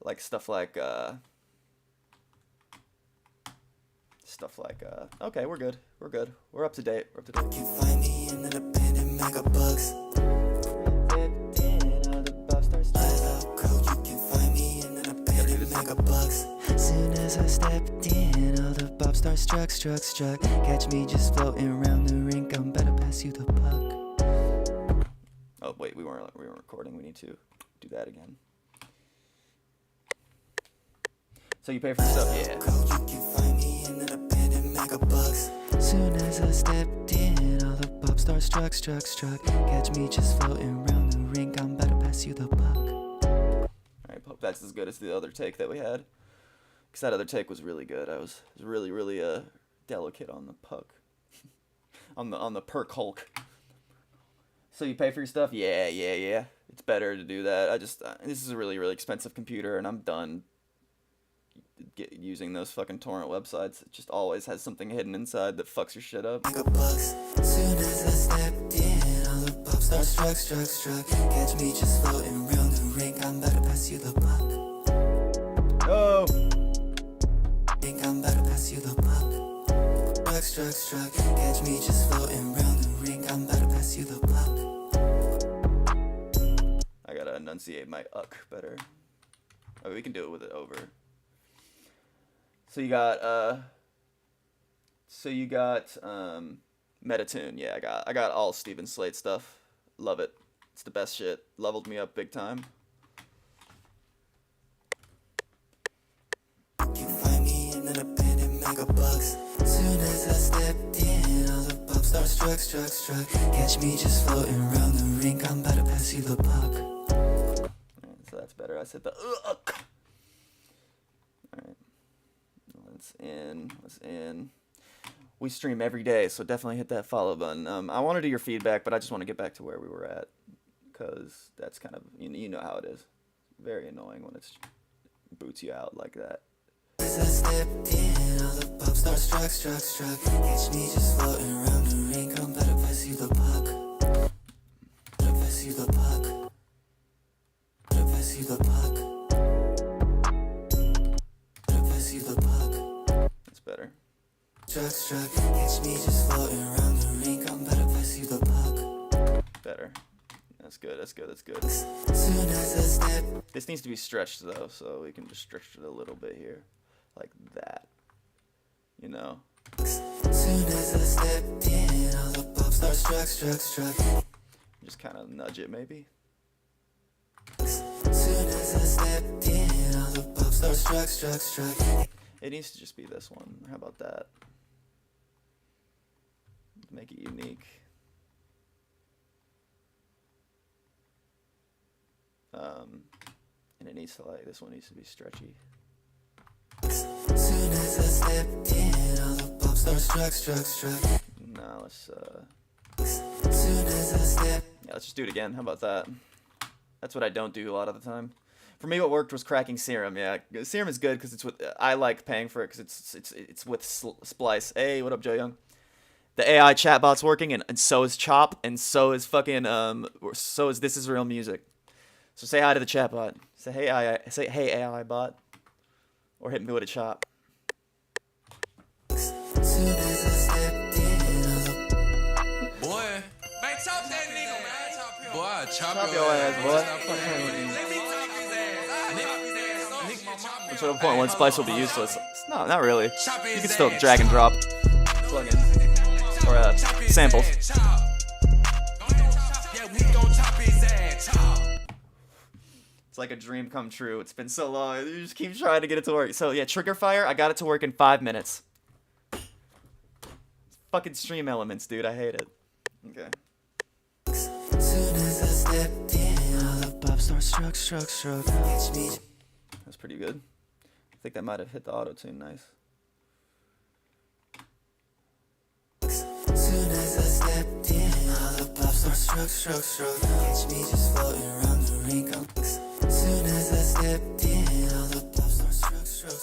Like stuff like okay, we're good. We're up to date. You find me in an abandoned mega bucks. Soon as I stepped in, all the bob stars struck. Catch me just floating around the rink. I'm better pass you the puck. Oh wait, we weren't recording. We need to do that again. So you pay for stuff, yeah. You can find me in an abandoned mega bucks. Soon as I stepped in, all the bob stars struck. Catch me just floating around the rink. I'm better pass you the puck. Alright, hope that's as good as the other take that we had. Because that other take was really good. I was really delicate on the puck. on the perk Hulk. So you pay for your stuff? Yeah. It's better to do that. This is a really expensive computer, and I'm done using those fucking torrent websites. It just always has something hidden inside that fucks your shit up. Soon as I stepped in, all the pop stars struck. Catch me just floating around the rink. I'm about to pass you the puck. Oh. Think I'm about to pass you the puck. Struck. Catch me just floating around the rink. I'm about to pass you the puck. I gotta enunciate my uck better. Oh, we can do it with it over. So you got Metatune. Yeah, I got all Steven Slate stuff. Love it. It's the best shit. Leveled me up big time. You find me in an abandoned mega bucks. Soon as I stepped in, all the pop stars struck. Catch me just floating around the rink. I'm about to pass you the puck. Alright, so that's better. I said the uck. Alright. Let's in. We stream every day, so definitely hit that follow button. I want to do your feedback, but I just want to get back to where we were at, because that's kind of, you know how it is. Very annoying when it boots you out like that. As I stepped in, all the pop stars struck. Catch me just floating around the rink. I'm about to pass you the puck. Pass you the puck. Pass you the puck. Pass you the puck. That's better. Struck. Catch me just floating around the rink. I'm about to pass you the puck. Better. That's good. Soon as I step. This needs to be stretched though, so we can just stretch it a little bit here, like that. You know. Soon as I stepped in, all the pop stars struck. Just kind of nudge it, maybe. Soon as I stepped in, all the pop stars struck. It needs to just be this one. How about that? Make it unique. And it needs to, like, this one needs to be stretchy. Soon as I stepped in, all the pop stars struck. No, let's Soon as I stepped. Yeah, let's just do it again. How about that? That's what I don't do a lot of the time. For me, what worked was cracking Serum. Yeah, Serum is good because it's with. I like paying for it because it's with Splice. Hey, what up, Joe Young? The AI chatbot's working, and so is Chop, and so is fucking so is This Is Real Music. So say hi to the chatbot. Say hey AI bot, or hit me with a chop. Boy, man, chop that nigga, man. Boy, I Chop your ass, boy. Which at a point one Splice will be useless. No, not really. You can still drag and drop plugins or samples. It's like a dream come true. It's been so long. You just keep trying to get it to work. So yeah, Trigger Fire, I got it to work in 5 minutes. Fucking stream elements, dude. I hate it. Okay. Soon as I stepped in, all the pops start struck. Catch me. That's pretty good. I think that might have hit the auto tune nice. Soon as I stepped in, all the pops start struck. Catch me just floating around the ring. Soon as I stepped in, all the pops start struck.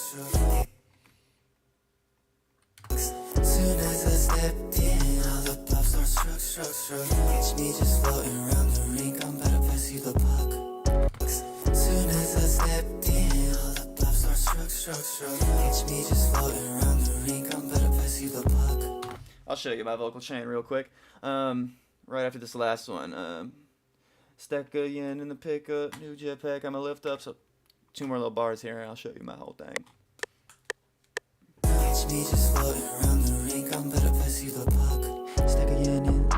Soon as I stepped in, all the pops start struck. Catch me just floating around the ring. I'm about to pass you the puck. Soon as I stepped in, all the pops start struck. Catch me just floating around the ring. I'm about to pass you the puck. I'll show you my vocal chain real quick. Right after this last one. Stack a yen in the pickup, new jetpack, I'ma lift up. So 2 more little bars here, and I'll show you my whole thing. Catch me just floating around the ring. I'm better pass you the puck. Stack a yen in.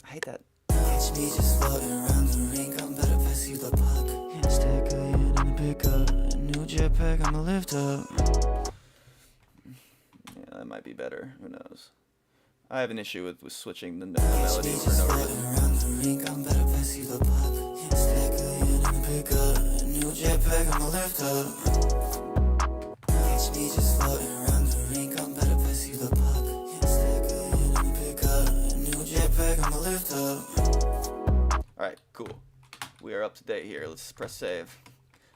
I hate that. Catch me just floating around the ring. I'm better pass you the puck. Stack a yen in the pickup, new jetpack. I'ma lift up. Yeah, that might be better. Who knows? I have an issue with switching the melody for no reason. Around the ring. I'm better pass you the puck. Stack a yen in the pickup, new jetpack. I'ma lift up. Catch me just floating around the ring. I'm better pass you the puck. Stack a yen in the pickup, new jetpack. I'ma lift up. Alright, cool. We are up to date here. Let's press save.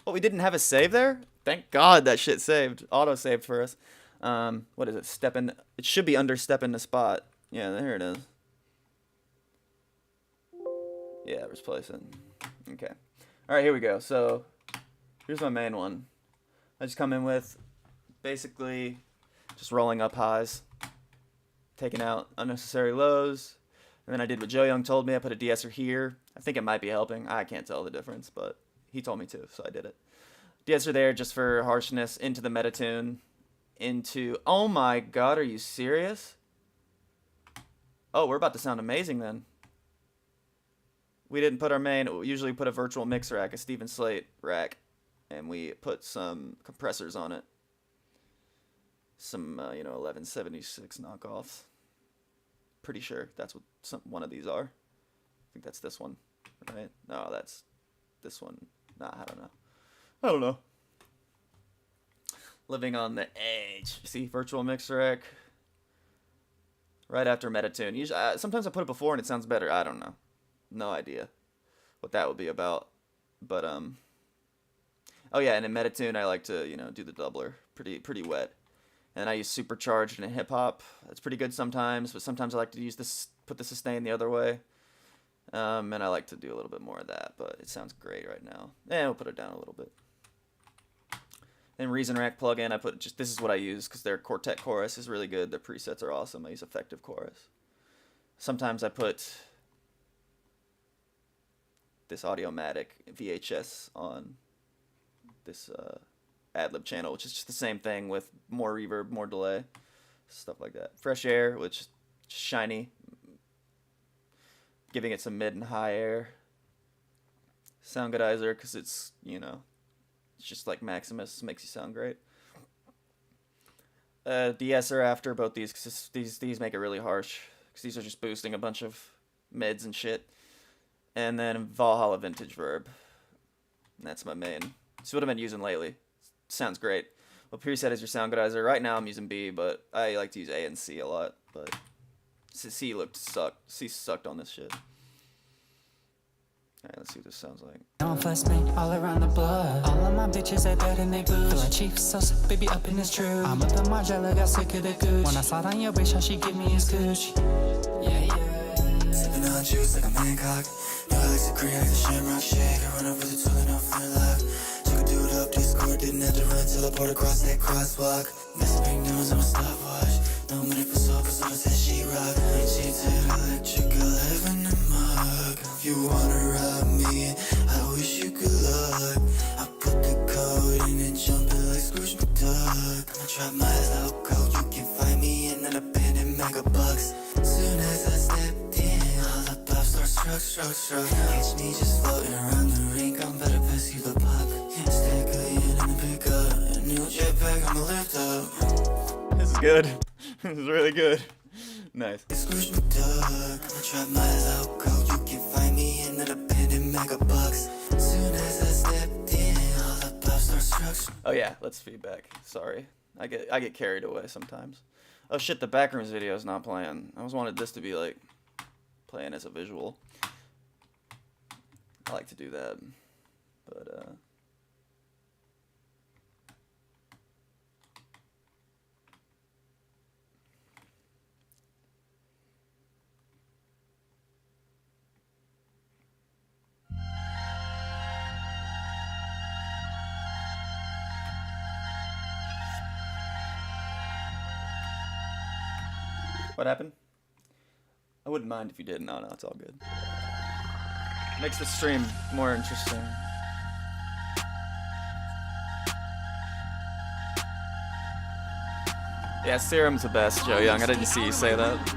Oh, we didn't have a save there? Thank God that shit saved. Auto saved for us. What is it? Step in. It should be under step in the spot. Yeah, there it is. Yeah, replace it. Okay. All right, here we go. So here's my main one. I just come in with basically just rolling up highs, taking out unnecessary lows, and then I did what Joe Young told me. I put a de-esser here. I think it might be helping. I can't tell the difference, but he told me to, so I did it. De-esser there just for harshness into the meta tune. Into, oh my God, are you serious? Oh, we're about to sound amazing then. We didn't put our main, we usually put a virtual mix rack, a Steven Slate rack, and we put some compressors on it. Some, 1176 knockoffs. Pretty sure that's what one of these are. I think that's this one, right? No, that's this one. Nah, I don't know. Living on the edge. See, virtual mix rack. Right after Metatune. Usually, sometimes I put it before and it sounds better. I don't know. No idea what that would be about. But oh yeah, and in Metatune I like to do the doubler. Pretty wet. And I use supercharged in hip hop. That's pretty good sometimes, but sometimes I like to use this, put the sustain the other way. And I like to do a little bit more of that, but it sounds great right now. And we'll put it down a little bit. And Reason Rack plugin, I put this is what I use because their Quartet chorus is really good. Their presets are awesome. I use Effective Chorus. Sometimes I put this Audiomatic VHS on this ad-lib channel, which is just the same thing with more reverb, more delay, stuff like that. Fresh Air, which is shiny, giving it some mid and high air. Sound Goodizer, because it's, it's just like Maximus, makes you sound great. De-esser after both these, because these make it really harsh, because these are just boosting a bunch of mids and shit. And then Valhalla Vintage Verb. And that's my main. This is what I've been using lately. Sounds great. Well, preset is your Sound Goodizer. Right now I'm using B, but I like to use A and C a lot. But C sucked on this shit. Alright, let's see what this sounds like. On first mate, all around the blood. All of my bitches, they bad and they boo. Feel like Chief Sauce, baby, up in this true. I'm up in Margiela, got sick of the gooch. When I saw on your bitch, all she give me is cooch. Yeah, yeah. Sipping on juice like a Hancock. No, I like to green like the Shamrock Shake. I run up with the tool and I'll find luck. Took a dude up Discord, didn't have to run till I poured across that crosswalk. Messing big news on my stopwatch. No money for soap, so I said she rock. Ain't cheated, electric, 11 in mug. If you wanna rob me, I wish you good luck. I put the code in and jump it like Scrooge McDuck. I'ma drop my logo, you can find me in an abandoned megabucks. Soon as I stepped in, all the pops start struck. Catch me just floating around the rink, I'm better pass you the pop. Stack a yen in the pickup, a new jetpack, I'ma lift up. This is good. This is really good. Nice. Scrooge McDuck, I'ma drop my logo, you can find me in an abandoned megabucks. Soon as I stepped in, all the pops start struck. Oh yeah, let's feedback. Sorry. I get carried away sometimes. Oh shit, the Backrooms video is not playing. I always wanted this to be like playing as a visual. I like to do that. But what happened? I wouldn't mind if you did. No, it's all good. Makes the stream more interesting. Yeah, Serum's the best, Joe Young. I didn't see you say that.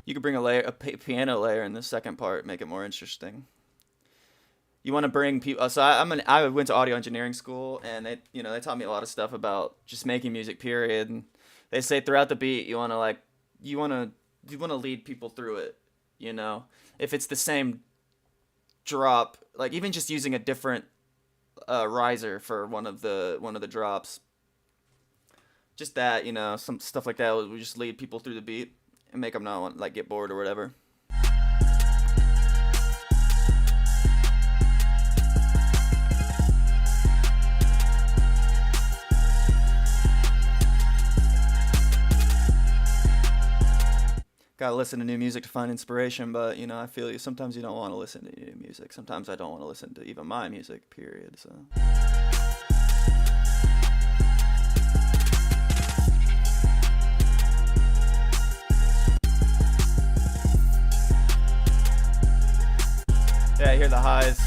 You could bring a piano layer in the second part, make it more interesting. You want to bring people. So I went to audio engineering school, and they taught me a lot of stuff about just making music. Period. And they say throughout the beat, you want to lead people through it. You know, if it's the same drop, like even just using a different riser for one of the drops. Just that, some stuff like that would just lead people through the beat and make them not want, like, get bored or whatever. Gotta listen to new music to find inspiration, but I feel you. Sometimes you don't want to listen to new music. Sometimes I don't want to listen to even my music. Period. So. Yeah, I hear the highs.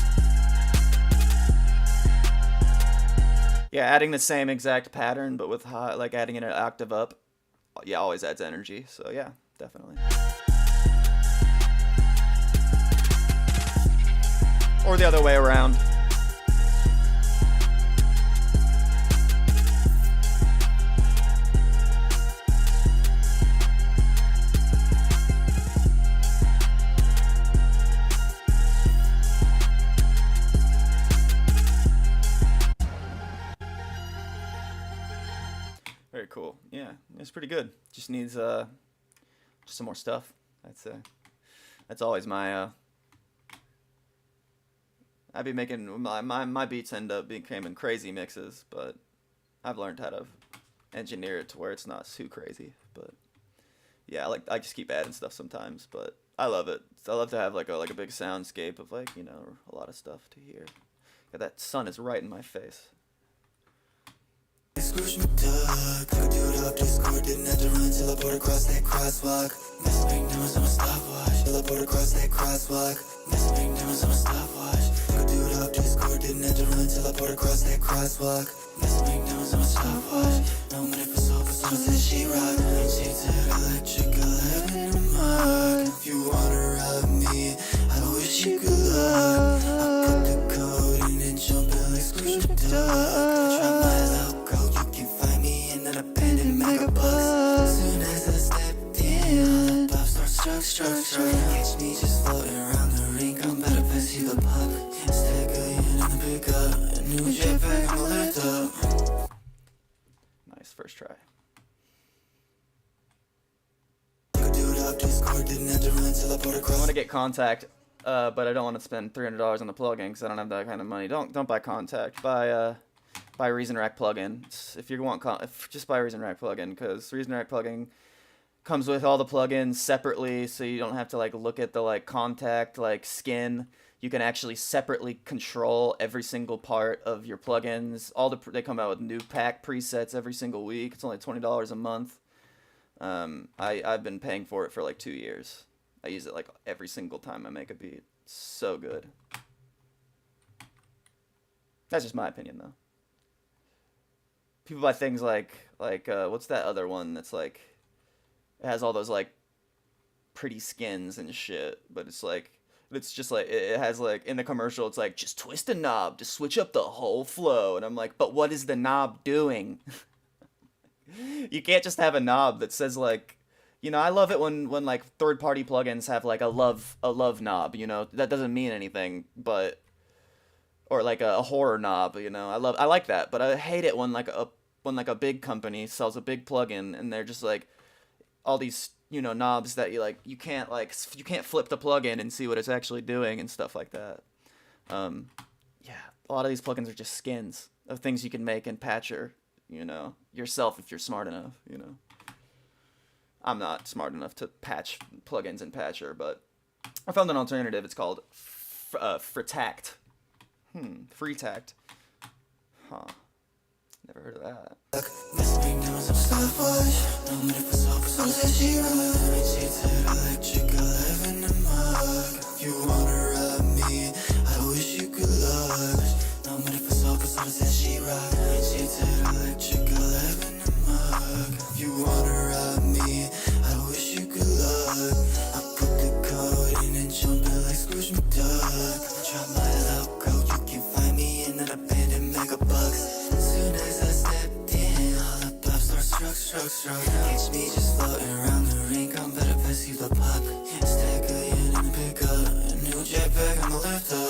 Yeah, adding the same exact pattern, but with high, like adding it an octave up, yeah, always adds energy. So yeah, definitely. Or the other way around. Very cool. Yeah, it's pretty good. Just needs just some more stuff. That's always my I'd be making my beats end up becoming crazy mixes, but I've learned how to engineer it to where it's not too crazy. But yeah, I just keep adding stuff sometimes, but I love it. I love to have like a big soundscape of like, you know, a lot of stuff to hear. Yeah, that sun is right in my face. Scrooge McDuck, I do it up Discord, didn't have to run till I put across that crosswalk. Messing big numbers on my stopwatch, till I put across that crosswalk. Messing big numbers on my stopwatch, I do it up Discord, didn't have to run till I put across that crosswalk. Messing big numbers on my stopwatch, no money for soap, as long as that she rock. And she said electric, 11 in the mug. If you wanna rob me, I wish you good luck. I put the code in and jump in like Scrooge McDuck. Try my luck. As soon as I stepped in, all the pop starts struck. Catch me just floating around the rink. I'm about to pass you the pop. Stack a in the pickup. A new jetpack, I'm gonna lift up. Nice first try. I want to get Contact, but I don't want to spend $300 on the plugin because I don't have that kind of money. Don't buy Contact. Buy Reason Rack plugin. If you want, just buy Reason Rack plugin, because Reason Rack plugin comes with all the plugins separately, so you don't have to like look at the like Contact like skin. You can actually separately control every single part of your plugins. They come out with new pack presets every single week. It's only $20 a month. I've been paying for it for like 2 years. I use it like every single time I make a beat. So good. That's just my opinion though. People buy things like what's that other one that's like, it has all those like pretty skins and shit, but it's just like, it has like, in the commercial it's like, just twist a knob to switch up the whole flow, and I'm like, but what is the knob doing? You can't just have a knob that says like, you know, I love it when like third party plugins have like a love knob, you know, that doesn't mean anything, but or like a horror knob, you know. I like that, but I hate it when like a big company sells a big plugin and they're just like all these, you know, knobs that you can't flip the plugin and see what it's actually doing and stuff like that. Yeah, a lot of these plugins are just skins of things you can make in Patcher, you know, yourself if you're smart enough, you know. I'm not smart enough to patch plugins in Patcher, but I found an alternative. It's called Fritact. Freetact. Huh. Never heard of that. You wanna rob me? I wish you good luck. No money for soap, as long as that she rock. She said electric 11 a mug. You wanna rob me? I wish you good luck. I put the code in and jump in like Scrooge McDuck. Drop my love code, you can find me in an abandoned mega bucks. As soon as I stepped in, all the pop starts struck. Catch me just floating around the rink. I'm better pass you the pop. Stack a in the pickup. A new jetpack, I'ma lift up.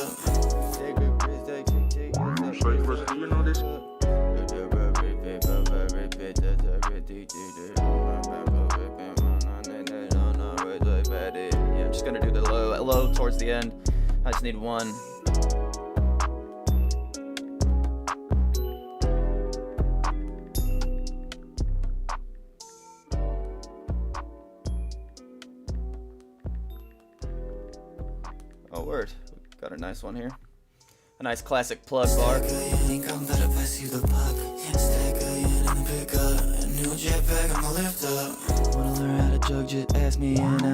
Yeah, I'm just gonna do the low towards the end. I just need one. Oh, word. Got a nice one here. A nice classic plug bar. Wanna learn how to jug, just ask me and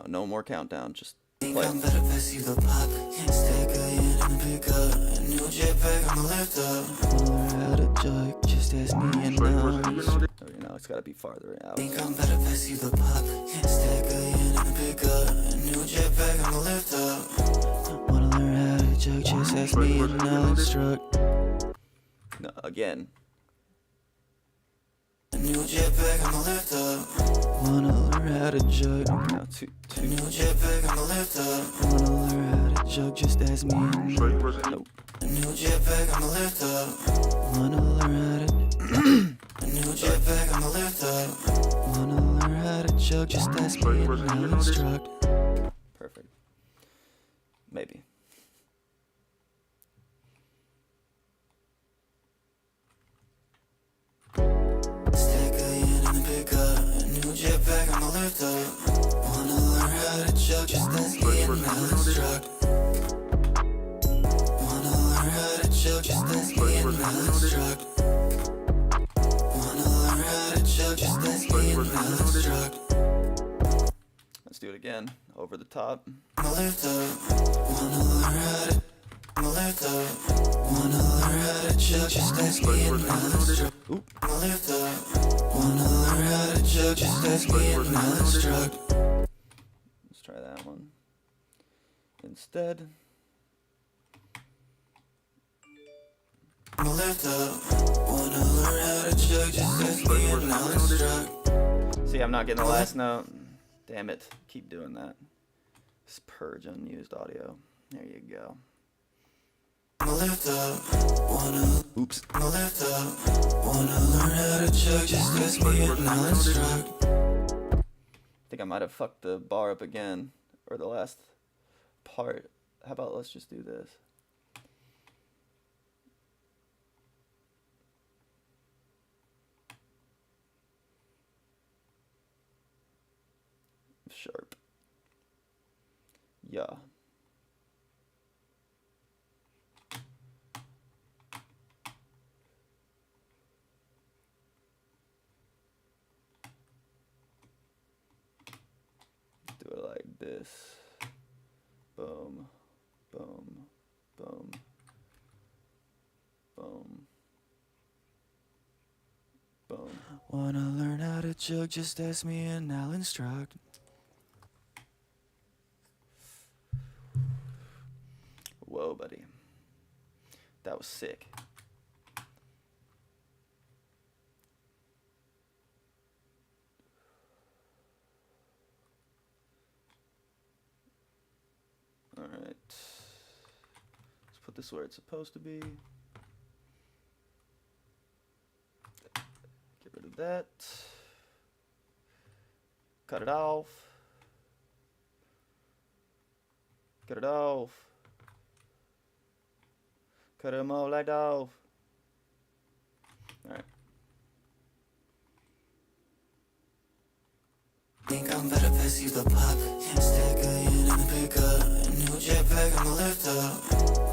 No more countdown, just play. I'm better pass you the pop. Stack a in and pick up a new jetpack, I'ma lift up. Wanna learn how to jug, just ask me and Oh, you know, it's gotta be farther out. Think I'm better pass you the pop. Stack a in and pick up a new jetpack, I'ma lift up. Wanna learn how to jug, just ask me and I'll instruct. No, again. A new jetpack, I'ma lift up. Wanna learn how to jug. No, A new jetpack, I'ma lift up. Wanna learn how to jug, just ask me. Nope. A new jetpack, I'ma lift up. Wanna learn how to. A new jetpack, I'ma lift up. Wanna learn how to jug, just ask me and I'll instruct. Perfect. Maybe. that's getting unstruck. Wanna learn how to choke, just that's getting unstruck. Wanna learn how to choke, just that's getting unstruck. Let's do it again. Over the top. Wanna learn how to lift up. Wanna learn how to choke, just that's getting unstruck. Wanna lift up. Wanna learn how to choke, just that's getting unstruck. Let's try that one instead. Wanna lift up. Wanna learn how to choke, just that's getting unstruck. See, I'm not getting the last note. Damn it. Keep doing that. Just purge unused audio. There you go. Lift up, oops. Lift up, wanna learn how to choke, just that's getting unstruck. I think I might have fucked the bar up again, or the last part. How about let's just do this. Sharp. Yeah. Do it like this. Boom, boom, boom, boom, boom. Wanna learn how to choke, just ask me and I'll instruct. Whoa, buddy. That was sick. All right. Let's put this where it's supposed to be. Get rid of that. Cut it off. Cut it off. Cut them all right off. Alright. Think I'm better pass you the pop. Stack a in the pickup. A new jetpack, I'ma lift up.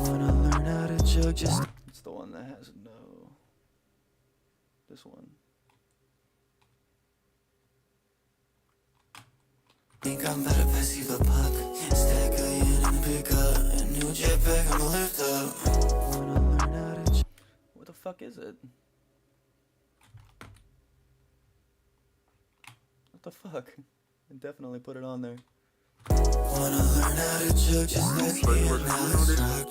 Wanna learn how to choke, just. It's the one that has no. This one. Think I'm better pass you the pop. Stack a in the pickup. A new jetpack, I'ma lift up. Wanna learn how to choke. What the fuck is it? What the fuck? I definitely put it on there. Wanna learn how to choke, just let's get unstruck.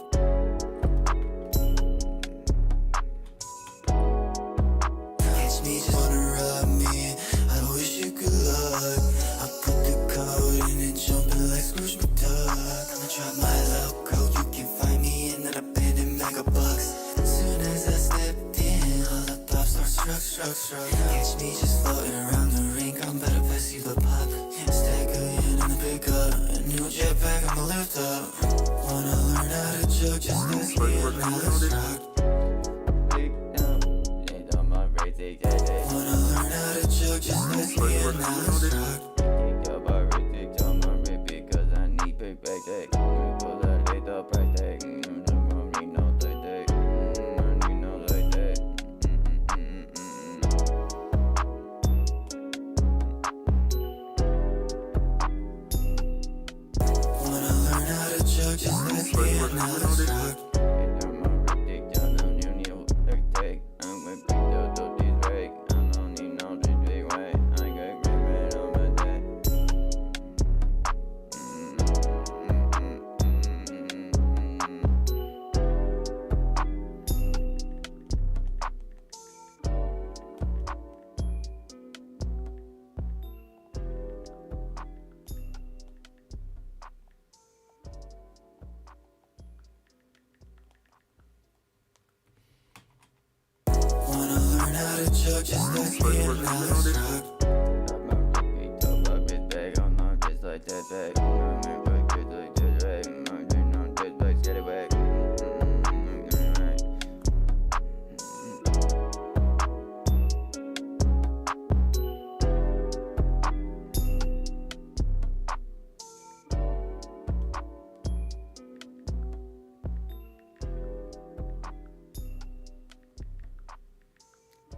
Catch me, just wanna rub me. I wish you good luck. I put the code in and jumping like Scrooge McDuck. I'ma drop my low code. You can find me in an abandoned mega box. Soon as I stepped in, all the pops start struck. Catch me just floating around the rink. I'm better pass you the pop. Stack a in the pickup. A new jetpack, I'ma lift up. Wanna learn how to choke, just let's get unstruck. Wanna learn how to choke, just let's get unstruck. Just let's get unstruck.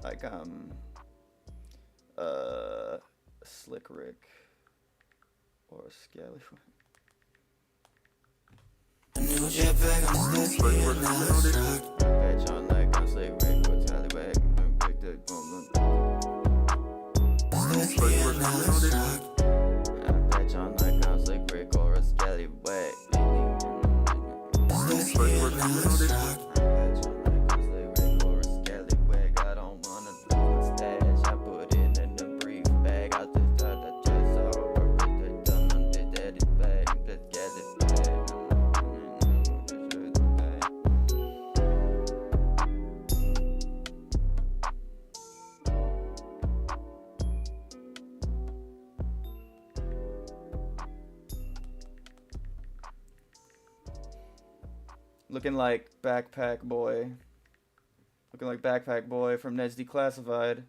Like Slick Rick or Scally. New jetpack, I'm slick Rick, now let's rock. Patch on like I'm Slick Rick or Scallywag. Slick Rick, now let's rock. Patch on like I'm Slick Rick or a Scallywag. Slick Rick, now let's rock. Looking like Backpack Boy. Looking like Backpack Boy from Ned's Declassified.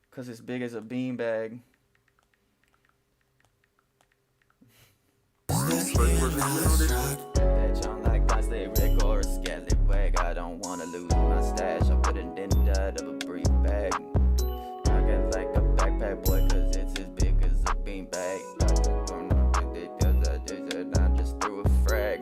Because it's big as a beanbag. Bitch, I'm like Bosley Rick or a Scallywag. I don't want to lose my stash. I put it in the dead of a brief bag. I get like a Backpack Boy because it's as big as a beanbag. I just threw a frag.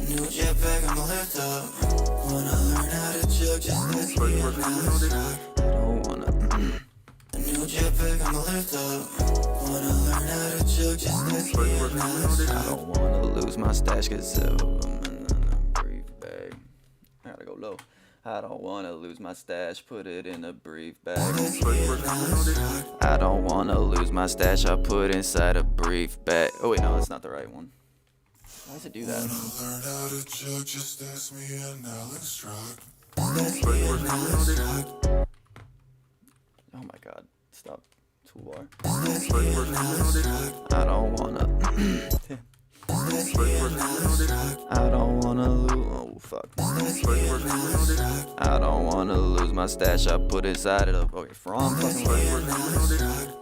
New jetpack, I'ma lift up. Wanna learn how to jug, just let's get it, now let's rock. I don't wanna. A new jetpack, I'ma lift up. Wanna learn how to jug, just let's get it, now let's rock. I don't wanna lose my stash cause I'm in a brief bag. I gotta go low. I don't wanna lose my stash, put it in a brief bag. I don't wanna lose my stash, I put inside a brief bag. Oh wait, no, that's not the right one. Why does it do that? Wanna learn how to jug, just ask me and Alex rock. Oh my god, stop. Toolbar. I don't wanna. I don't wanna lose. Oh fuck. I don't wanna lose my stash. I put inside it up. Okay, from fucking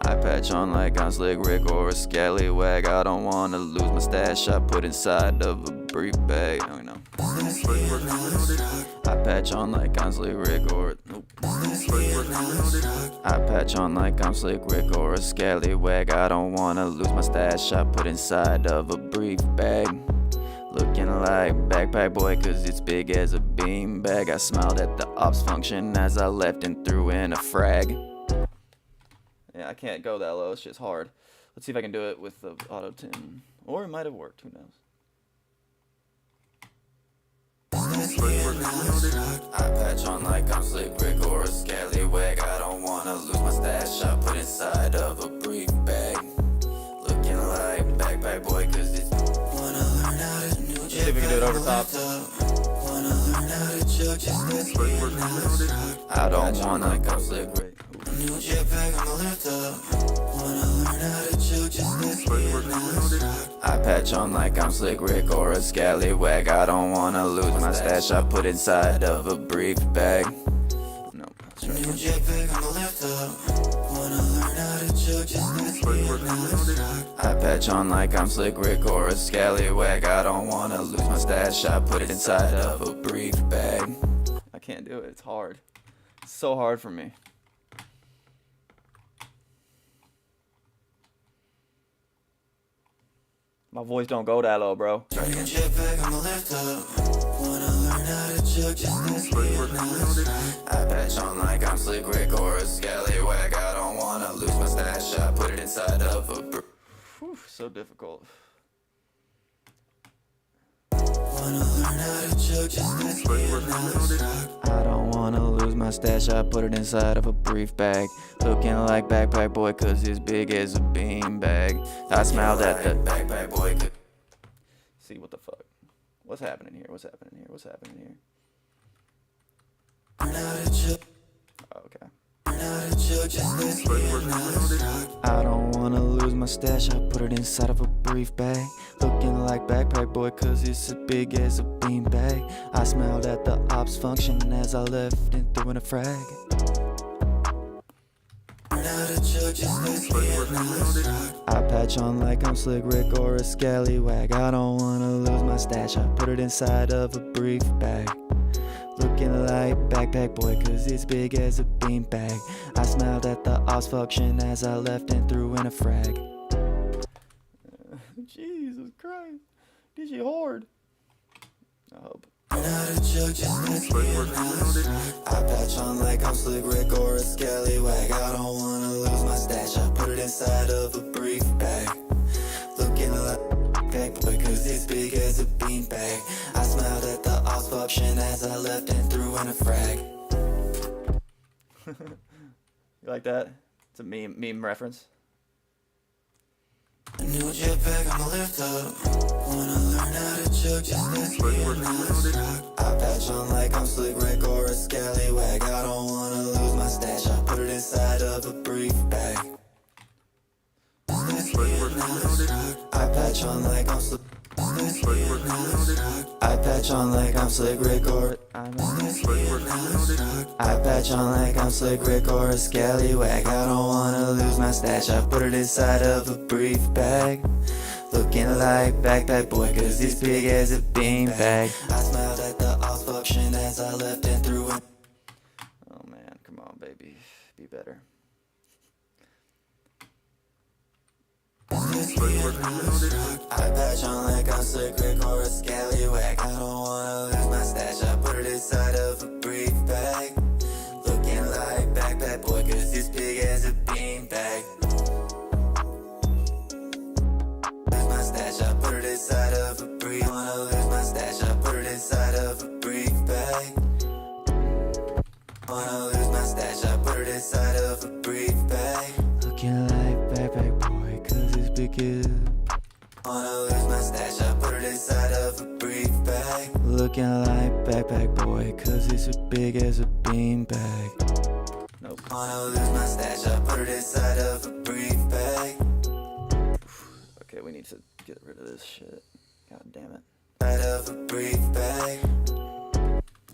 I patch on like I'm Slick Rick or a Scallywag. I don't wanna lose my stash. I put inside of a brief bag. I don't know. I patch on like I'm Slick Rick or nope. I patch on like I'm Slick Rick or a Scallywag. I don't wanna lose my stash. I put inside of a brief bag. Looking like Backpack Boy cause it's big as a beanbag. I smiled at the ops function as I left and threw in a frag. Yeah, I can't go that low, it's just hard. Let's see if I can do it with the auto tune. Or it might have worked, who knows. I patch on like I'm Slick Rick or a Scallywag. I don't wanna lose my stash. I put inside of a brief bag. Looking like Backpack Boy cause it's Wanna learn how to new let's see if we can do it over top. Wanna learn how to jug, just let's get it, now let's rock. I don't wanna like I'm Slick Rick. New jetpack, I'ma lift up. Wanna learn how to jug, just let's get it, now let's rock. I patch on like I'm Slick Rick or a Scallywag. I don't wanna lose my stash. I put inside of a brief bag. No, that's right. New jetpack, I'ma lift up. Wanna learn how to jug, just let's get it, now let's rock. I patch on like I'm Slick Rick or a Scallywag. I don't wanna lose my stash. I put it inside of a brief bag. I can't do it. It's hard. It's so hard for me. My voice don't go that low, bro. New jetpack, I'ma lift up. Wanna learn how to jug, just let's get it, now let's rock. I patch on like I'm Slick Rick or a Scallywag. I don't wanna lose my stash. I put it inside of a so difficult. Wanna learn how to jug, just let's get it, now let's rock. I don't wanna lose my stash. I put it inside of a brief bag. Looking like Backpack Boy cause it's big as a beanbag. I smiled at the Backpack Boy. See what the fuck? What's happening here? What's happening here? What's happening here? Learn how to jug. Oh, okay. Learn I don't wanna lose my stash, I put it inside of a brief bag. Looking like backpack boy, cause it's as big as a beanbag. I smiled at the ops function as I left and threw in a frag. I patch on like I'm Slick Rick or a scallywag. I don't wanna lose my stash, I put it inside of a brief bag. Looking like backpack boy, cause it's big as a beanbag. I smiled at the ops function as I left and threw in a frag. Jesus Christ. Did you hoard? I hope. I patch on like I'm Slick Rick or a scallywag. I don't wanna lose my stash, I put it inside of a brief bag. Looking like backpack boy, cause it's big as a beanbag. I smiled at the ops function as I left and threw in a frag. You like that? It's a meme reference. A new jetpack, I'ma lift up. Wanna learn how to chug, just ask me and I patch on like I'm Slick Rick or a scallywag. I don't wanna lose my stash, I put it inside of a brief bag. I patch on like I'm Slick. I patch on like I'm Slick Rick or I patch on like I'm Slick Rick or a scallywag. I don't wanna lose my stash, I put it inside of a brief bag. Looking like backpack boy, cause it's big as a beanbag. I smiled at the ops function as I left and threw in. Oh man, come on baby, be better. I patch on like I'm Slick Rick or a scallywag. I don't wanna lose my stash, I put it inside of a brief bag. Looking like backpack boy, cause it's big as a beanbag. Lose my stash, I put it inside of a brief. Wanna lose my stash, I put it inside of a brief bag. Wanna lose my stash, I put it inside of a brief bag. Looking like backpack boy, cause it's big as. Wanna lose my stash, I put it inside of a brief bag. Looking like backpack boy, cause it's as big as a beanbag. Nope. Wanna lose my stash, I put it inside of a brief bag. Okay, we need to get rid of this shit. God damn it. Inside of a brief bag.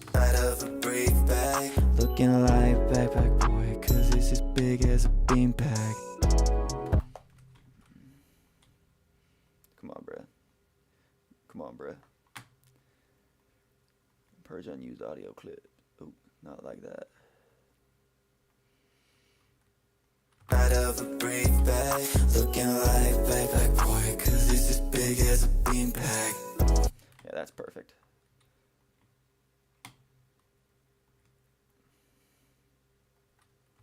Inside of a brief bag. Looking like backpack boy, cause it's as big as a beanbag. Come on, bruh. Come on, bruh. Purge unused audio clip. Oop, not like that. Out of a brief bag. Looking like backpack boy, cause it's as big as a beanbag. Yeah, that's perfect.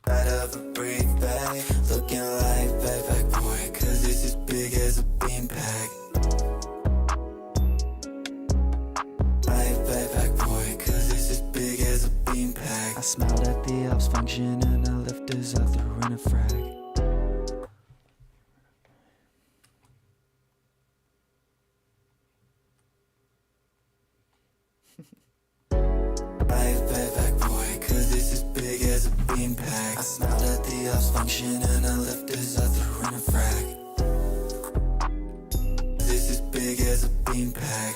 Out of a brief bag. Looking like backpack boy, cause it's as big as a beanbag. Like backpack boy, cause it's as big as a beanbag. I smiled at the ops function and I left as I threw in a frag. Beanbag. I smiled at the ops function and I left as I threw in a frag. This is big as a beanbag.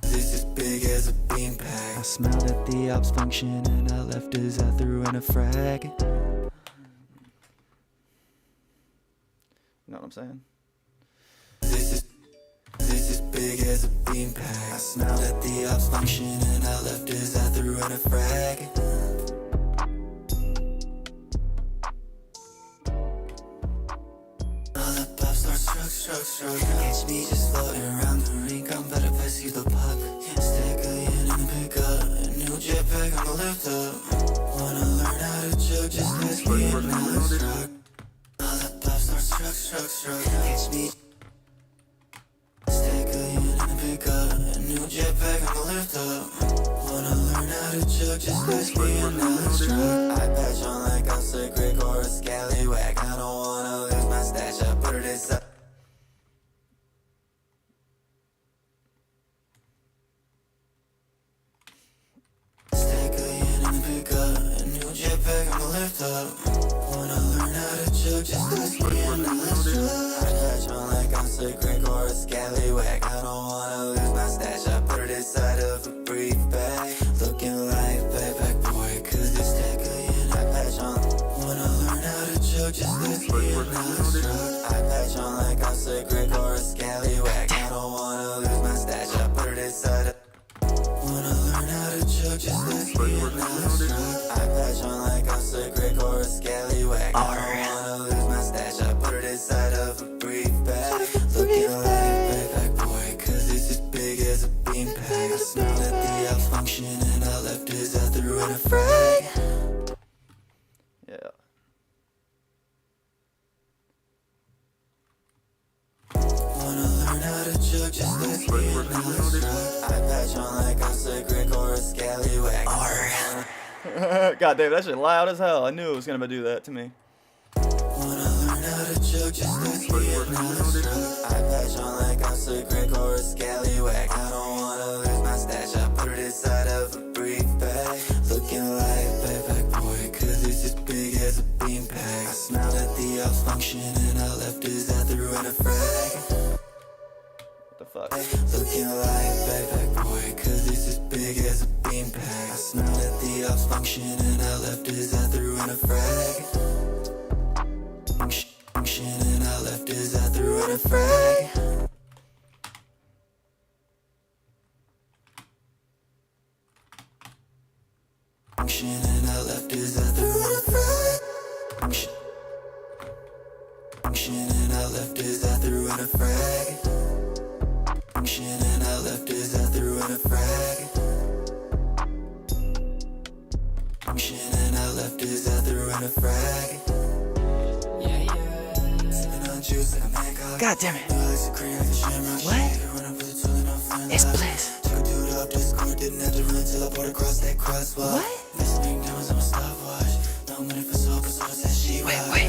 This is big as a beanbag. I smiled at the ops function and I left as I threw in a frag. You know what I'm saying? This is big as a beanbag. I smiled at the ops function and I left as I threw in a frag. Catch me just floating around the rink. I'm about to pass you the puck. Stack a yen in the pickup. A new jetpack, I'ma lift up. Wanna learn how to chug, just ask me and I'll struck. All the puffs are struck. Catch me. Stack a yen in the pickup. A new jetpack, I'ma lift up. Wanna learn how to chug, just ask me and I'll struck. I patch on like I'm Slick Rick or a scallywag. I don't wanna lose my stash, I put it inside. Stack a yen in the pickup. A new jetpack, I'ma lift lift up. Wanna learn how to chug, just ask me and let's chug. I patch on like I'm sick, Rick or a scallywag. I don't wanna lose my stash, I put it inside of a brief bag. Looking like backpack boy, cause it's that good. I patch on. Wanna learn how to chug, just ask me and let's chug. I patch on like I'm sick, Rick or a scallywag. I don't wanna lose my stash, I put it inside of. Wanna learn how to chug, just ask me and let's chug. I patch on like I'm sick, Rick or a scallywag. I don't wanna lose my stash, I put it inside of a brief bag. Looking like backpack boy, cause it's as big as a beanbag. I smelled at the malfunction and I left his I threw in a frag. Yeah. Wanna learn how to chug, just ask me and let's chug. I patch on like I'm sick, Rick or a scallywag. God damn, that shit loud as hell. I knew it was gonna do that to me. Wanna learn how to chug, just ask me and let's chug. I patch on like I'm sick, Rick or a scallywag. I don't wanna lose my stash, I put it inside of a brief bag. Looking like backpack boy, cause it's as big as a beanbag. I smelled at the malfunction and I left his I threw in a frag. What the fuck? Looking like backpack boy, cause it's as big as a beanbag. I smelled at the malfunction and I left his I threw in a frag. Function and I left his I threw in a frag. Function and I left his I threw in a frag. Function and I left his I threw in a frag. Function and I left his I threw in a frag. Function and I left his I threw in a frag. God damn it. What? It's Bliss. What? Wait.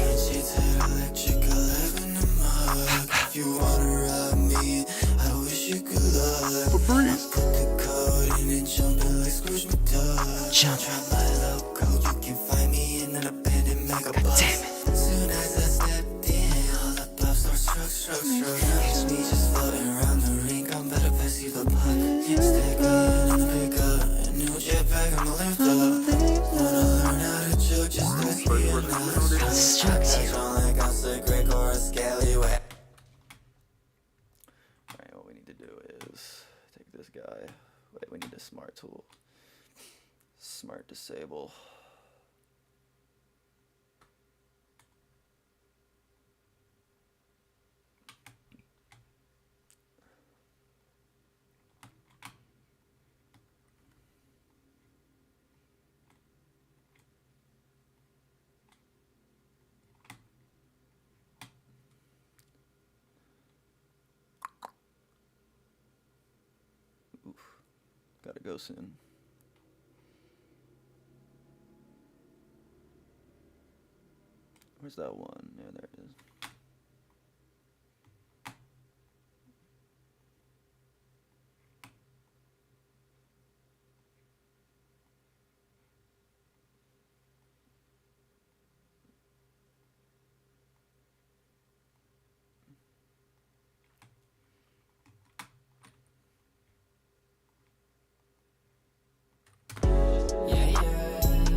You wanna rob me? I wish you good luck. Put the code in and jump in like Scrooge McDuck. Jump. Try my logo, you can find me in an abandoned mega bus. Damn it. Soon as I stepped in, all the puffs start struck. Catch me just floating around the rink. I'm better pass you the puck. Stick in the pickup, a new jetpack, I'm a lift up. Wanna learn how to chug, just ask me and let's chug. Instructs you. Like I'm sick, Rick or a scallywag. Alright, what we need to do is take this guy. Wait, we need a smart tool. Smart disable. Oof. Gotta go soon. Where's that one? Yeah, there it is.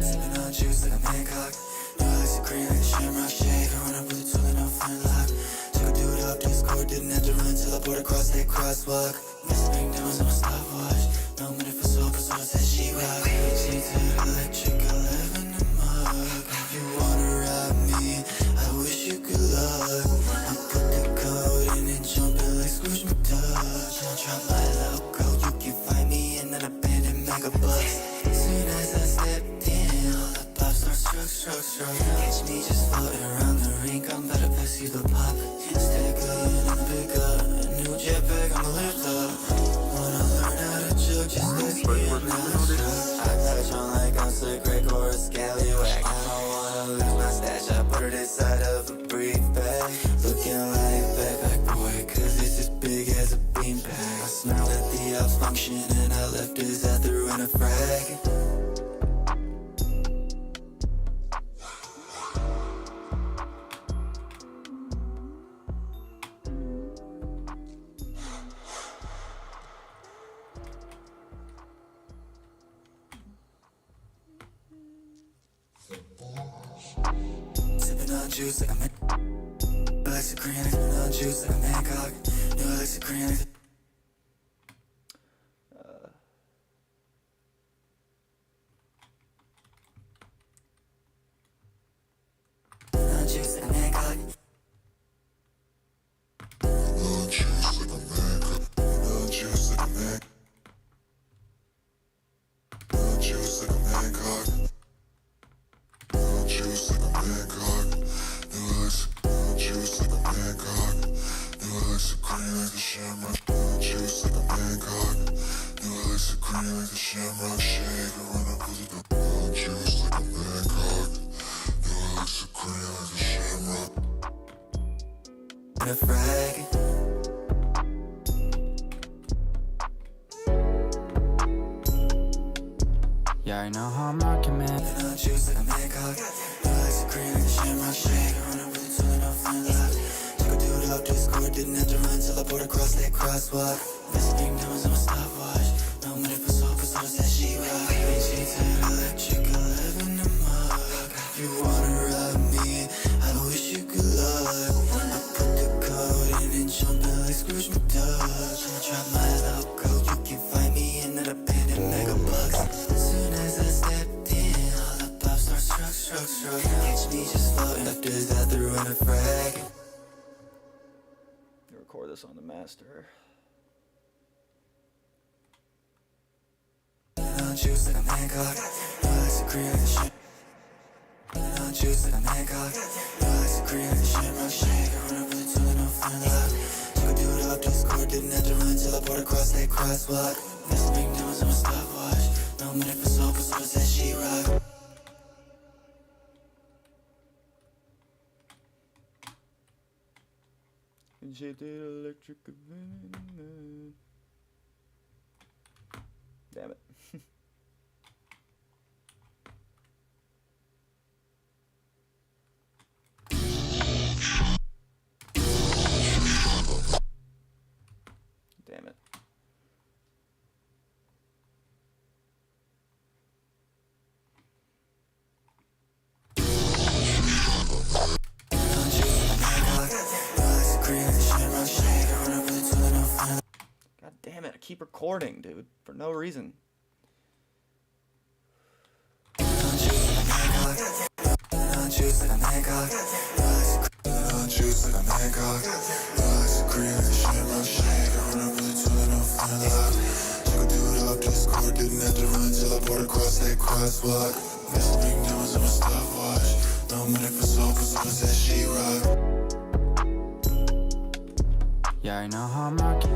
Sipping on juice like a Hancock. No ice cream like a shamrock shake. Run up with a tool and no flintlock. Took a dude off Discord, didn't have to run till I poured across that crosswalk. Missing McDonald's on my stopwatch. No minute for soap, so I said she rock. She did electric 11 a mug. If you wanna rob me, I wish you good luck. I put the code in and jump in like Scrooge McDuck. Don't try my logo, you can find me in an abandoned mega bus. Soon as I stepped in, all the pops start struck. Catch me just floating around the rink, I'm better pass you the pop. Stick in the pickup, a new jetpack, I'm a lift up. Wanna learn how to chug, just ask me and let's chug. I patch on like I'm sick, Rick or a scallywag. I don't wanna lose my stash, I put it inside of a brief bag. Looking like backpack boy, cause it's as big as a beanbag. I smelled at the malfunction and I left his I threw in a frag. juice like a man. New Alexa green like vanilla juice like a Mancock. New Alexa green like vanilla juice like a Mancock. Vanilla juice like a Mancock. Vanilla juice like a Mancock. Vanilla juice like a Mancock. Vanilla juice like a Mancock. New Alexa juice like a Mancock. New Alexa green like a shamrock. Vanilla juice like a Mancock. New Alexa green like a shamrock. Shake and run up with it. Vanilla juice like a Mancock. New Alexa green like a shamrock. In a frag. Yeah, I know how I'm rocking, man. Vanilla juice like a Mancock. New Alexa green like a shamrock. Shake and run up with it till no friends left. She could do it up Discord. Didn't have to run till I put across that crosswalk. Visiting diamonds on my stopwatch. No money for soul, cause all that she rock. Baby, she said electric 11 a mug. If you wanna rub me, I wish you good luck. I put the code in and jump in like Scrooge McDuck. I drop my logo, you can find me in an abandoned mega bucks. As soon as I stepped in, all the pop stars struck. Catch me just floating after that through in a frag. Record this on the master. Vanilla juice like a Mancock. New Alexa green like a shit. Vanilla juice like a Mancock. New Alexa green like a shamrock. Shake and run up with it till no friend left. She could do it up Discord. Didn't have to run till I put across that crosswalk. Visiting diamonds on my stopwatch. No money for soul, cause all that she rock. And she did electric. Damn it. Damn it. God damn it, I keep recording, dude, for no reason. Juice like a Mancock. Juice like a Mancock. Alexa green like a shamrock. Shake and run up with it till no friend left. She could do it up Discord. Didn't have to run till I put across that crosswalk. Visiting diamonds on my stopwatch. No money for soul, cause all that she rock. Yeah, I know how I'm rocking.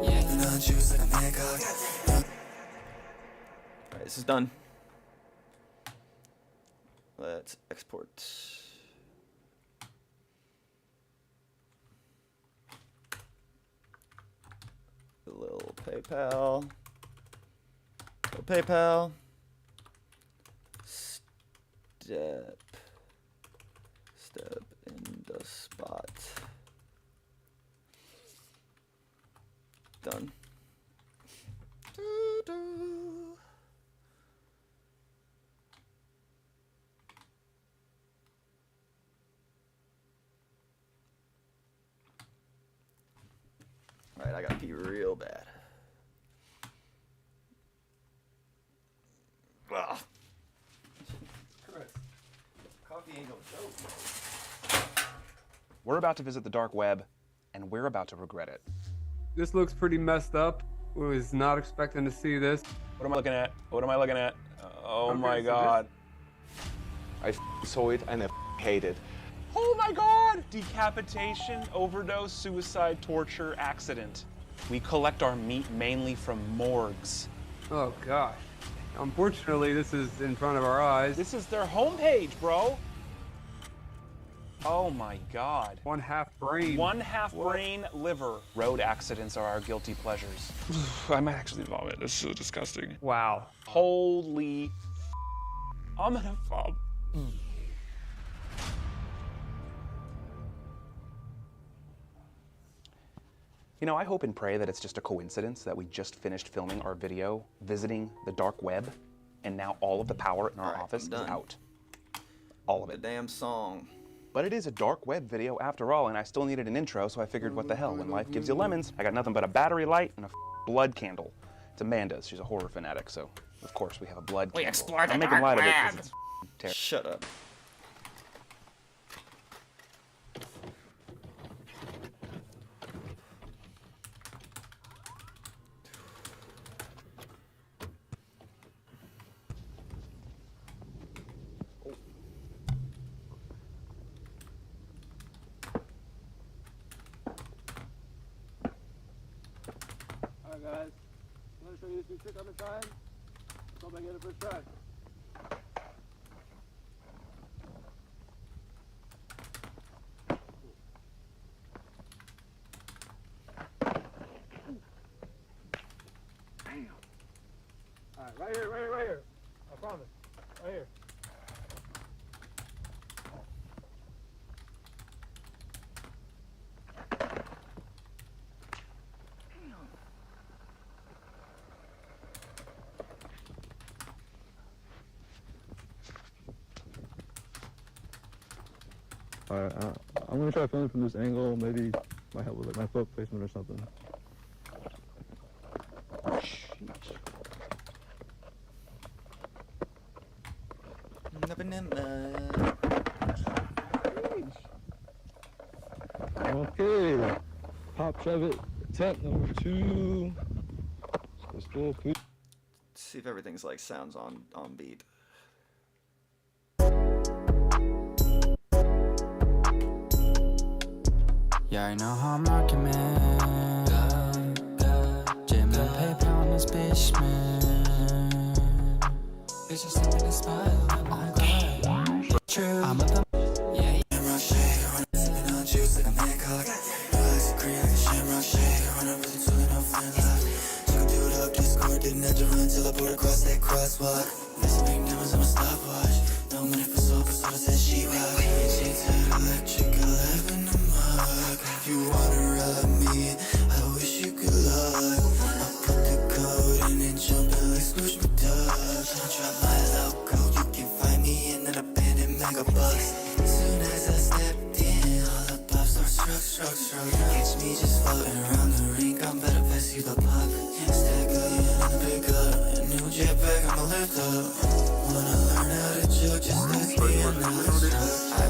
Yeah. Vanilla juice like a Mancock. Alright, this is done. Let's export. A little PayPal. Little PayPal. Step in the spot. Done. Alright, I gotta pee real bad. Ugh. Coffee ain't no joke. We're about to visit the dark web, and we're about to regret it. This looks pretty messed up. I was not expecting to see this. What am I looking at? What am I looking at? Oh Okay, my so god. I saw it and I hate it. Oh my god! Decapitation, overdose, suicide, torture, accident. We collect our meat mainly from morgues. Oh gosh. Unfortunately, this is in front of our eyes. This is their homepage, bro. Oh my god. One half brain. One half brain, liver. Road accidents are our guilty pleasures. I might actually vomit. This is so disgusting. Wow. Holy. I'm gonna vomit. You know, I hope and pray that it's just a coincidence that we just finished filming our video visiting the dark web, and now all of the power in our office is out. All of it. The damn song. But it is a dark web video after all, and I still needed an intro, so I figured, what the hell, when life gives you lemons, I got nothing but a battery light and a blood candle. It's Amanda's, she's a horror fanatic, so of course we have a blood candle. We explore the I'm making dark light of it web. 'cause it's terrible. Shut up. Alright guys, I'm gonna show you this new trick on the side. Hope I get it first try. Damn. Alright, right here, right here, right here. I promise. Right here. Alright, I'm gonna try filming from this angle. Maybe might help with like my foot placement or something. Okay, pop shove it. Attempt number 2. Let's go, please. Let's see if everything's like sounds on beat. Yeah, I know how I'm rocking, man. Jim and paper on this bitch, man. Bitch, just look at the smile. Oh my god. True. I'm a yeah. Shamrock shake, sipping on juice like a Hancock. Relax and green like a shamrock shake. Run up with the tool and no fan lock. She gon' do it up Discord, didn't have to run till I poured across that crosswalk. Missing big numbers on my stopwatch. No money for soul, but so said she rock. She said electric, I live in the mug. If you wanna rub me, I wish you good luck. I put the code in and jump in like Scrooge McDuck. I drop my logo, you can find me in an abandoned mega bus. Soon as I stepped in, all the pops start struck. Catch me just floating around the rink, I'm better pass you the puck. Stack a in the pickup, a new jetpack, I'ma lift up. Wanna learn how to chill, just like me and I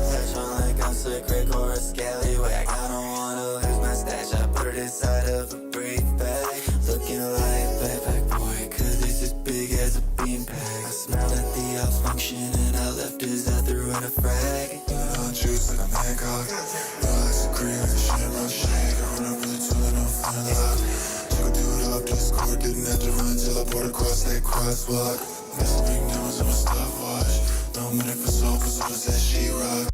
patch on like I'm sick, Rick or a scallywag. I don't wanna lose my stash, I put it inside of a brief bag. Looking like backpack boy, cause it's as big as a beanbag. I smelled at the house function and I left as I threw in a frag. On juice like I'm Hancock. Relax and cream like a shamrock shake. I run up with the tool and I'm feeling locked. She gon' do it up Discord, didn't have to run till I poured across that crosswalk. Missing big numbers on my stopwatch. No money for soul, but so said she rock.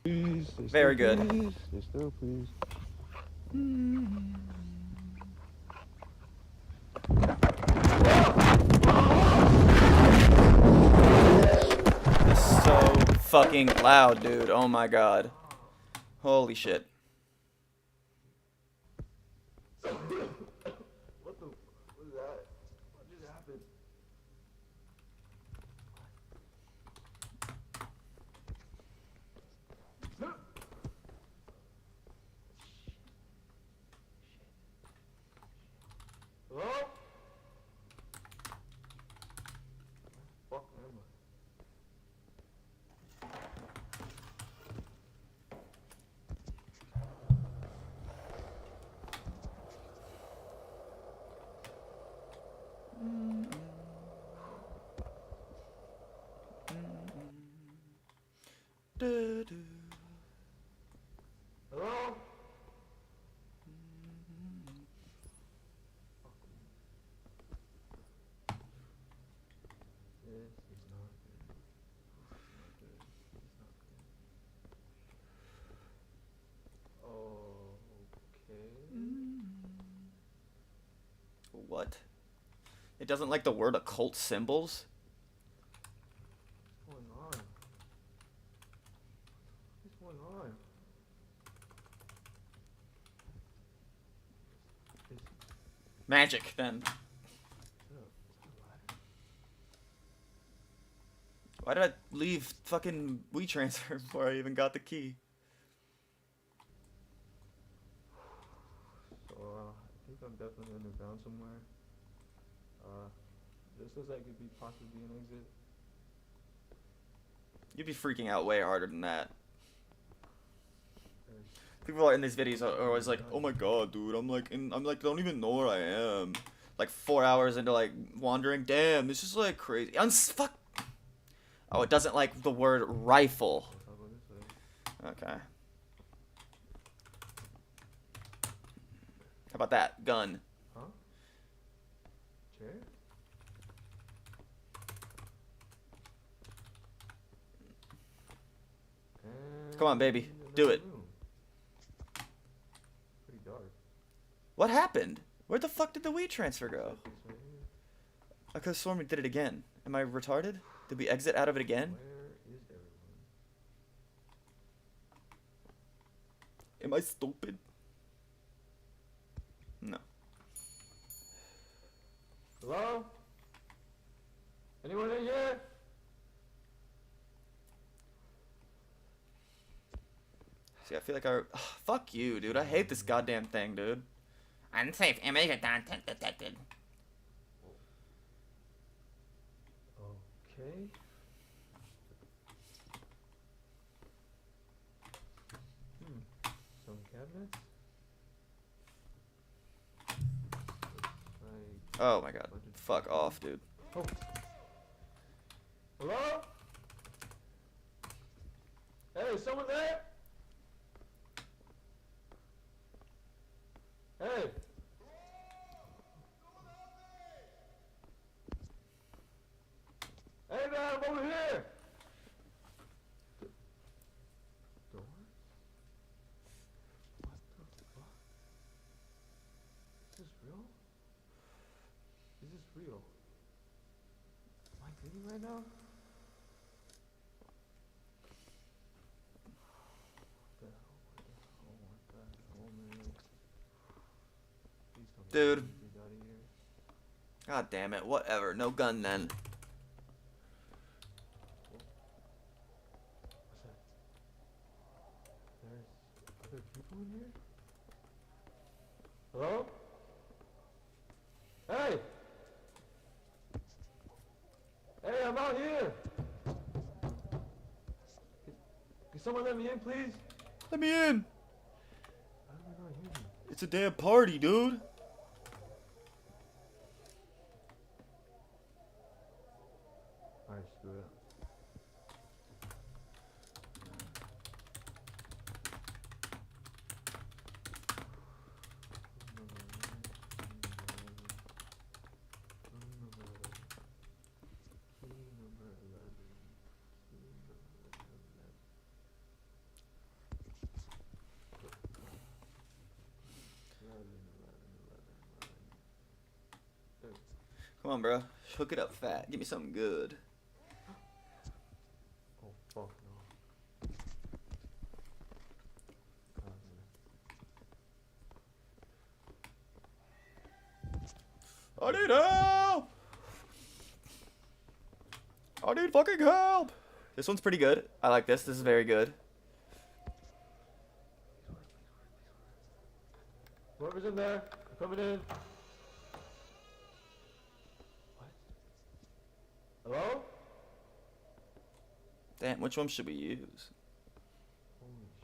Please, stay Very still, good. Please. Stay still, please. So fucking loud, dude. Oh my god. Holy shit. Hello? What? It doesn't like the word occult symbols? What's going on? What's going on? Magic, then. Why did I leave fucking WeTransfer before I even got the key? So, I think I'm definitely underground somewhere. This looks like it'd be possibly an exit. You'd be freaking out way harder than that. People are in these videos are always like, "Oh my god, dude, I'm like, don't even know where I am." Like 4 hours into like wandering. Damn, this is like crazy. Fuck. Oh, it doesn't like the word rifle. Okay. How about that gun? Huh? Chair? Come on, baby, do it. Pretty dark. What happened? Where the fuck did the WeTransfer go? I could have sworn we did it again. Am I retarded? Did we exit out of it again? Where is everyone? Am I stupid? No. Hello? Anyone in here? See, I feel like fuck you, dude. I hate this goddamn thing, dude. Unsafe image detected. Okay. Some cabinets. Looks like Oh my god. Fuck off, dude. Oh. Hello? Hey, someone there? Hey. Hey man, I'm over here. Door? What the fuck? Is this real? Is this real? Am I dreaming right now? What the hell, man? Please tell me Dude. he's out of here. God damn it. Whatever. No gun then. What's that? There's other people in here? Hello? Hey! Hey, I'm out here! Can someone let me in, please? Let me in. How do they not hear me? It's a damn party, dude. Alright, screw it. Come on, bro. Hook it up fat. Give me something good. Oh, fuck no. I need help! I need fucking help! This one's pretty good. I like this. This is very good. Whoever's in there, I'm coming in. What? Hello? Damn, which one should we use? Holy sh...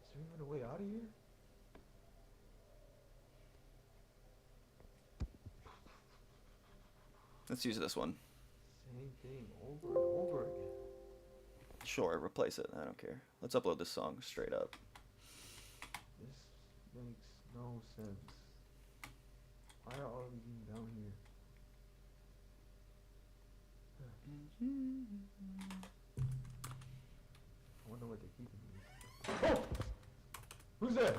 Is there even a way out of here? Let's use this one. Same thing over and over again. Sure, replace it. I don't care. Let's upload this song straight up. This makes no sense. Why are all of these even down here? I wonder what they're keeping me. Oh! Who's there?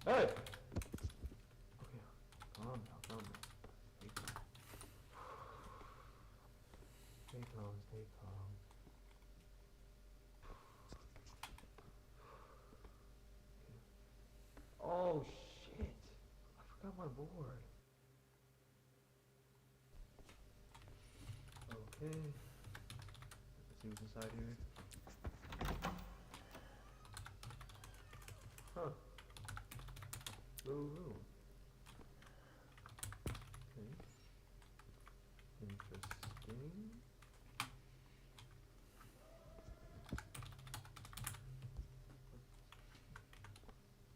Hey! Okay, calm down, calm down. Stay calm. Stay calm, stay calm. Oh shit! I forgot my board. Okay. Let's see what's inside here. Huh. Little room. Okay. Interesting.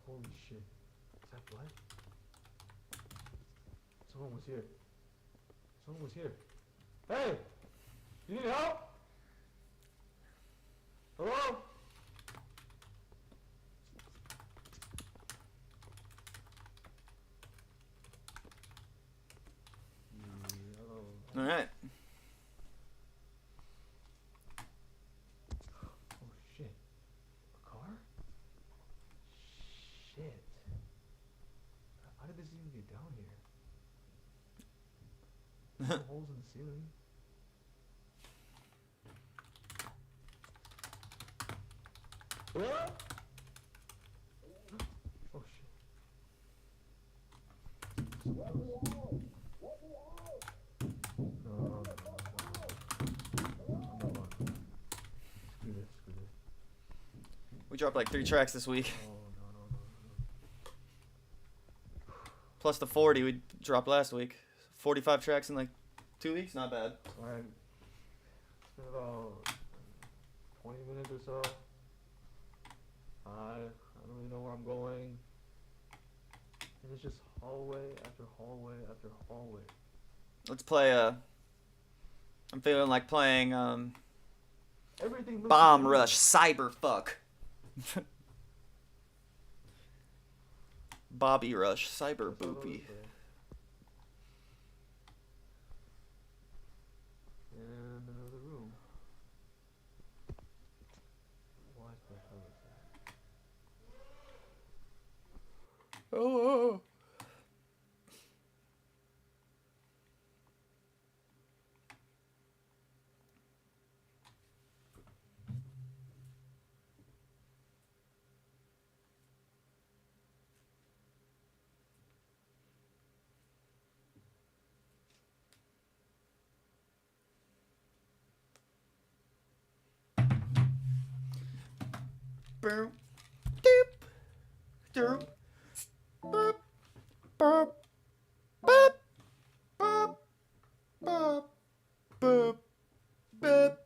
Holy shit. Is that blood? Someone was here. Someone was here. Hey! You need help? Hello? All right. Oh shit. A car? Shit. How did this even get down here? No holes in the ceiling. What? Oh shit. No. Screw this. We dropped like 3 tracks this week. Plus the 40 we dropped last week. 45 tracks in like 2 weeks, not bad. Alright. It's been about 20 minutes or so. I don't really know where I'm going. And it's just hallway after hallway after hallway. Let's play I'm feeling like playing Everything looks Bomb familiar. Rush Cyberfuck. Bobby Rush Cyber Boopy. And another room. What the hell is that? Oh. Boop, doop, doop, boop, boop, boop, boop, boop, boop, boop.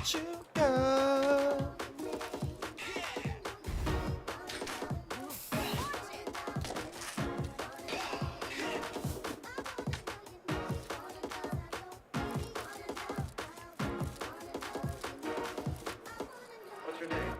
about you, girl. What's your name?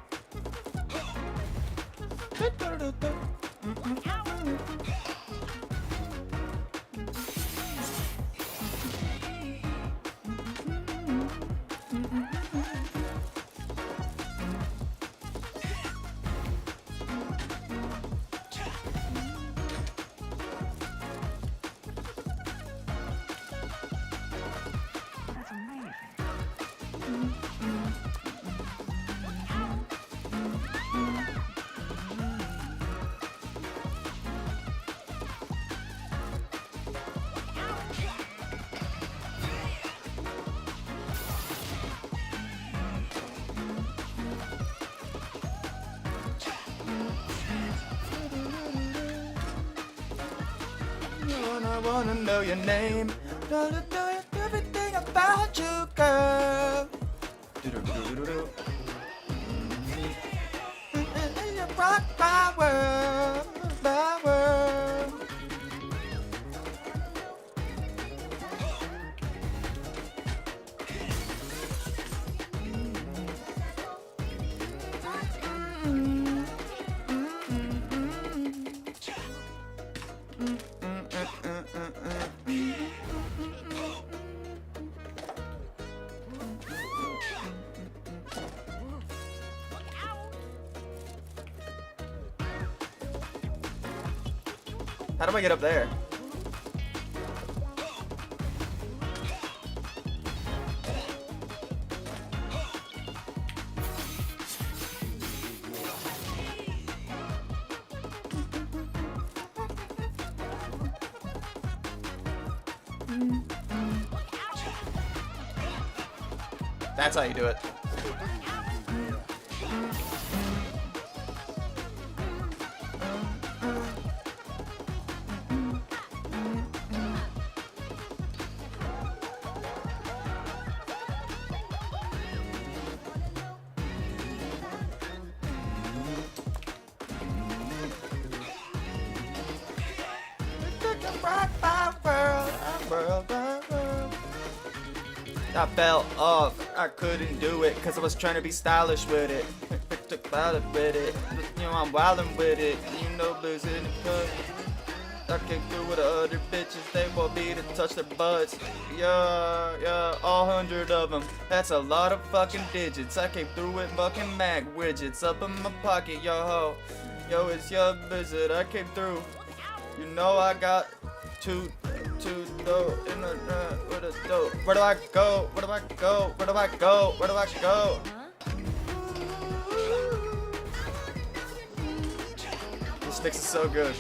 I wanna know your name. Wanna know everything about you, girl. You rock my world, my world. How do I get up there? That's how you do it. I fell off, I couldn't do it, cause I was trying to be stylish with it. Took about it with it, you know I'm wildin' with it. You know blues in the cut. I came through with the other bitches, they want me to touch their butts. Yeah, all 100 of them. That's a lot of fucking digits. I came through with fucking Mac widgets up in my pocket, yo. Yo, it's your visit, I came through. You know I got two dough in the with a dough. Where do I go? Where do I go? Where do I go? Where do I go? This mix is so good.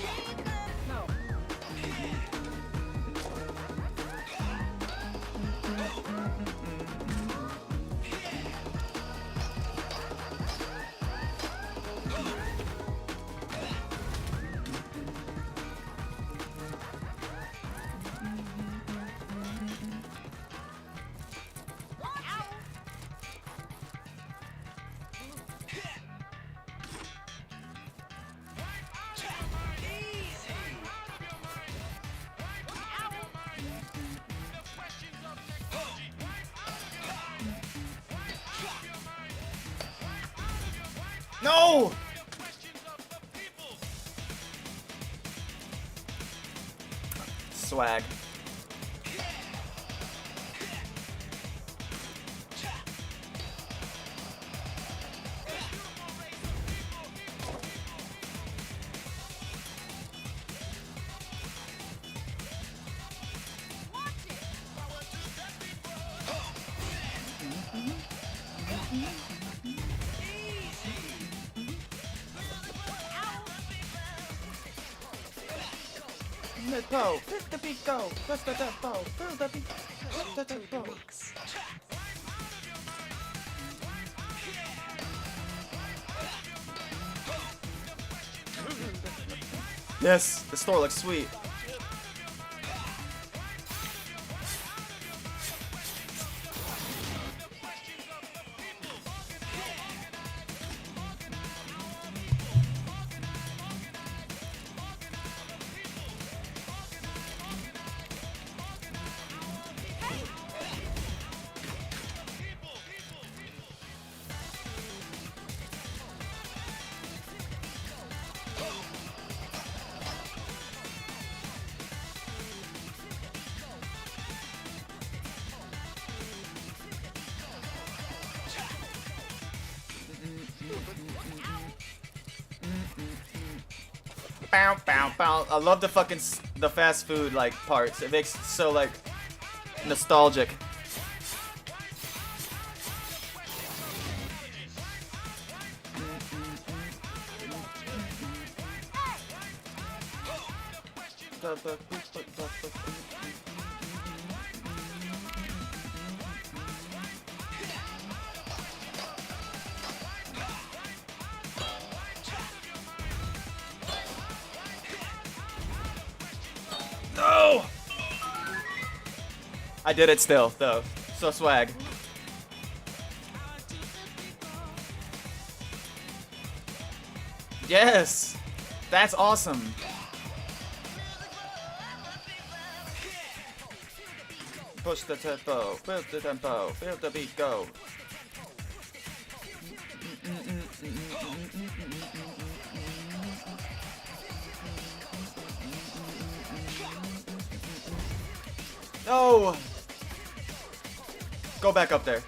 No! Swag. Let's go. Let the beat go. Let's let that go. Feel the beat. Let that go. Yes, the store looks sweet. bow, bow, bow. I love the fucking the fast food like parts. It makes it so like nostalgic. No! I did it still, though. So swag. Yes! That's awesome. Push the tempo, feel the tempo, feel the beat go. No! Go back up there.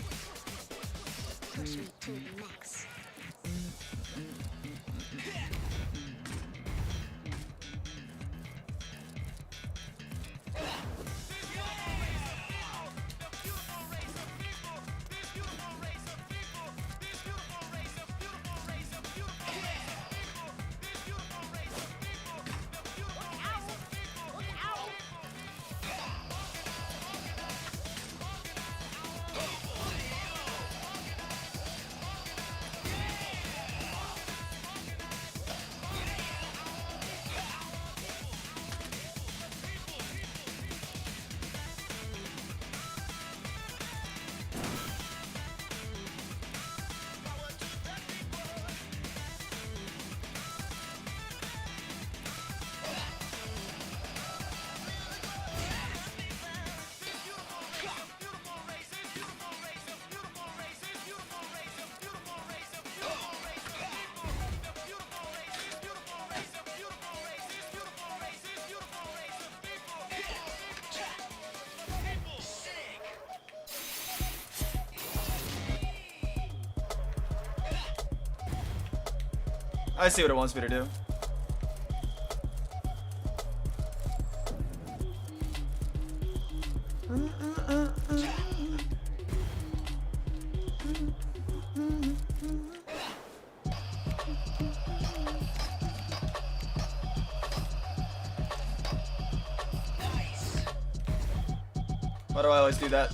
I see what it wants me to do. Why do I always do that?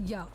Yo.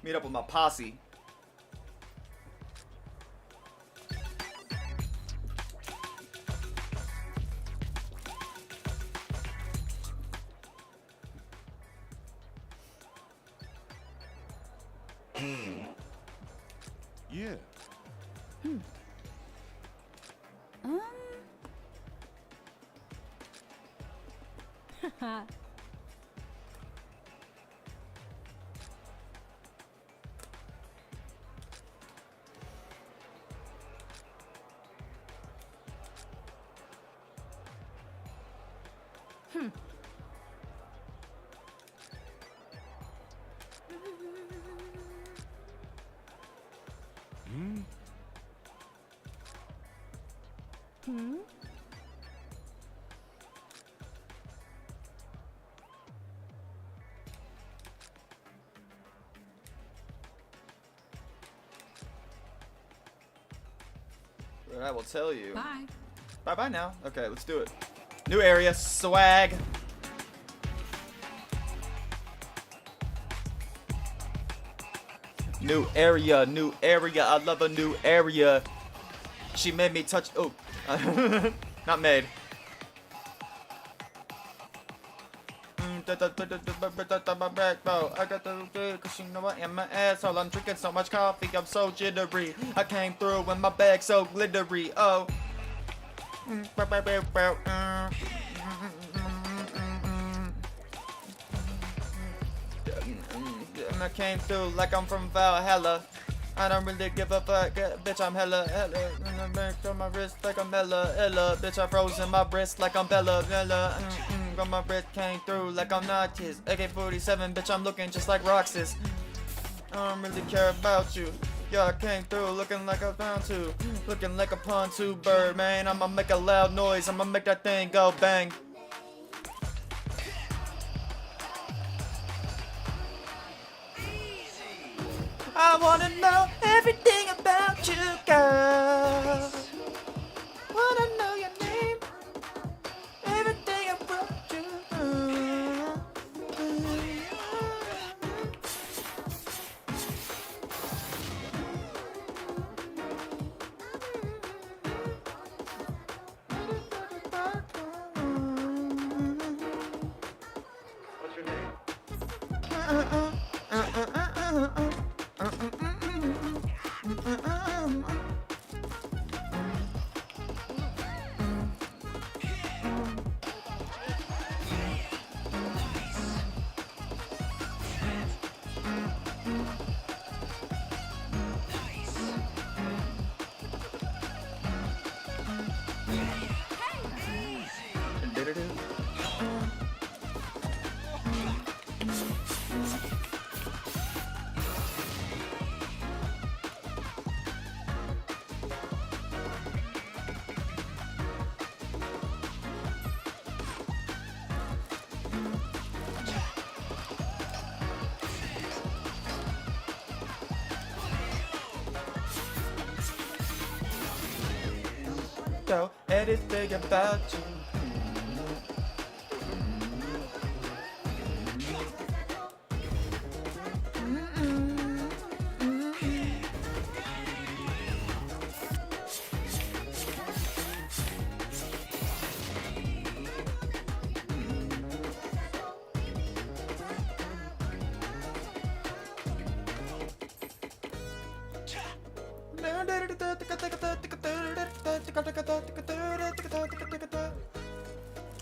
Meet up with my posse. Yeah. But I will tell you. Bye. Bye bye now. Okay, let's do it. New area, swag. New area, new area. I love a new area. She made me touch. Oh, not made. I got the cause you know I am an asshole. I'm drinking so much coffee, I'm so jittery. I came through with my bag so glittery. Oh. I came through like I'm from Valhalla. I don't really give a fuck, bitch. I'm hella. On my wrist like I'm Ella. Bitch, I frozen my wrist like I'm Bella. Got my wrist came through like I'm Notches. AK-47, bitch, I'm looking just like Roxas. I don't really care about you. Yeah, I came through looking like I found to. Looking like a pontoon bird, man. I'ma make a loud noise. I'ma make that thing go bang. I wanna know everything about you, girl. Wanna know your name, everything about you. What's your name? Know anything about you.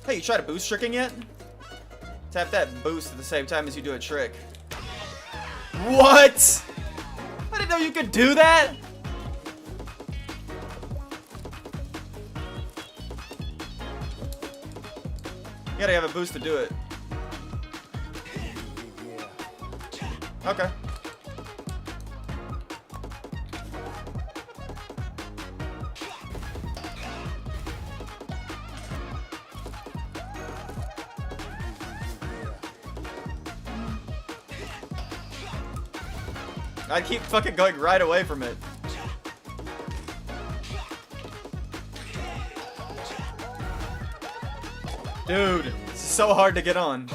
Hey, you tried boost tricking yet? Tap that boost at the same time as you do a trick. What? I didn't know you could do that. You gotta have a boost to do it. Okay. I keep fucking going right away from it. Dude, it's so hard to get on.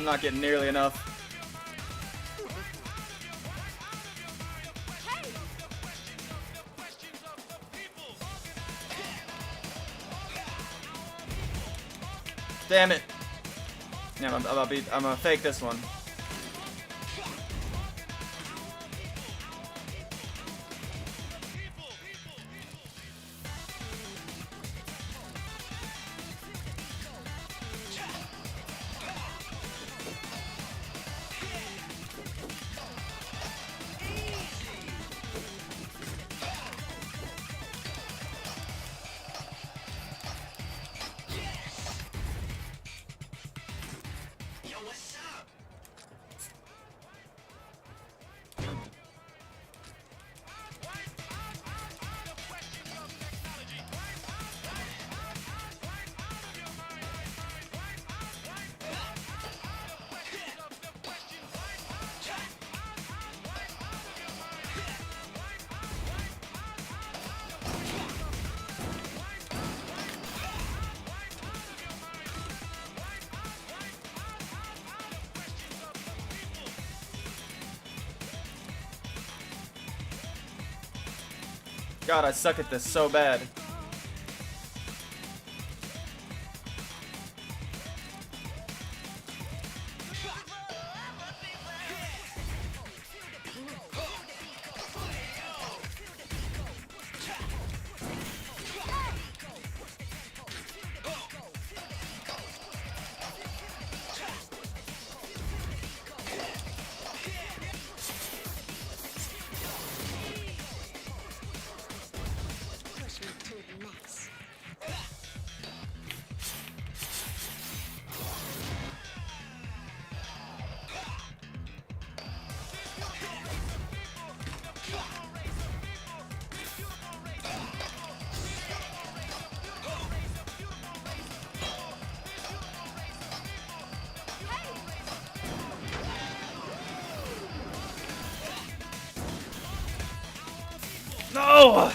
I'm not getting nearly enough. Damn it. Yeah, I'm gonna fake this one. God, I suck at this so bad. No!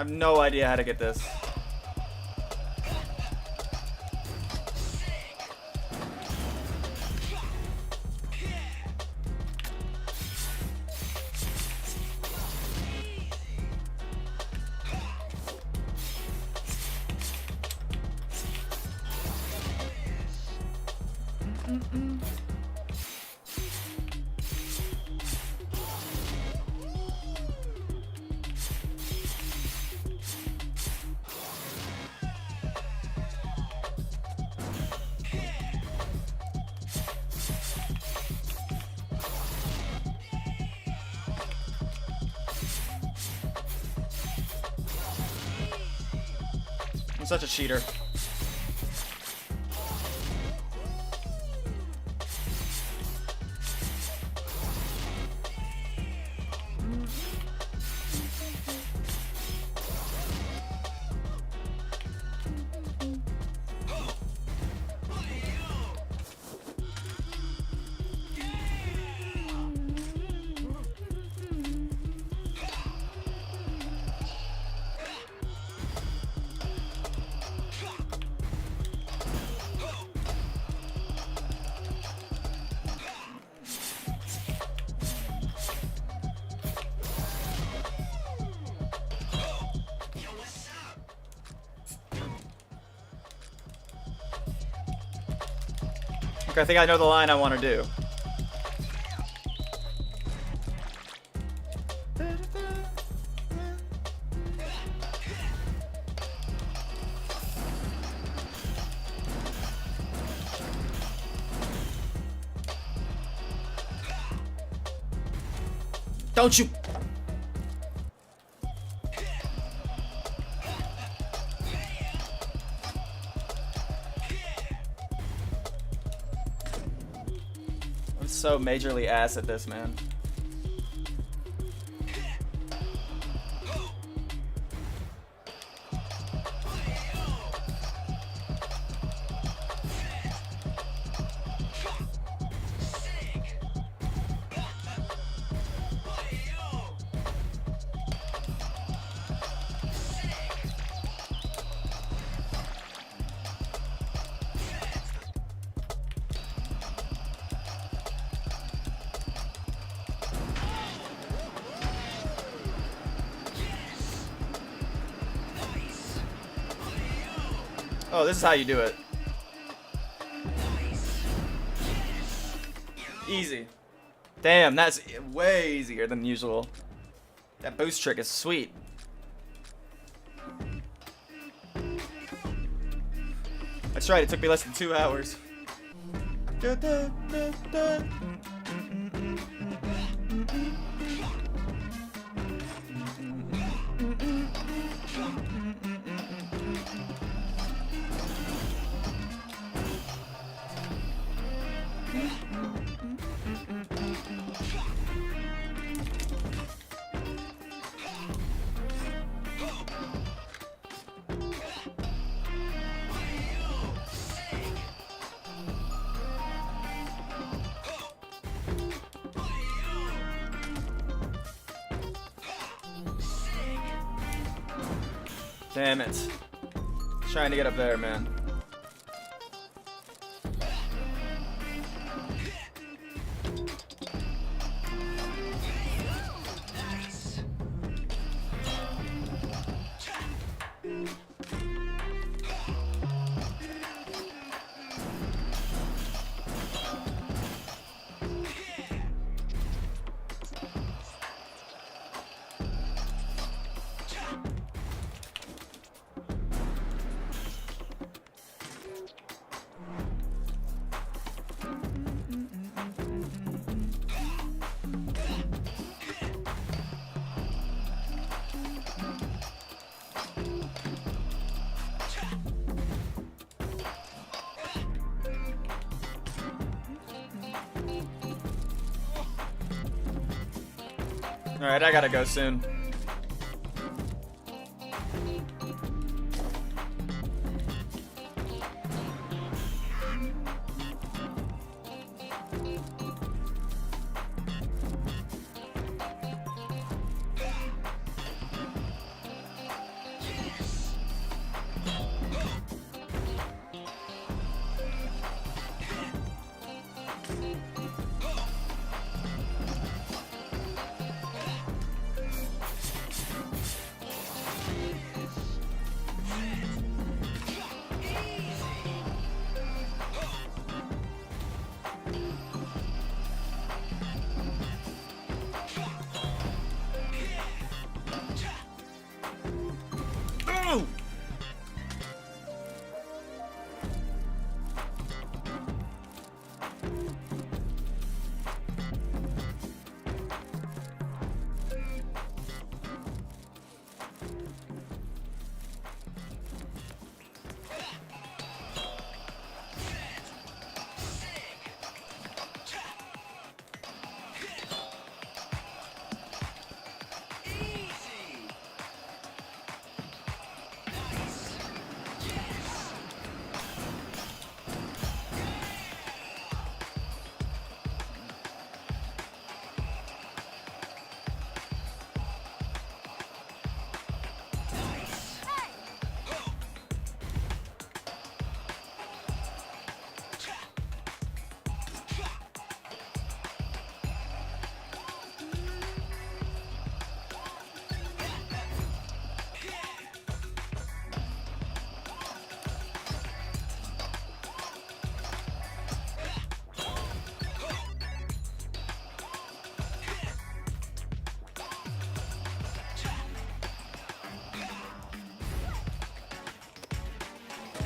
I have no idea how to get this. I'm such a cheater. Okay, I think I know the line I want to do. Don't you... I'm so majorly ass at this, man. Oh, this is how you do it. Easy. Damn, that's way easier than usual. That boost trick is sweet. That's right, it took me less than 2 hours. Damn it. Trying to get up there, man. Alright, I gotta go soon.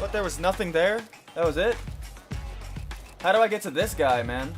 But there was nothing there? That was it? How do I get to this guy, man?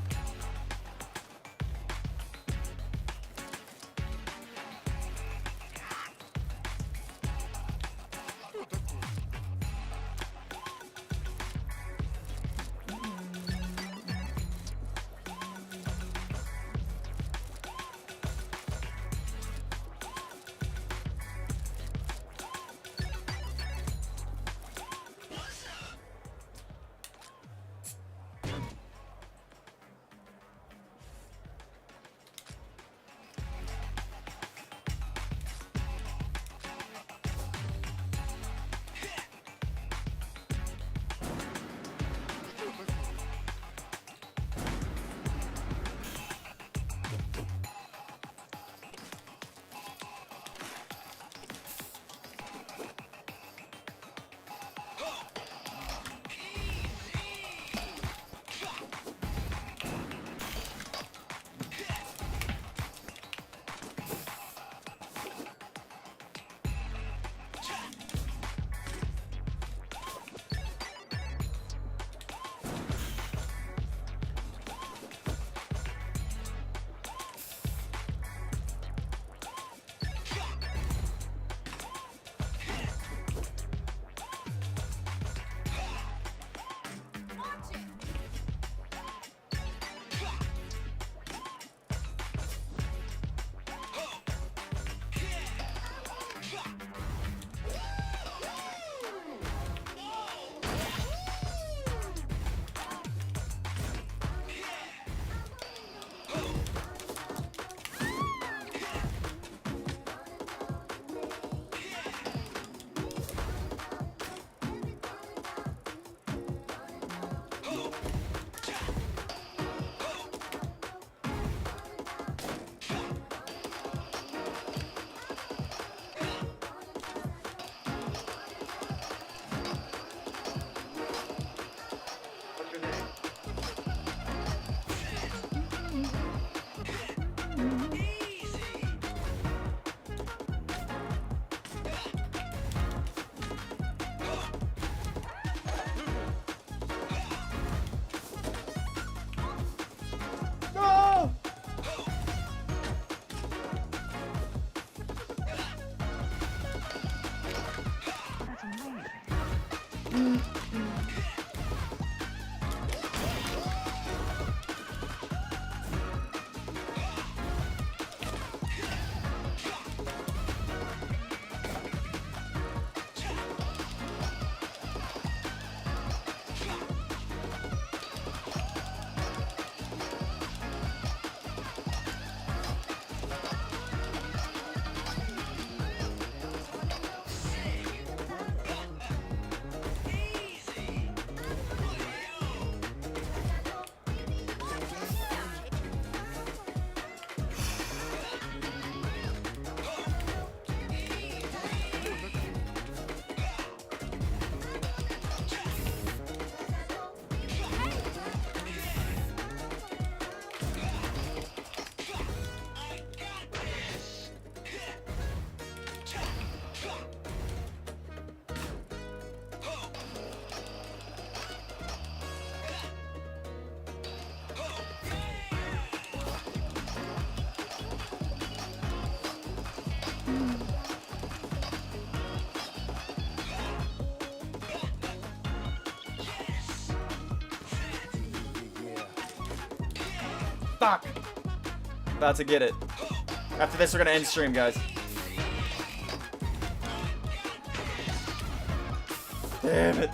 Fuck! About to get it. After this, we're gonna end stream, guys. Damn it.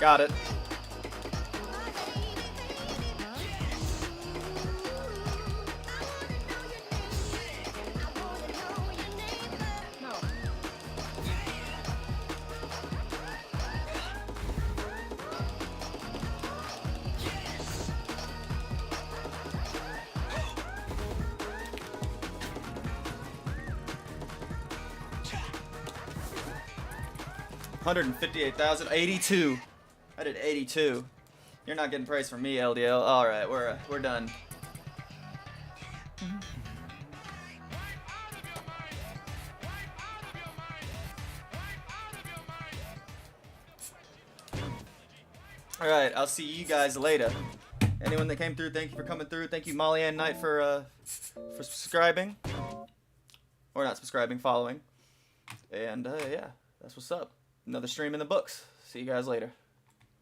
Got it. $158,000, 82. I did 82. You're not getting praise from me, LDL. All right, we're done. All right, I'll see you guys later. Anyone that came through, thank you for coming through. Thank you, Molly Ann Knight, for subscribing, or not subscribing, following. And yeah, that's what's up. Another stream in the books. See you guys later.